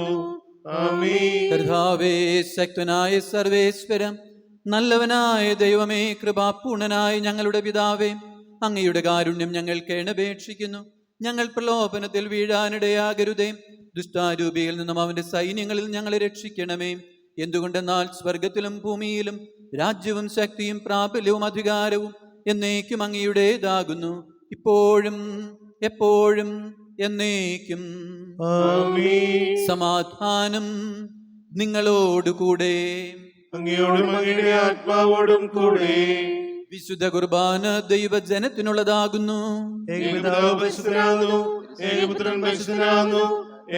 ആമേൻ. കർത്താവേ, ശക്തനായ സർവേശ്വരം, നല്ലവനായ ദൈവമേ, കൃപാപൂർണനായ ഞങ്ങളുടെ പിതാവേ, അങ്ങയുടെ കാരുണ്യം ഞങ്ങൾ കേണപേക്ഷിക്കുന്നു. ഞങ്ങൾ പ്രലോഭനത്തിൽ വീഴാനിടയാകരുതേ, ദുഷ്ടാരൂപിയിൽ നിന്നും അവന്റെ സൈന്യങ്ങളിൽ ഞങ്ങളെ രക്ഷിക്കണമേ. എന്തുകൊണ്ടെന്നാൽ സ്വർഗത്തിലും ഭൂമിയിലും രാജ്യവും ശക്തിയും പ്രാബല്യവും അധികാരവും എന്നേക്കും അങ്ങയുടേതാകുന്നു, ഇപ്പോഴും എപ്പോഴും എന്നേക്കും. സമാധാനം നിങ്ങളോടുകൂടെ. അങ്ങയോടും അങ്ങയുടെ ആത്മാവോടും കൂടെ. വിശുദ്ധ കുർബാന ദൈവജനത്തിനുള്ളതാകുന്നു. ഏകപിതാവ് പരിശുദ്ധനാകുന്നു, ഏകപുത്രൻ പരിശുദ്ധനാകുന്നു,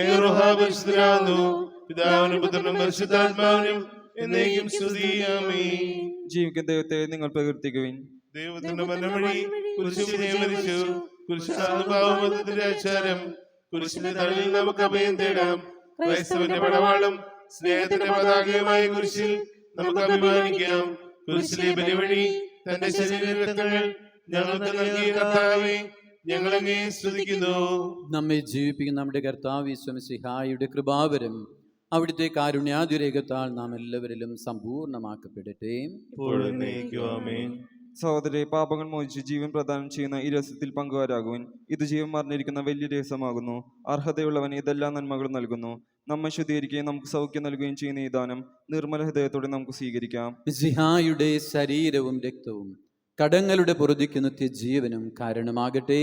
ഏകരൂഹ പരിശുദ്ധനാകുന്നു. പിതാവിനും പുത്രനും പരിശുദ്ധാത്മാവിനും എന്നേക്കും സ്തുതി. ആമേൻ. ജീവിക്കുന്ന ദൈവത്തെ നിങ്ങൾ പ്രകീർത്തിക്കുവിൻ. ദൈവത്തിന്റെ മരണവഴി കുരിശിൽ മരിച്ചു. കുരിശാണ് പാവമത്തിന്റെ ആചാരം. കുരിശിന്റെ തണലിൽ നമുക്ക് അഭയം തേടാം. ക്രൈസ്തവന്റെ പടവാളും സ്നേഹത്തിന്റെ പതാകയുമായ കുരിശിൽ നമുക്ക് അഭിമാനിക്കാം. കുരിശിലെ ബലിവഴി തന്റെ ശരീരരക്തങ്ങൾ ഞങ്ങൾക്ക് നൽകിയ കർത്താവേ, ഞങ്ങളങ്ങേ സ്തുതിക്കുന്നു. നമ്മെ ജീവിപ്പിക്കുന്ന നമ്മുടെ കർത്താവ് യേശു മിശിഹായുടെ കൃപാവരം അവിടുത്തെ കാരുണ്യാതിരേകത്താൽ നാം എല്ലാവരിലും സമ്പൂർണ്ണമാക്കപ്പെടട്ടെ. സഹോദരരെ, പാപങ്ങൾ മോചിച്ച് ജീവൻ പ്രദാനം ചെയ്യുന്ന ഈ രഹസ്യത്തിൽ പങ്കുകാരാകുവിൻ. ഇത് ജീവൻ മറിഞ്ഞിരിക്കുന്ന വലിയ രഹസ്യമാകുന്നു. അർഹതയുള്ളവൻ ഇതെല്ലാം നന്മകൾ നൽകുന്നു. നമ്മെ ശുദ്ധീകരിക്കുകയും നമുക്ക് സൗഖ്യം നൽകുകയും ചെയ്യുന്ന ഈ ദാനം നിർമ്മല ഹൃദയത്തോടെ നമുക്ക് സ്വീകരിക്കാം. മിശിഹായുടെ ശരീരവും രക്തവും കടങ്ങളുടെ പൊറുതിക്ക് നിത്യജീവനും കാരണമാകട്ടെ.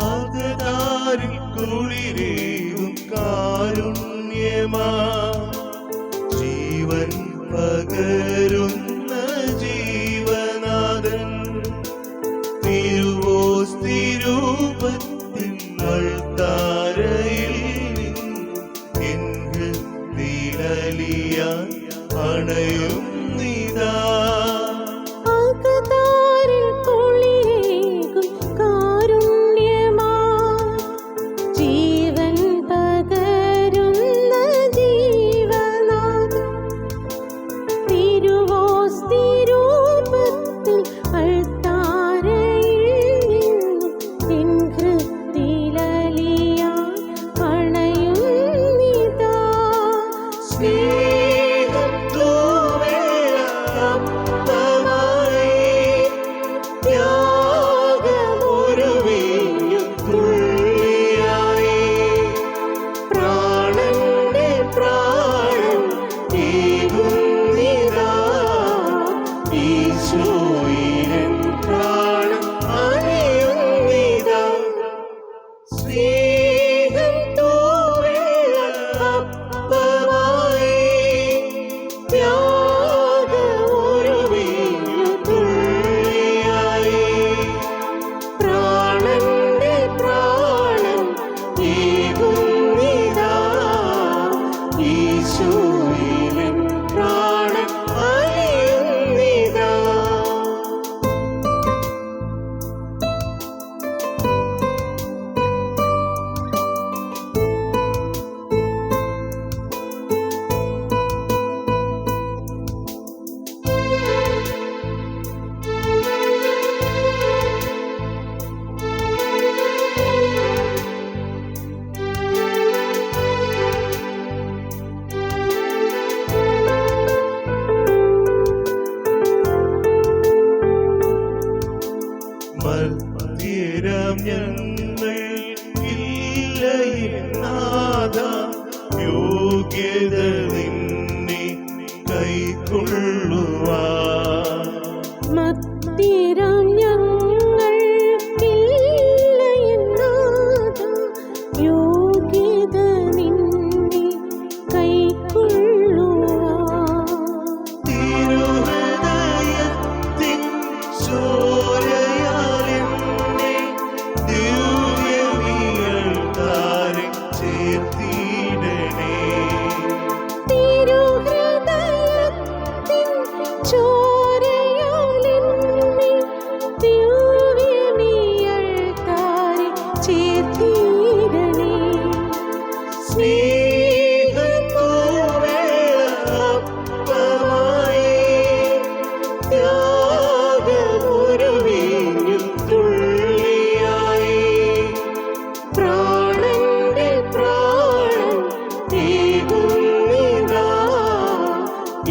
അകതാരിൽ കുളിരേകും കാരുണ്യമാ, ജീവൻ പകരുന്ന ജീവനാഥൻ, തിരുവോസ്തിരൂപത്തിൽ അൾത്താരയിൽ നിന്നും തിരലിയാൻ അണയും നിതാ. ജീവൻ പകരുന്ന ജീവനാഥൻ, മർത്യരാം ഞങ്ങൾ ഇല്ലയെന്നാഥ, യോഗ്യത നിന്നെ കൈക്കൊള്ളുവാൻ. മത്തിരാം ഞങ്ങൾക്കില്ലയെന്നാഥ, യോഗ്യത നിന്നെ കൈക്കൊള്ളുവാൻ. തിരുഹൃദയത്തിൻ ചോരയാൽ എന്നെ ദിവ്യവിയൽത്താരിൽ ചേർത്തിടണേ. തിരുഹൃദയത്തിൻ ചോരയാലെന്നെ ദിവ്യമിയൽത്താരിൽ ചേർത്തിടണേ. സ്നേഹപ്പൂവേളപ്പമായി ത്യാഗമൊരുവീഞ്ഞു തുള്ളിയായി പ്രാണന്റെ പ്രാണൻ ഏകുന്നിതാ,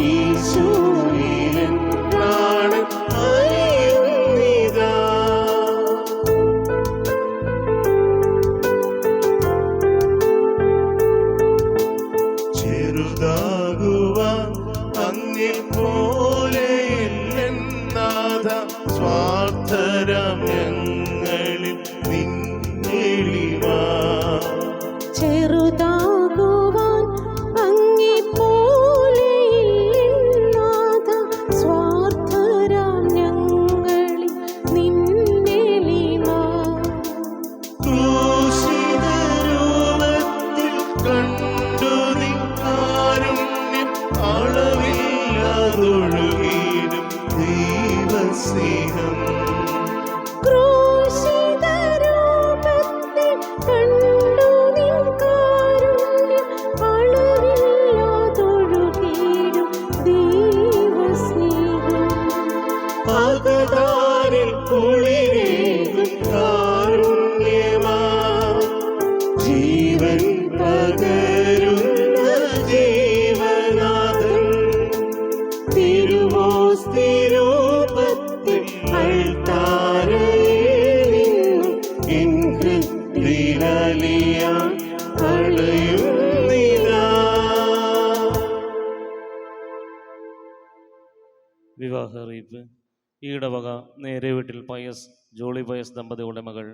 ഈശോയിലൻ പ്രാണൻ അലിയുന്നിതാ. ചെറുതാകുവാൻ അങ്ങേ പോലെയല്ലെന്നാഥ, സ്വാർത്ഥരാം ഞങ്ങളിൽ നിന്നെളിവ. ചെറുതാകുവാൻ അങ്ങെപ്പോലെയില്ലെന്നാഥ, സ്വാർത്ഥരാം ഞങ്ങളിൽ നിന്നെളിമ. ക്രൂശിത രൂപത്തിൽ കണ്ടു നിൻ കാരുണ്യം, അളവില്ലാതൊഴുകിയിടും ദൈവസ്നേഹം. ക്രൂശിതരൂപത്തിൽ കണ്ടു നിൻ കാരുണ്യം, അളവില്ലാതൊഴുകിയിടും ദൈവസ്നേഹം. അകതാരിൽ കുളിരേകും കാരുണ്യമാ, ജീവൻ പകരുന്ന ജീവനാഥൻ. തിരുവോസ്തിരൂപത്തിൽ അൾത്താരയിൽ നിന്നും എൻ ഹൃദയലിയാൻ അളയുന്നിതാ. വിവാഹ അറിയിപ്പ്. ഈടവക നേരെ വീട്ടിൽ പയസ് ജോളി പയസ് ദമ്പതികളുടെ മകൾ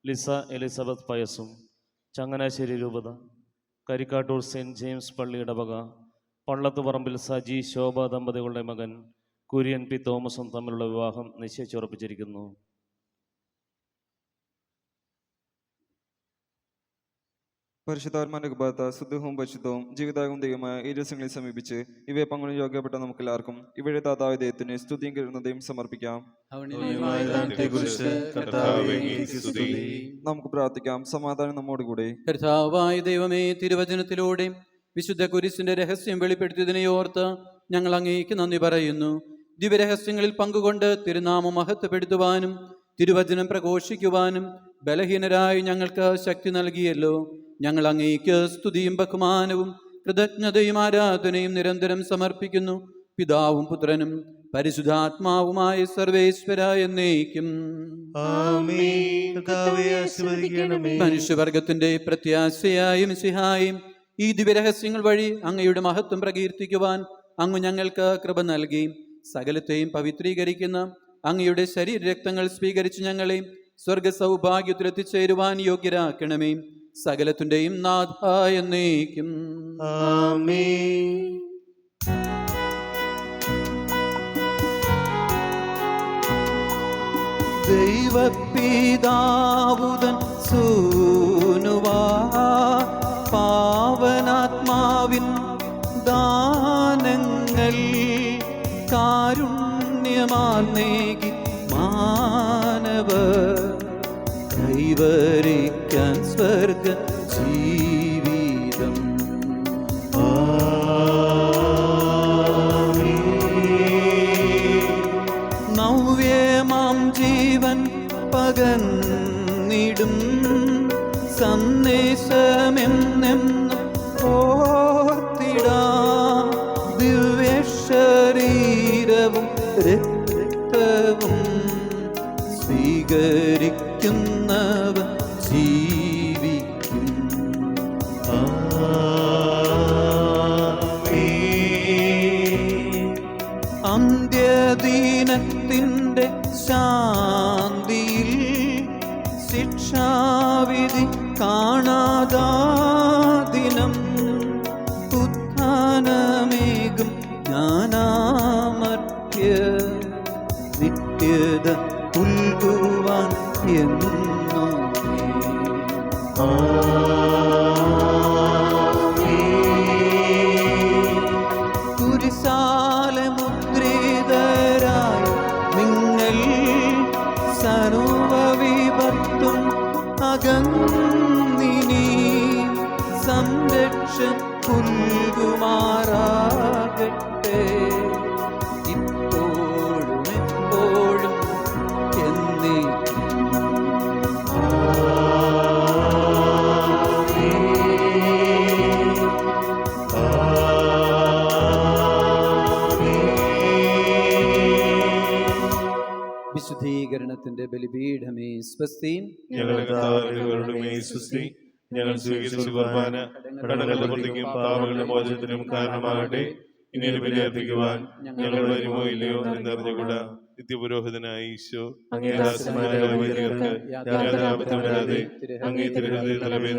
ലിസ എലിസബത്ത് പയസും, ചങ്ങനാശ്ശേരി രൂപത കരിക്കാട്ടൂർ സെൻറ്റ് ജെയിംസ് പള്ളി ഇടവക പള്ളത്തുപറമ്പിൽ സജി ശോഭ ദമ്പതികളുടെ മകൻ കുര്യൻ പി തോമസും തമ്മിലുള്ള വിവാഹം നിശ്ചയിച്ചുറപ്പിച്ചിരിക്കുന്നു. പരിശുദ്ധാത്മാന്റെ കൃപ ശുദ്ധവും പരിശുദ്ധവും ജീവിതാകും ദൈവമായ ഈ രസങ്ങളെ സമീപിച്ച് ഇവയെ പങ്കും യോഗ്യപ്പെട്ട നമുക്കെല്ലാവർക്കും ഇവയുടെ ദാതാവായ ദൈവത്തിന് സ്തുതിയും കരുണയും സമർപ്പിക്കാം. നമുക്ക് പ്രാർത്ഥിക്കാം. സമാധാനം നമ്മോടുകൂടെ. കർത്താവായ ദൈവമേ, തിരുവചനത്തിലൂടെ വിശുദ്ധ കുരിശിന്റെ രഹസ്യം വെളിപ്പെടുത്തിയതിനെ ഓർത്ത് ഞങ്ങൾ അങ്ങേക്ക് നന്ദി പറയുന്നു. ദിവ്യരഹസ്യങ്ങളിൽ പങ്കുകൊണ്ട് തിരുനാമം മഹത്വപ്പെടുത്തുവാനും തിരുവചനം പ്രഘോഷിക്കുവാനും ബലഹീനരായി ഞങ്ങൾക്ക് ശക്തി നൽകിയല്ലോ. ഞങ്ങൾ അങ്ങേക്ക് സ്തുതിയും ബഹുമാനവും കൃതജ്ഞതയും ആരാധനയും നിരന്തരം സമർപ്പിക്കുന്നു. പിതാവും പുത്രനും പരിശുദ്ധാത്മാവുമായ സർവേശ്വര എന്നേക്കും. മനുഷ്യവർഗത്തിന്റെ പ്രത്യാശയായും സിഹായും ഈ ദിവ്യരഹസ്യങ്ങൾ വഴി അങ്ങയുടെ മഹത്വം പ്രകീർത്തിക്കുവാൻ അങ്ങ് ഞങ്ങൾക്ക് കൃപ നൽകി. സകലത്തെയും പവിത്രീകരിക്കുന്ന അങ്ങയുടെ ശരീരരക്തങ്ങൾ സ്വീകരിച്ച് ഞങ്ങളെ സ്വർഗ സൗഭാഗ്യത്തിലെത്തിച്ചേരുവാൻ യോഗ്യരാക്കണമേ. സകലത്തിന്റെയും നാഥ എന്നേക്കും. ദൈവപിതാവുതൻ സൂനുവാ പാവനാത്മാവിൻ ദാനങ്ങൾ കാരുണ്യമാർന്നേകി മാനവ കൈവരിക്കാൻ സ്വർഗ ജീവിതം. നവ്യമാം ജീവൻ പകർന്നിടും സന്ദേശമെന്നെന്ന് ഓർത്തിടാം. ദിവ്യശരീരവും രക്തവും സ്വീകരിക്കുന്നവർ ജീവിക്കും. അന്ത്യദിനത്തിൻ്റെ ശാന്തിയിൽ ശിക്ഷാവിധി കാണാതാ ദിനം ഉത്ഥാനമേകും ജ്ഞാനാമർത്യ നിത്യത പുൽകുവാൻ എന്നും കുരിശാല മുദ്രിതരായി നിങ്ങൾ സർവവിപത്തും അകന്നിനി സംരക്ഷ പുൽകുമാറാകട്ടെ ഇപ്പോഴും എപ്പോഴും എന്നേക്കും. വിശുദ്ധീകരണത്തിന്റെ ബലിപീഠമേ സ്വസ്തി. ഞങ്ങൾ സ്വീകരിച്ച കുർബാന കടങ്ങളുടെ പ്രതിക്കും പാപങ്ങളുടെ മോചനത്തിനും കാരണമാകട്ടെ. ഇനി ഒരു ബലി അർപ്പിക്കുവാൻ ഞങ്ങൾ വരുമോ ഇല്ലയോ എന്നറിഞ്ഞുകൂടാ. നിത്യപുരോഹിതനായ ഈശോ അങ്ങേ ദാസന്മാരായ വൈദികർക്ക് യാതൊരു ആപത്തും വരാതെ അങ്ങേ തിരുഹൃദയ തലമേൽ